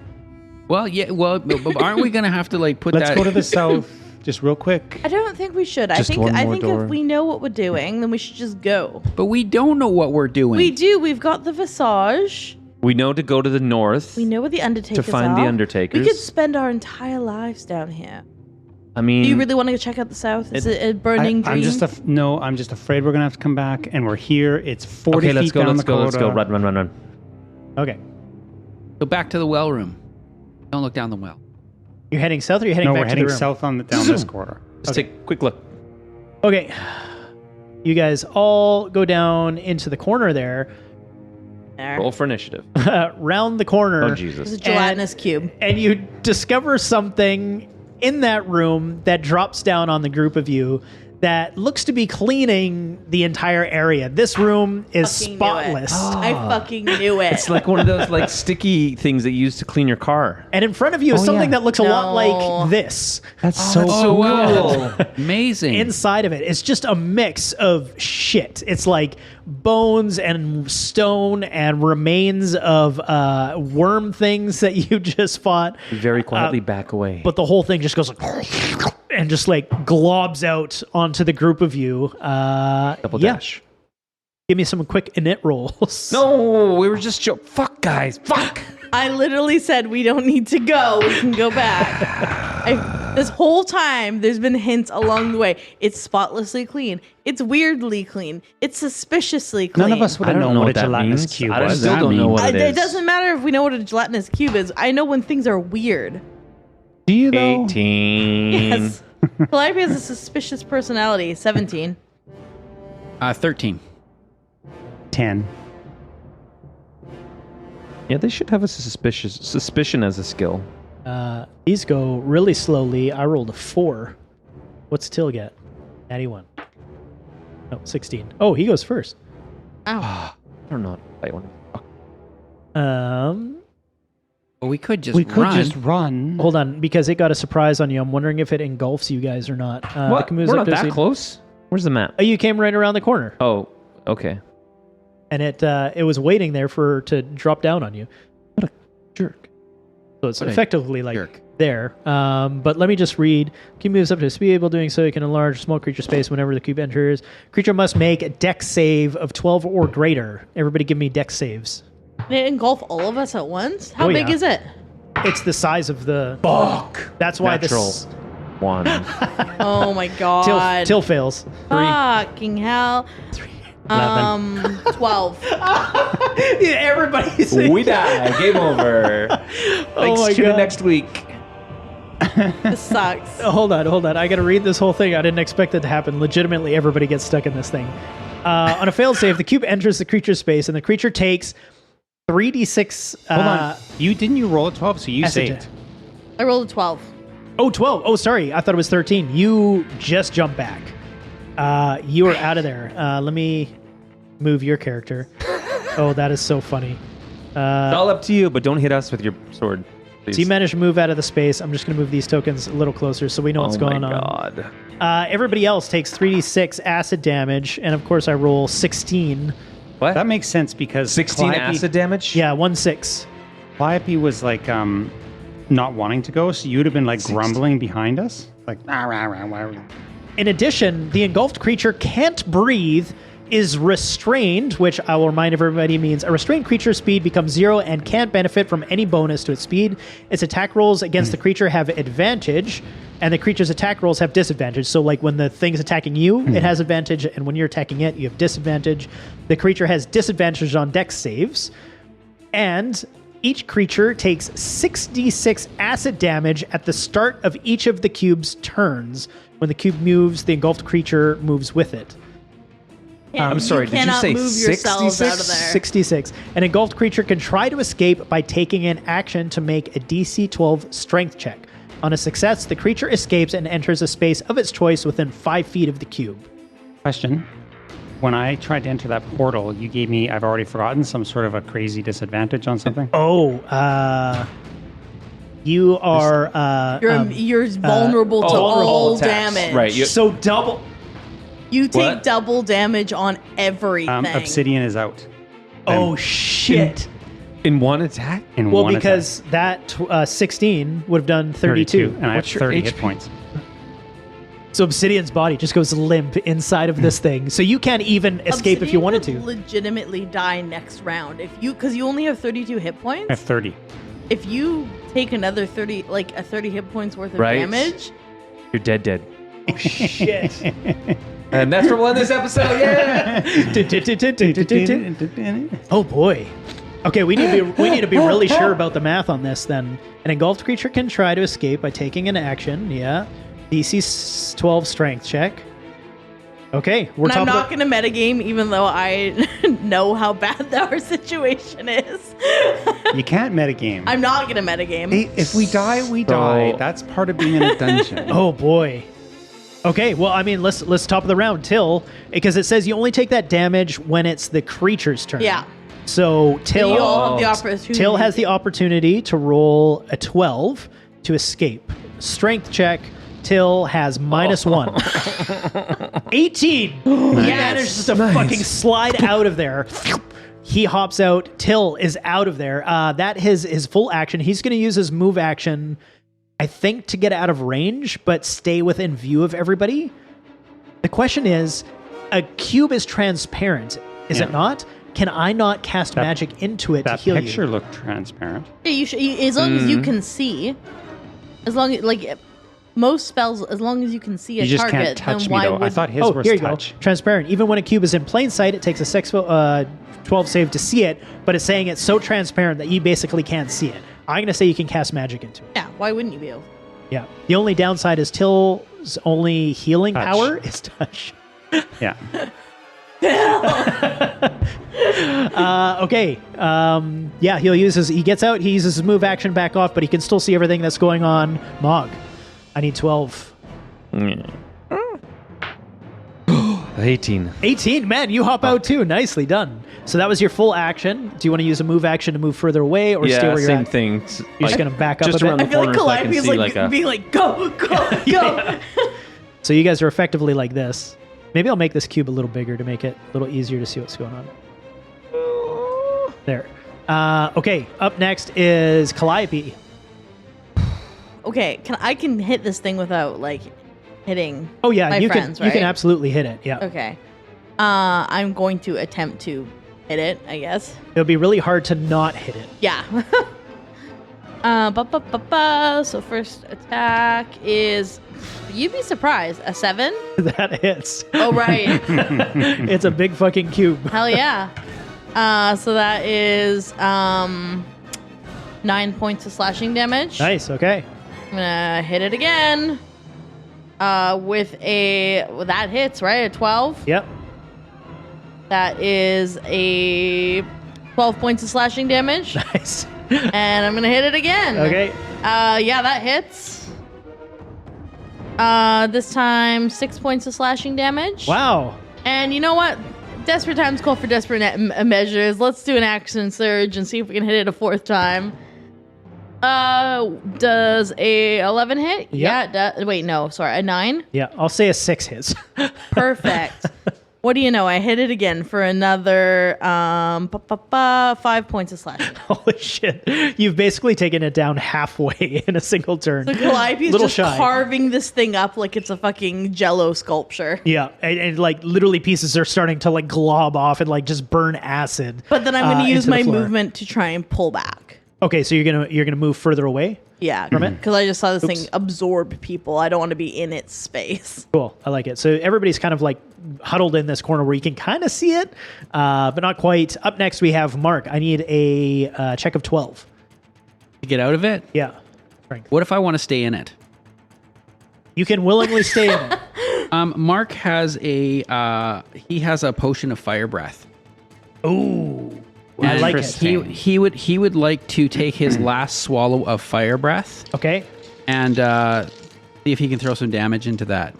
Well, yeah. Well, but aren't we going to have to like put Let's that? go to the south, just real quick. I don't think we should. Just I one more think door. if we know what we're doing, then we should just go. But we don't know what we're doing. We do. We've got the Visage. We know to go to the north. We know where the Undertakers To find the are. Undertakers. We could spend our entire lives down here. I mean, Do you really want to go check out the south? Is it a burning dream? I'm just I'm just afraid we're gonna have to come back, and we're here. It's 40 okay, feet let's go, down let's the go, let's go. corridor. Run. Okay. Go back to the well room. Don't look down the well. You're heading south, or you're heading No, back we're to heading the room? south down this corridor. Just take a quick look. Okay. You guys all go down into the corner there, There. Roll for initiative. round the corner. Oh, There's a Jesus. gelatinous cube. And you discover something in that room that drops down on the group of you that looks to be cleaning the entire area. This room is Fucking knew it. spotless. I fucking knew it. It's like one of those like sticky things that you use to clean your car. And in front of you is something yeah. that looks a lot No. like this. That's so cool. Amazing. Inside of it, it's just a mix of shit. It's like bones and stone and remains of worm things that you just fought. Very quietly back away. But the whole thing just goes like and just like globs out onto the group of you. Double dash. Give me some quick init rolls. No, we were just fuck, guys. Fuck. I literally said we don't need to go. We can go back. This whole time, there's been hints along the way. It's spotlessly clean. It's weirdly clean. It's suspiciously clean. None of us would I have don't known know what a what that gelatinous means. cube I was. still don't know what it is. It doesn't matter if we know what a gelatinous cube is. I know when things are weird. Do you though? 18. Yes. Calliope has a suspicious personality. 17. 13. 10. Yeah, they should have a suspicion as a skill. These go really slowly. I rolled a 4. What's Till get? 91. No, 16. Oh, he goes first. Ow. I don't know how to play one. Fuck. Well, we could just run. Hold on, because it got a surprise on you. I'm wondering if it engulfs you guys or not. What? it can move We're up not to that speed- close. Where's the map? Oh, you came right around the corner, Oh, okay. and it was waiting there to drop down on you. Jerk. So it's What a effectively like jerk. there. But let me just read. Cube moves up to speed able doing so. You can enlarge small creature space whenever the cube enters. Creature must make a dex save of 12 or greater. Everybody give me dex saves. Can it engulf all of us at once? How Oh, big yeah. is it? It's the size of the... Fuck! That's why Natural. this... 1. Oh my god. Till fails. Fucking hell. 12. Yeah, everybody's... We die. Game over. Thanks. my Tune in God. next week. This sucks. Hold on. I gotta read this whole thing. I didn't expect it to happen. Legitimately, everybody gets stuck in this thing. On a failed save, the cube enters the creature's space, and the creature takes 3d6... Hold on. You roll a 12, so you acid saved. I rolled a 12. Oh, 12. Oh, sorry. I thought it was 13. You just jumped back. You are out of there. Let me move your character. Oh, that is so funny. It's all up to you, but don't hit us with your sword. Please. So you managed to move out of the space. I'm just going to move these tokens a little closer so we know what's going on. Oh my god. Everybody else takes 3d6 acid damage, and of course I roll 16. What? That makes sense because 16 Calliope, acid damage? Yeah, 1-6. Calliope was like not wanting to go, so you would have been like grumbling behind us. Like, "Ah, rah, rah, rah, rah." In addition, the engulfed creature can't breathe, is restrained, which I will remind everybody means a restrained creature's speed becomes 0 and can't benefit from any bonus to its speed. Its attack rolls against the creature have advantage, and the creature's attack rolls have disadvantage. So like when the thing's attacking you, it has advantage, and when you're attacking it, you have disadvantage. The creature has disadvantage on dex saves, and each creature takes 6d6 acid damage at the start of each of the cube's turns. When the cube moves, the engulfed creature moves with it. I'm sorry, did you cannot say move yourselves 66? out of there. 66. An engulfed creature can try to escape by taking an action to make a DC 12 strength check. On a success, the creature escapes and enters a space of its choice within 5 feet of the cube. Question. When I tried to enter that portal, you gave me, I've already forgotten, some sort of a crazy disadvantage on something. You are... You're vulnerable to vulnerable all attacks. damage. Right, you- so double... You take What? double damage on everything. Obsidian is out. Oh, shit. In one attack? In Well, one because that 16 would have done 32. and I have What's your 30 hit HP? points. So Obsidian's body just goes limp inside of this thing. So you can't even escape if you Obsidian wanted to. would legitimately die next round because you only have 32 hit points. I have 30. If you take another 30, like a 30 hit points worth of Right. damage, You're dead. Shit. And that's where we'll end this episode. Yeah! Oh boy. Okay, we need to be really sure about the math on this then. An engulfed creature can try to escape by taking an action. Yeah. DC 12 strength check. Okay, we're And I'm top not of going to metagame, even though I know how bad our situation is. You can't metagame. I'm not going to metagame. Hey, if we die, we die. That's part of being in a dungeon. Oh boy. Okay, well, I mean, let's top of the round, Till, because it says you only take that damage when it's the creature's turn. Yeah. So Till, You all have the opportunity. Till has the opportunity to roll a 12 to escape. Strength check. Till has -1. 18. He manages to fucking slide out of there. He hops out. Till is out of there. That is his full action. He's going to use his move action, I think, to get out of range, but stay within view of everybody. The question is, a cube is transparent, is it not? Can I not cast magic into it to That heal picture you? looked transparent. Yeah, you should, as long as you can see. As long as, like, most spells, as long as you can see a You just target, can't touch then me, why though. would... I thought his Oh, was here you touch. go. Transparent. Even when a cube is in plain sight, it takes a 12 save to see it, but it's saying it's so transparent that you basically can't see it. I'm going to say you can cast magic into it. Yeah, why wouldn't you be able? Yeah. The only downside is Till's only healing Touch. power is touch. Yeah. Okay. Yeah, he gets out, he uses his move action back off, but he can still see everything that's going on. Mog, I need 12. 18. 18, man, you hop out too. Nicely done. So that was your full action. Do you want to use a move action to move further away or stay Yeah, where you're same at? thing. You're just going to back up just a around bit? the corner so I can Calliope is see like, like a... being like, go, go. So you guys are effectively like this. Maybe I'll make this cube a little bigger to make it a little easier to see what's going on. There. Okay, up next is Calliope. Okay, I can hit this thing without, like, hitting Oh yeah, my you friends, can you can right? absolutely hit it. Yeah. Okay. I'm going to attempt to hit it, I guess. It'll be really hard to not hit it. Yeah. So first attack is, you'd be surprised, a 7? That hits. Oh, right. It's a big fucking cube. Hell yeah. So that is 9 points of slashing damage. Nice. Okay. I'm gonna hit it again. That hits, right? A 12. Yep. That is a 12 points of slashing damage. Nice. And I'm gonna hit it again. Okay. Yeah, that hits. This time 6 points of slashing damage. Wow. And you know what? Desperate times call for desperate measures. Let's do an action surge and see if we can hit it a 4th time. Does a 11 hit? Yeah, it does. Wait, no, sorry, a 9? Yeah, I'll say a 6 hits. Perfect. What do you know? I hit it again for another 5 points of slashing. Holy shit. You've basically taken it down halfway in a single turn. So Calliope's Little just shy. carving this thing up like it's a fucking jello sculpture. Yeah, and like literally pieces are starting to like glob off and like just burn acid. But then I'm going to use into the my floor. movement to try and pull back. Okay, so you're gonna move further away. Yeah, because I just saw this thing absorb people. I don't want to be in its space. Cool, I like it. So everybody's kind of like huddled in this corner where you can kind of see it, but not quite. Up next we have Mark. I need a check of 12. To get out of it? Yeah, strength. What if I want to stay in it? You can willingly stay in it. Mark has he has a potion of fire breath. Ooh, I like it. He would like to take his last swallow of fire breath Okay. and see if he can throw some damage into that.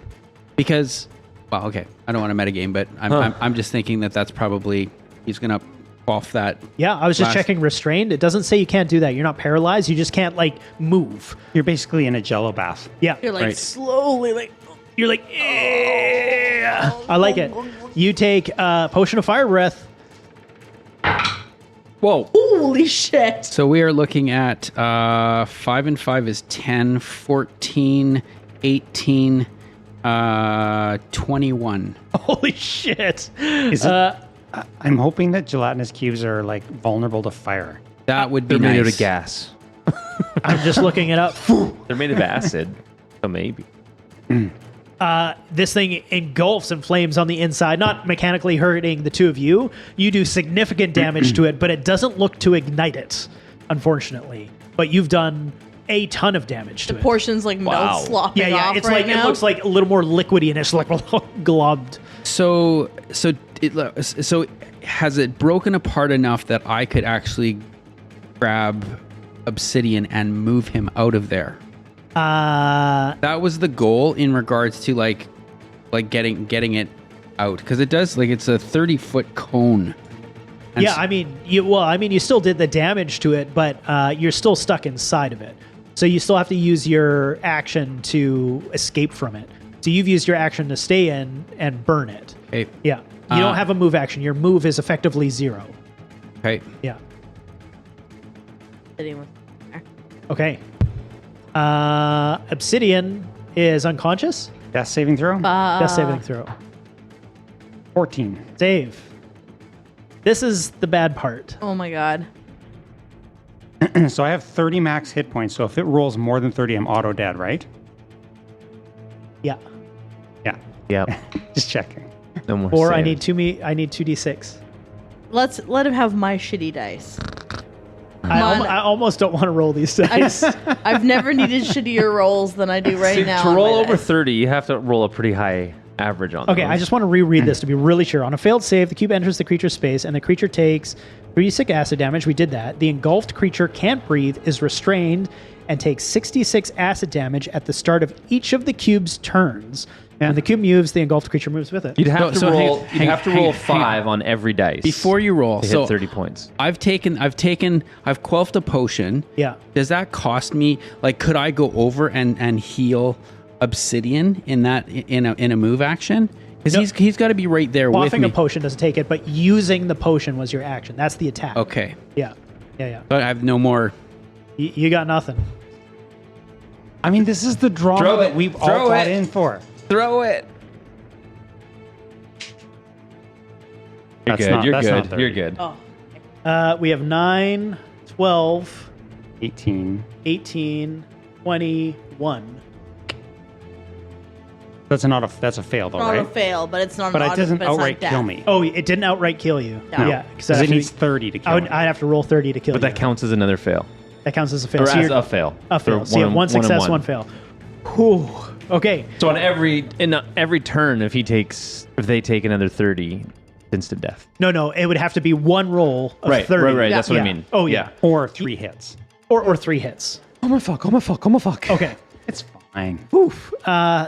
Because, well, okay, I don't want to metagame, but I'm just thinking that's probably he's gonna off that. Yeah, I was just last- checking restrained. It doesn't say you can't do that. You're not paralyzed. You just can't like move. You're basically in a jello bath. Yeah. You're like Right. slowly like, You're like, "Eh." I like it. You take potion of fire breath. Whoa. holy shit. So we are looking at 5 and 5 is 10, 14, 18, 21. Holy shit. Is it, I'm hoping that gelatinous cubes are like vulnerable to fire. That would be They're made out nice. of gas. I'm just looking it up. They're made of acid. So maybe. this thing engulfs in flames on the inside, not mechanically hurting the two of you. You do significant damage to it, but it doesn't look to ignite it, unfortunately. But you've done a ton of damage to The it. portions like Wow. melt slopping off It's right like now. it looks like a little more liquidy and it's like globbed. So has it broken apart enough that I could actually grab Obsidian and move him out of there? That was the goal in regards to like getting it out, because it does, like, it's a 30-foot cone. And Yeah, I mean, you still did the damage to it, but you're still stuck inside of it. So you still have to use your action to escape from it. So you've used your action to stay in and burn it. Okay. Yeah. You don't have a move action. Your move is effectively 0. Okay. Yeah. Sitting with- Okay. Obsidian is unconscious. Death saving throw? Death saving throw. 14. Save. This is the bad part. Oh my god. So I have 30 max hit points. So if it rolls more than 30, I'm auto dead, right? Yeah. Yeah. Yeah. Just checking. No more Or I save. need 2d6. Let him have my shitty dice. I almost don't want to roll these dice. I've never needed shittier rolls than I do right See, now. to on roll my over dice. 30, you have to roll a pretty high average on Okay, those. I just want to reread this to be really sure. On a failed save, the cube enters the creature's space, and the creature takes 3d6 acid damage. We did that. The engulfed creature can't breathe, is restrained, and takes 66 acid damage at the start of each of the cube's turns. When the cube moves, the engulfed creature moves with it. You'd have So to hang- roll. hang- You'd have to hang- roll hang on. 5 on every dice Before you roll, to hit so 30 points. I've quaffed a potion. Yeah. Does that cost me, like, could I go over and heal Obsidian in a move action? Because No. he's got to be right there with Quaffing me. a potion doesn't take it, but using the potion was your action. That's the attack. Okay. Yeah. Yeah. But I have no more. You got nothing. I mean, this is the drama Throw that it. we've all Throw bought it. in for. Throw it. You're That's good. not- You're that's not good. 30. You're good. Oh. We have 9, 12, 18. 18, 21. That's a fail, though, Not a right? fail, but it's not. But an it doesn't but it's not outright kill death. me. Oh, it didn't outright kill you. No. Yeah, Because it needs 30 to kill me. I'd have to roll 30 to kill But you. that counts as another fail. That counts as a fail. Or So as you're- a fail. A fail. So So you have one and success, one fail. Whew. Okay. So on every turn, if they take another 30, instant death. No. It would have to be one roll of 30. Right. That's what Yeah. I mean. Oh, yeah. Or 3 hits. Or 3 hits. Oh my fuck. Okay. It's fine. Oof.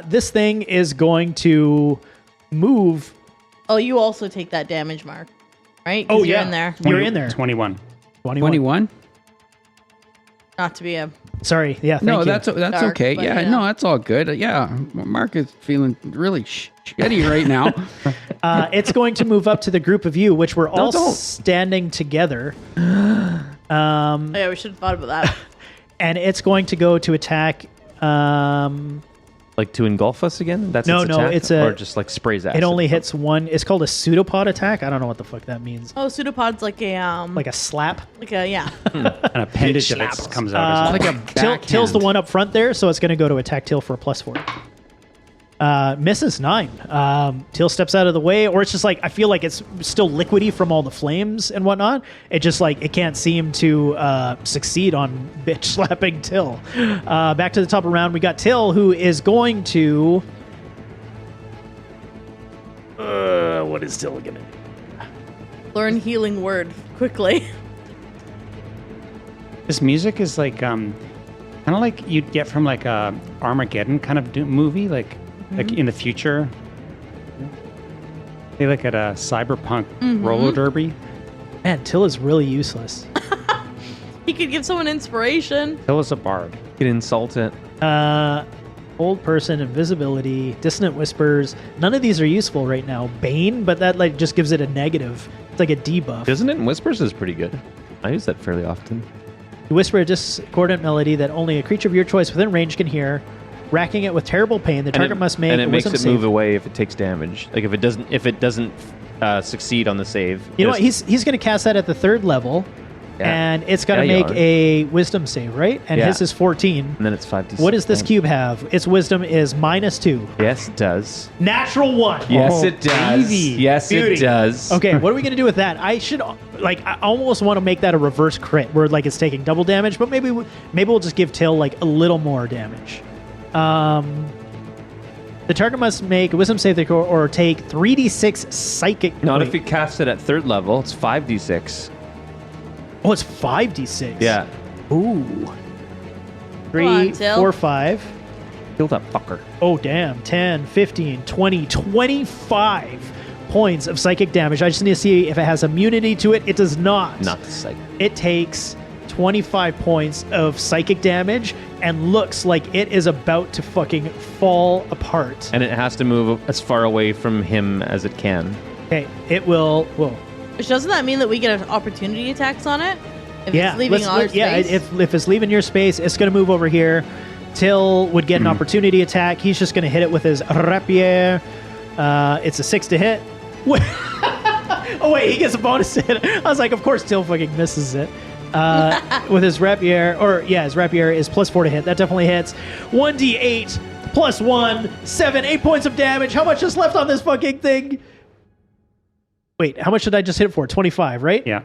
This thing is going to move. Oh, you also take that damage, Mark. Right? 'Cause Oh, you're yeah. in there. You're in there. 21. 21? Not to be a. Sorry. Yeah. Thank No, you. that's Dark, okay. but Yeah, yeah. no, that's all good. Yeah, Mark is feeling really shitty right now. It's going to move up to the group of you, which were all don't. standing together. Oh, yeah, we should have thought about that. And it's going to go to attack. Like to engulf us again? That's No, its no, attack? it's a- or just like sprays acid. It only hits one. It's called a pseudopod attack. I don't know what the fuck that means. Oh, pseudopod's like a Like a slap. yeah. An appendage of it comes out. Like a Till's the backhand. one up front there, so it's going to go to attack Till for a +4. Misses 9. Till steps out of the way, or it's just like I feel like it's still liquidy from all the flames and whatnot. It just like it can't seem to succeed on bitch slapping Till. Back to the top of the round, we got Till, who is going to. What is Till gonna do? Learn healing word quickly. This music is like kind of like you'd get from like a Armageddon kind of movie, like in the future. They look at a cyberpunk roller derby. Man, Till is really useless. He could give someone inspiration. Hill is a bard. You can insult it. Old person, invisibility, dissonant whispers. None of these are useful right now. Bane, but that like just gives it a negative. It's like a debuff. Isn't it? Whispers is pretty good. I use that fairly often. You whisper a discordant melody that only a creature of your choice within range can hear, racking it with terrible pain. The target must make and a it makes wisdom it save. move away if it takes damage. Like if it doesn't succeed on the save. You know what? He's going to cast that at the 3rd level, and it's got to Yeah, you make are. a wisdom save, right? And Yeah. his is 14. And then it's 5d6. What does this cube have? Its wisdom is -2. Yes, it does. Natural 1. Yes, it does. baby. Yes, Beauty. it does. Okay, what are we gonna do with that? I almost want to make that a reverse crit, where like it's taking double damage, but maybe we'll just give Till like a little more damage. The target must make a wisdom save or take 3d6 psychic. Not wait. if you cast it at 3rd level. It's 5d6. Oh, it's 5d6. Yeah. Ooh. on, 3, Till. 4, 5. Kill that fucker. Oh, damn. 10, 15, 20, 25 points of psychic damage. I just need to see if it has immunity to it. It does not. Not the psych. It takes 25 points of psychic damage and looks like it is about to fucking fall apart. And it has to move as far away from him as it can. Okay, it will. Whoa. Which doesn't that mean that we get opportunity attacks on it? If Yeah, it's leaving our space? if it's leaving your space, it's going to move over here. Till would get an opportunity attack. He's just going to hit it with his rapier. It's a 6 to hit. Oh, wait, he gets a bonus to hit. I was like, of course Till fucking misses it. With his rapier, his rapier is +4 to hit. That definitely hits. 1d8 +1, 7, 8 points of damage. How much is left on this fucking thing? Wait, how much did I just hit it for? 25, right? Yeah.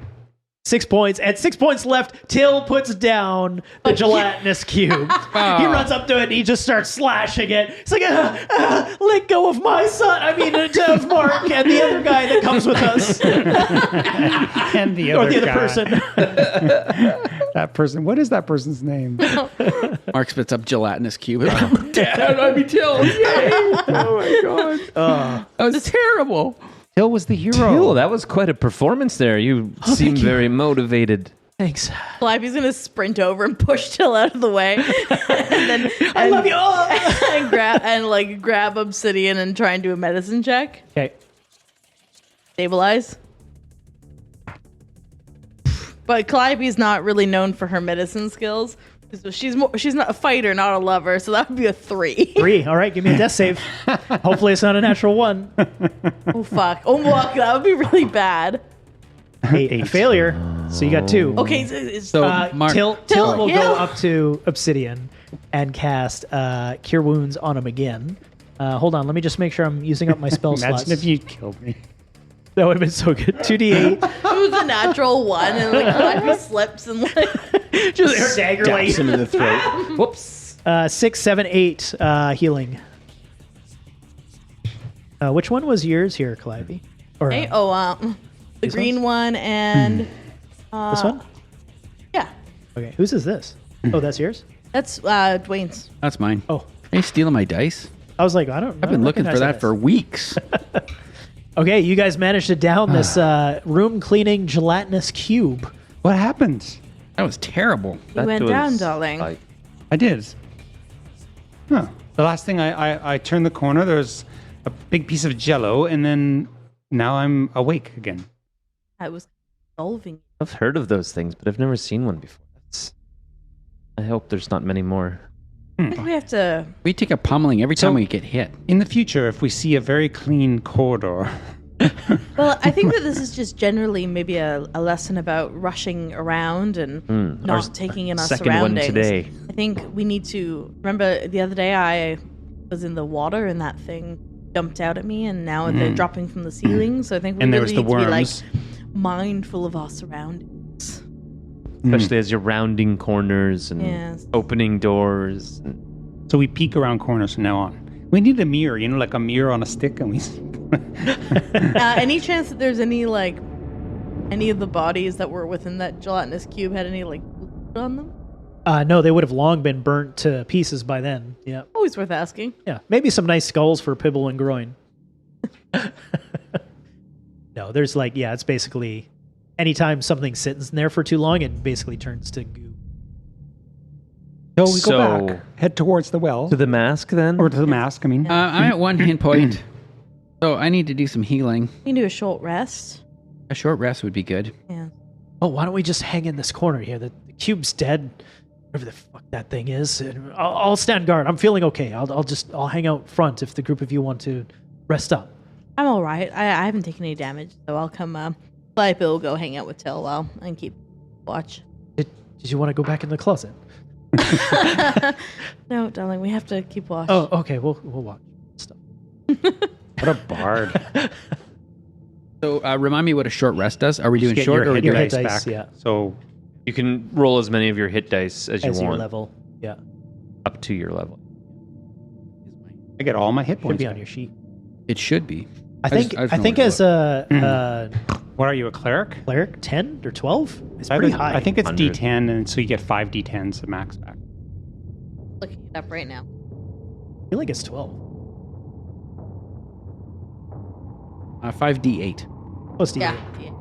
6 points. At 6 points left, Till puts down the gelatinous cube. He runs up to it and he just starts slashing it. It's like, let go of my son. I mean, of Mark and the other guy that comes with us. And the Or other the other guy. person. That person. What is that person's name? Mark spits up gelatinous cube. Dad, I'm Till. Yay! Oh my god. That was terrible. Till was the hero. Till, that was quite a performance there. You seem very motivated. Thanks. Flappy's gonna sprint over and push Till out of the way, and then I love you. Oh. and grab Obsidian and try and do a medicine check. Okay. Stabilize. But Calliope's not really known for her medicine skills. So she's not a fighter, not a lover. So that would be a 3. 3. All right, give me a death save. Hopefully it's not a natural 1. Oh fuck! Oh fuck! That would be really bad. A failure. So you got 2. Okay, So Mark, Till will yeah. go up to Obsidian and cast Cure Wounds on him again. Hold on, let me just make sure I'm using up my spell Imagine slots. if you killed me. That would have been so good. 2d8. it was a natural 1, and Calliope slips and Just her dagger like stabs him in the throat. Whoops. 6, 7, 8 healing. Which one was yours here, Calliope? Or Okay, the These green ones? one and this one? yeah, Okay, whose is this? Oh, that's yours? that's Dwayne's. That's mine. Oh, Are you stealing my dice? I was like, I've been looking for that for weeks. Okay, you guys managed to down this room cleaning gelatinous cube. What happened? That was terrible. You went down, darling. Like, I did. Huh. The last thing I turned the corner, there was a big piece of jello, and then now I'm awake again. I was solving. I've heard of those things, but I've never seen one before. I hope there's not many more. I think we have to. We take a pummeling every time we get hit. In the future, if we see a very clean corridor, Well, I think that this is just generally maybe a lesson about rushing around and Our not taking in our second one surroundings. today. I think we need to remember the other day I was in the water and that thing jumped out at me, and now they're dropping from the ceiling. So I think we and there really was the need to be like worms. mindful of our surroundings. Especially as you're rounding corners and Yes. opening doors. So we peek around corners from now on. We need a mirror, like a mirror on a stick, and we. Any chance that there's any of the bodies that were within that gelatinous cube had any fluid on them? No, they would have long been burnt to pieces by then. Yeah. Always worth asking. Yeah. Maybe some nice skulls for Pibble and Groin. No, there's it's basically anytime something sits in there for too long, it basically turns to goo. So we So- go back, head towards the well, To the mask, then? or to the mask. I mean, I'm at 1 hit point, so I need to do some healing. We can do a short rest. A short rest would be good. Yeah. Oh, why don't we just hang in this corner here? The cube's dead. Whatever the fuck that thing is. And I'll stand guard. I'm feeling okay. I'll hang out front if the group of you want to rest up. I'm all right. I haven't taken any damage, so I'll come. Calliope will go hang out with Till and keep. watch. Did you want to go back in the closet? No, darling, we have to keep watch. Oh, okay. We'll watch stuff. What a bard. So remind me what a short rest does. Are we doing Get short your or are we hit doing hit dice dice, back. yeah. So You can roll as many of your hit dice as you As your want, level. Yeah. up to your level. I get all my hit Should points. be on back. your sheet. It should be. I think just know think what it as a What are you, a cleric? cleric, 10 or 12? It's I pretty think- high. I think it's 100. D10, and so you get 5 D10s to max back. Looking it up right now. I feel like it's 12. 5d8. Close to Yeah. eight.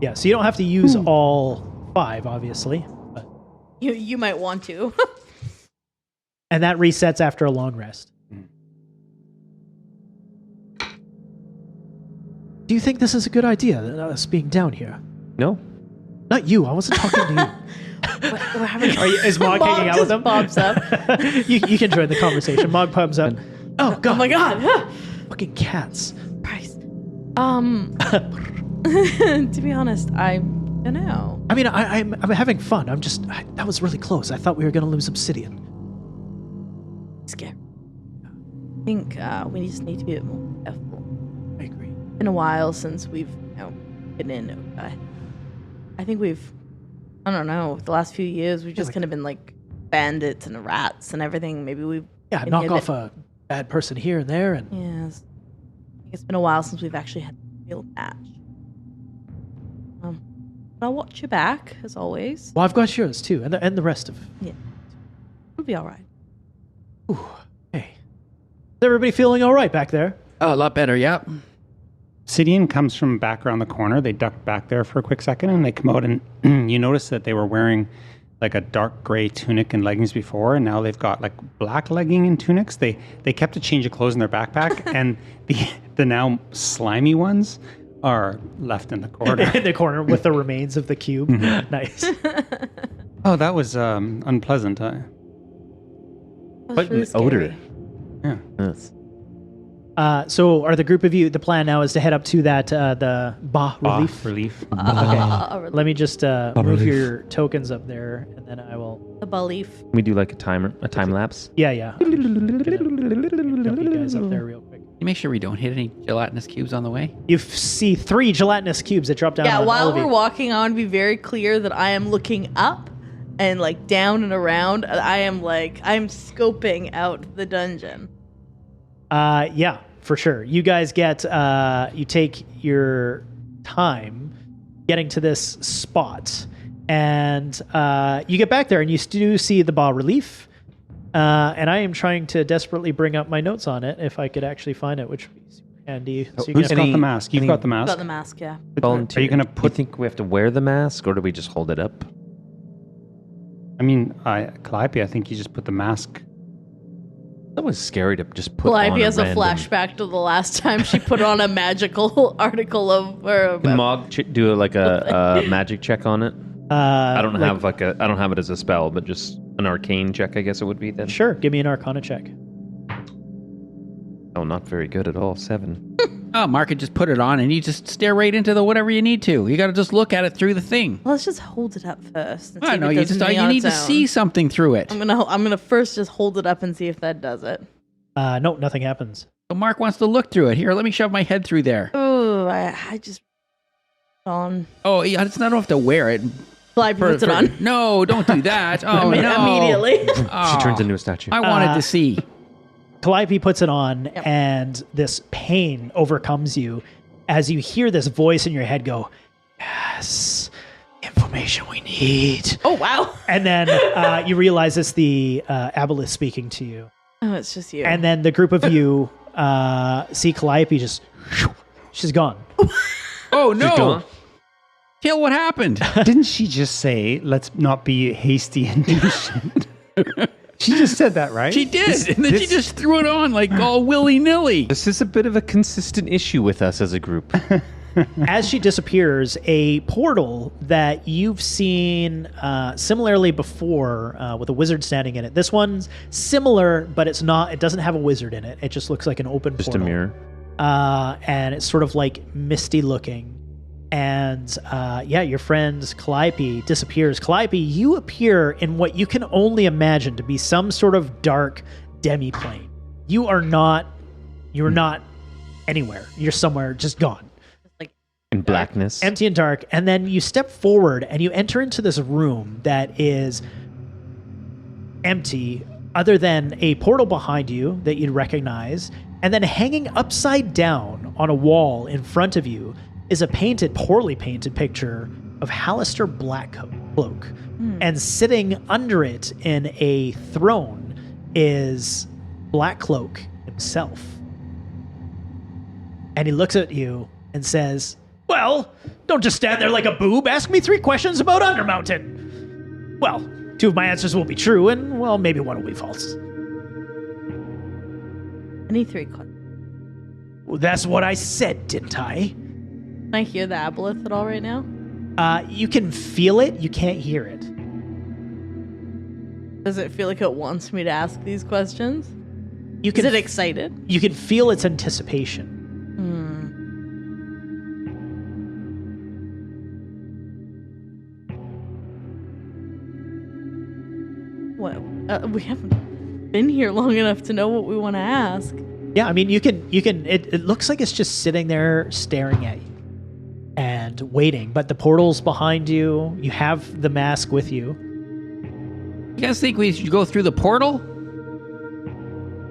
Yeah, so you don't have to use all 5, obviously. But, You might want to. and that resets after a long rest. Do you think this is a good idea, us being down here? No. Not you. I wasn't talking to you. We're having Is Mog hanging out with just them? pops up. you can join the conversation. Mog pumps up. Oh, God. Oh my god. Fucking cats. Christ. To be honest, I don't know. I mean, I'm having fun. That was really close. I thought we were going to lose Obsidian. Scared. I think we just need to be a bit more careful. I agree. Been a while since we've been in. I think I don't know, the last few years we've just kind of been like bandits and rats and everything. Maybe we've Yeah, been knock here off a bad person here and there. And Yes. I think it's been a while since we've actually had a real match. But I'll watch your back, as always. well, I've got yours too, and the rest of. Yeah. We'll be alright. Ooh, hey, is everybody feeling all right back there? Oh, a lot better, yeah. Obsidian comes from back around the corner. They duck back there for a quick second, and they come out, and you notice that they were wearing like a dark gray tunic and leggings before, and now they've got like black legging and tunics. They kept a change of clothes in their backpack, and the now slimy ones are left in the corner. In the corner with the remains of the cube. Nice. Oh, that was unpleasant. That was Quite really an odor. Yeah. Yes. So are the group of you, the plan now is to head up to that, the Ba relief? Relief. Okay. Let me just move your tokens up there, and then I will... The belief. We do like a time lapse. Yeah. I'm gonna dump you guys up there real quick. You make sure we don't hit any gelatinous cubes on the way. You see 3 gelatinous cubes that drop down Yeah, on while all of we're you. walking, I want to be very clear that I am looking up and like down and around. I'm scoping out the dungeon. Yeah, for sure. You guys get, you take your time getting to this spot, and you get back there, and you do see the bas relief. And I am trying to desperately bring up my notes on it if I could actually find it, which would be super handy. So you Who's can, got the mask? You've got the mask. Got the mask, yeah. Volunteer. Are you going to Do you put... think we have to wear the mask, or do we just hold it up? I mean, Calliope, I think you just put the mask... That was scary to just put Calliope on has a random... flashback to the last time she put on a magical article of her. Can Mog do like a magic check on it? I don't have I don't have it as a spell, but just an arcane check, I guess it would be then. Sure, give me an Arcana check. Oh, not very good at all. 7. Oh, Mark could just put it on and you just stare right into the whatever you need to. You got to just look at it through the thing. Let's just hold it up first. And see I if know it you does just anything you on need its to own. see something through it. I'm gonna first just hold it up and see if that does it. No, nothing happens. So Mark wants to look through it. Here, let me shove my head through there. Oh, I just on. Oh, yeah, it's not I don't have to wear it. Calliope puts it on. No, don't do that. Oh, no. Immediately. Oh, She turns into a statue. I wanted to see. Calliope puts it on, and this pain overcomes you as you hear this voice in your head go, "Yes, information we need." Oh wow. And then you realize it's the Aboleth speaking to you. Oh, it's just you. And then the group of you see Calliope just, she's gone. Oh, She's no. gone? Tail, what happened? Didn't she just say, let's not be hasty and do shit? She just said that, right? She did. And then she just threw it on like all willy-nilly. This is a bit of a consistent issue with us as a group. As she disappears, a portal that you've seen similarly before with a wizard standing in it. This one's similar, but it's not. It doesn't have a wizard in it. It just looks like an open Just portal. a mirror. And it's sort of like misty looking. And your friend Calliope disappears. Calliope, you appear in what you can only imagine to be some sort of dark demi-plane. You are not anywhere. You're somewhere just gone. Like In blackness. Empty and dark. And then you step forward and you enter into this room that is empty, other than a portal behind you that you'd recognize. And then hanging upside down on a wall in front of you is a poorly painted picture of Hallister Blackcloak. And sitting under it in a throne is Blackcloak himself. And he looks at you and says, "Well, don't just stand there like a boob. Ask me 3 questions about Undermountain." Well, 2 of my answers will be true, and, well, maybe 1 will be false. any 3 questions. Well, that's what I said, didn't I? Can I hear the aboleth at all right now? You can feel it. You can't hear it. Does it feel like it wants me to ask these questions? You Is can it excited? You can feel its anticipation. What? We haven't been here long enough to know what we want to ask. Yeah, I mean, you can. It looks like it's just sitting there staring at you and waiting. But the portal's behind you. You have the mask with you. You guys think we should go through the portal?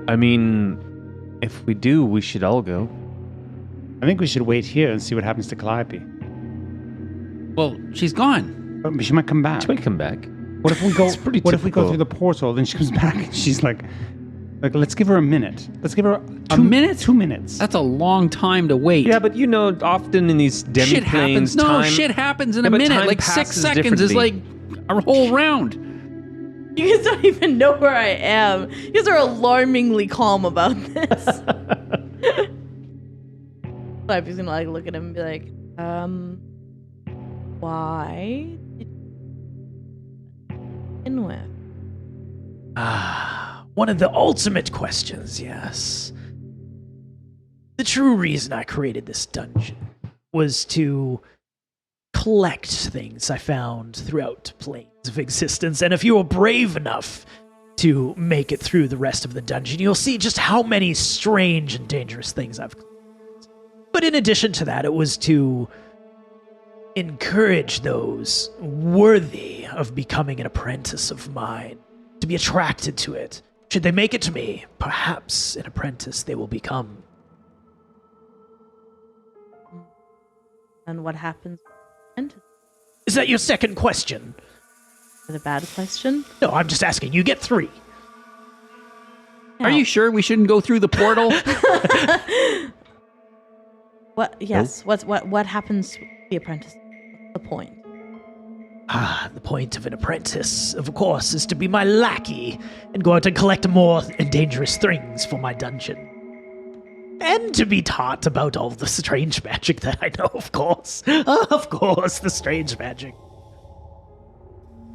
I mean, if we do, we should all go. I think we should wait here and see what happens to Calliope. Well, she's gone. But she might come back. She might come back. What if we go? It's pretty What if we go typical. through the portal? Then she comes back and she's like, let's give her a minute. Let's give her A minute? 2 minutes. That's a long time to wait. Yeah, but you know, often in these shit happens. demi-planes, No, time... shit happens in Yeah, a but minute. time Like 6 passes seconds is like differently. a whole round. You guys don't even know where I am. You guys are alarmingly calm about this. Flappy's gonna like look at him and be like, why did you begin with? One of the ultimate questions, yes. The true reason I created this dungeon was to collect things I found throughout planes of existence, and if you were brave enough to make it through the rest of the dungeon, you'll see just how many strange and dangerous things I've collected. But in addition to that, it was to encourage those worthy of becoming an apprentice of mine to be attracted to it. Should they make it to me, perhaps an apprentice they will become. And what happens? Is that your second question? Is it a bad question? No, I'm just asking. You get 3. Are you sure we shouldn't go through the portal? What? Yes. What happens to the apprentice? What's the point? The point of an apprentice, of course, is to be my lackey and go out and collect more and dangerous things for my dungeon. And to be taught about all the strange magic that I know, of course. Of course, the strange magic.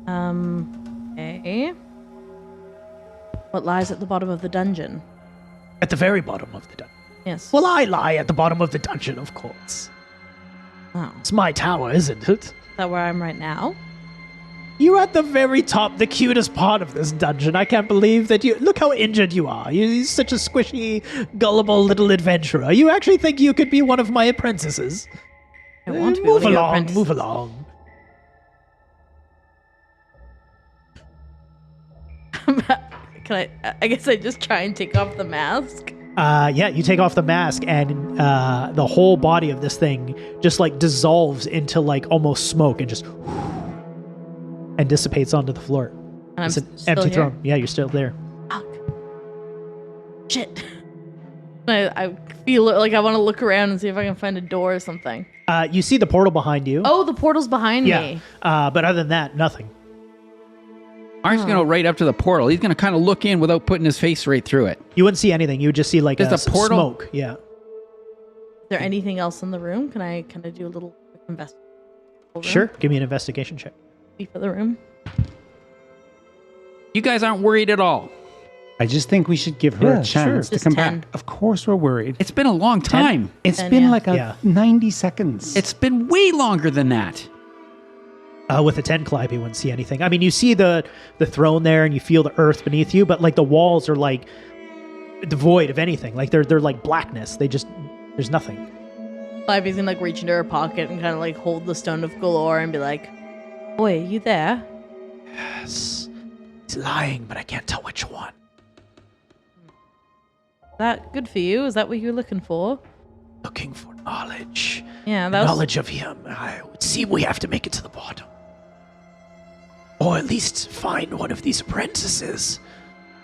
Okay. What lies at the bottom of the dungeon? At the very bottom of the dungeon. Yes. Well, I lie at the bottom of the dungeon, of course. Oh. It's my tower, isn't it? Is that where I'm right now? You're at the very top, the cutest part of this dungeon. I can't believe that you... Look how injured you are. You're such a squishy, gullible little adventurer. You actually think you could be one of my apprentices? I want to be Move one of your along, apprentices. move along. Can I guess I just try and take off the mask. Yeah, you take off the mask and the whole body of this thing just like dissolves into like almost smoke and just and dissipates onto the floor. And I'm It's an still empty here. throne. Yeah, you're still there. Fuck. Shit. I feel it, like I want to look around and see if I can find a door or something. You see the portal behind you. Oh, the portal's behind yeah. me. But other than that, nothing. Mark's going to go right up to the portal. He's going to kind of look in without putting his face right through it. You wouldn't see anything. You would just see like There's a portal? smoke. Yeah. Is there anything else in the room? Can I do a little quick investigation? Sure. Give me an investigation check. For the room. You guys aren't worried at all. I just think we should give her Yeah, a chance to Just come 10. back. Of course we're worried. It's been a long time. It's Then, been yeah. like a Yeah. 90 seconds. It's been way longer than that. With a 10, Calliope wouldn't see anything. I mean, you see the throne there, and you feel the earth beneath you, but like the walls are like devoid of anything. Like they're like blackness. There's nothing. Ivy's gonna like reach into her pocket and kind of like hold the stone of galore and be like, "Boy, you there?" Yes, he's lying, but I can't tell which one. That good for you? Is that what you're looking for? Looking for knowledge. Yeah, that was Knowledge of him. I would seem we have to make it to the bottom. Or at least find one of these apprentices.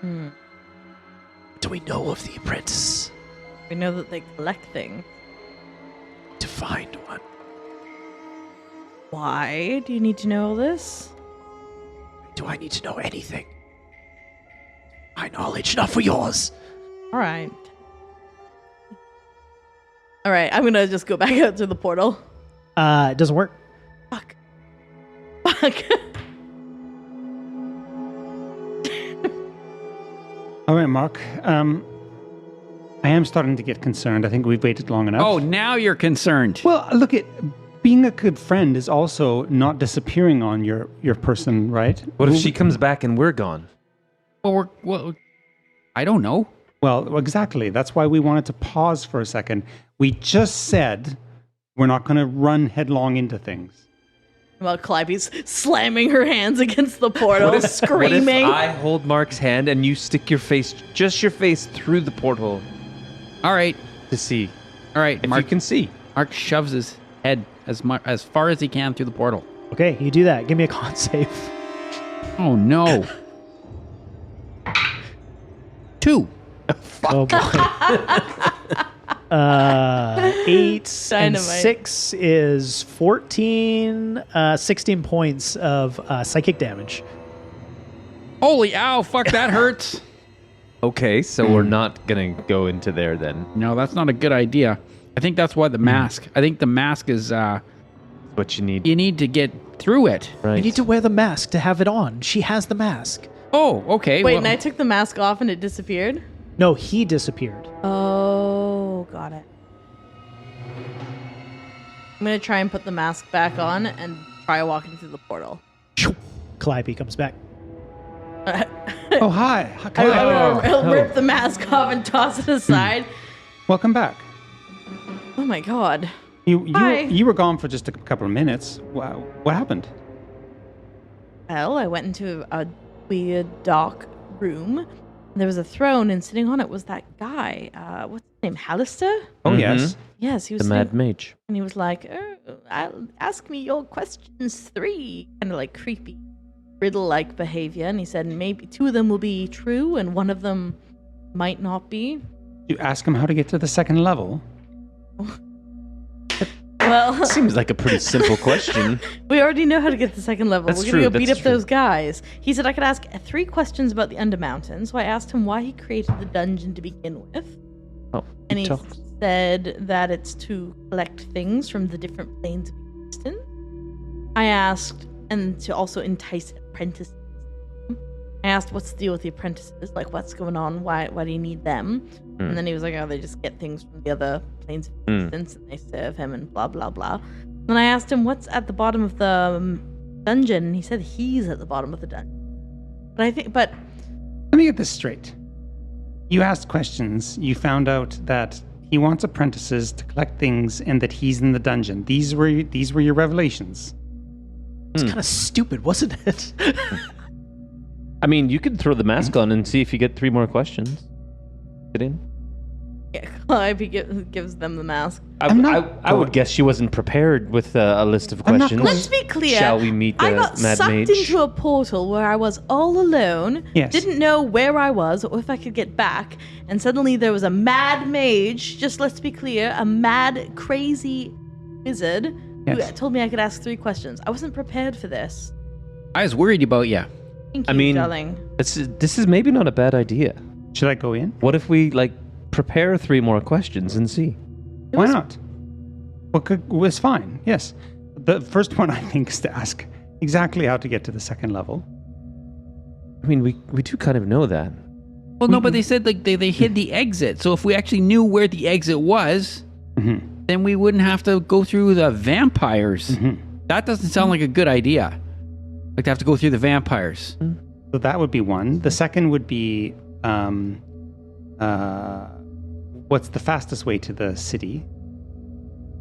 Do we know of the apprentice? we know that they collect things. To find one. Why do you need to know all this? Do I need to know anything? My knowledge, not for yours. All right. All right, I'm gonna just go back out through the portal. It doesn't work. Fuck. Fuck. All right, Mark. I am starting to get concerned. I think we've waited long enough. Oh, now you're concerned. Well, look at being a good friend is also not disappearing on your person, right? What if she comes back and we're gone? Well, I don't know. Well, exactly. That's why we wanted to pause for a second. We just said we're not going to run headlong into things. Well, Calliope's slamming her hands against the portal, screaming. What if I hold Mark's hand and you stick your face through the porthole All right. to see All right. if Mark, you can see? Mark shoves his head as far as he can through the portal. Okay, you do that. Give me a con save. Oh, no. 2. Oh boy. 8 and Dynamite. 6 is 14, 16 points of psychic damage. Holy ow, fuck, that hurts. Okay, so we're not gonna go into there then. No, that's not a good idea. I think that's why the mask. I think the mask is, What you need, you need to get through it. right? You need to wear the mask to have it on. She has the mask. Oh, okay. Wait, well, and I took the mask off and it disappeared? No, he disappeared. Oh, got it. I'm gonna try and put the mask back on and try walking through the portal. Calliope comes back. Oh, hi. I'll rip the mask off and toss it aside. Welcome back. Oh my god. You Hi. were gone for just a couple of minutes. Wow. What happened? Well, I went into a weird dark room. There was a throne, and sitting on it was that guy. What's his name? Hallister? Oh, Mhm. yes. Yes, he was The sitting, Mad Mage. and he was like, ask me your questions 3. Kind of like creepy, riddle-like behavior. And he said maybe 2 of them will be true, and 1 of them might not be. You ask him how to get to the second level. Well, Seems like a pretty simple question. we already know how to get to the second level. That's We're true, gonna go beat that's up true. those guys. He said I could ask 3 questions about the Undermountain, so I asked him why he created the dungeon to begin with. Oh, And he tell- said that it's to collect things from the different planes of existence. I asked, and to also entice apprentices. I asked, what's the deal with the apprentices? Like, what's going on? Why do you need them? And then he was like, oh, they just get things from the other planes of existence and they serve him and blah, blah, blah. Then I asked him, what's at the bottom of the dungeon? And he said he's at the bottom of the dungeon. But Let me get this straight. You asked questions. You found out that he wants apprentices to collect things and that he's in the dungeon. These were your revelations. It's kind of stupid, wasn't it? I mean, you could throw the mask on and see if you get 3 more questions. Get in. yeah, Clive, he gives them the mask. I would guess she wasn't prepared with a list of I'm not questions. going- Let's be clear. Shall we meet the I got Mad sucked Mage? into a portal where I was all alone, Yes. didn't know where I was or if I could get back, and suddenly there was a mad mage, just let's be clear, a mad, crazy wizard Yes. who told me I could ask 3 questions. I wasn't prepared for this. I was worried about you. Thank you, I mean, darling. this is maybe not a bad idea. Should I go in? What if we prepare 3 more questions and see? Why not? Well, it's fine. Yes. The first one I think is to ask exactly how to get to the second level. I mean, we do kind of know that. Well, no, but they said like they hid the exit. So if we actually knew where the exit was, then we wouldn't have to go through the vampires. That doesn't sound like a good idea. Like to have to go through the vampires. So that would be one. The second would be what's the fastest way to the city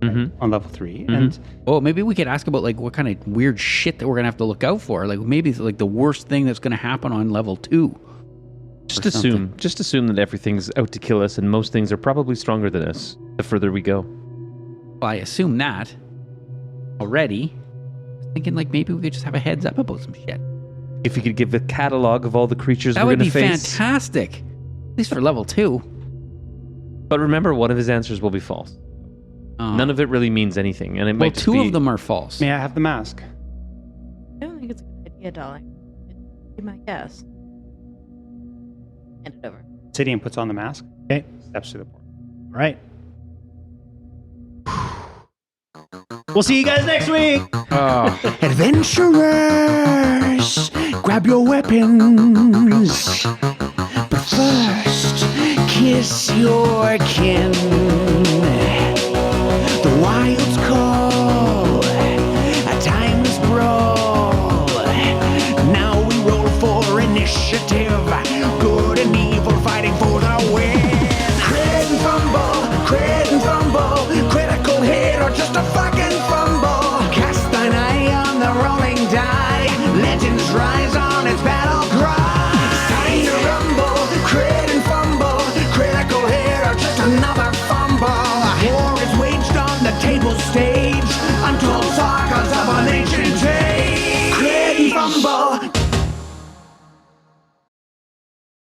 on level 3? And Oh, maybe we could ask about like what kind of weird shit that we're gonna have to look out for. Like maybe it's like the worst thing that's gonna happen on level 2. Just assume that everything's out to kill us, and most things are probably stronger than us the further we go. Well, I assume that already. I was thinking like maybe we could just have a heads up about some shit. If you could give a catalog of all the creatures That we're would going be to face. fantastic. At least for level 2. But remember, one of his answers will be false. None of it really means anything, and it Well, might just 2 be... of them are false. may I have the mask? I don't think it's a good idea, darling. Be my guess. Hand it over. Obsidian puts on the mask. Okay. Steps to the portal. All right. We'll see you guys next week. Adventurers, grab your weapons. But first, kiss your kin. The wild's call, a timeless brawl. Now we roll for initiative. Good and evil fighting for the win. Crit and fumble, critical hit or just a fucking fumble. Cast thine eye on the rolling die. Legends rise on its back.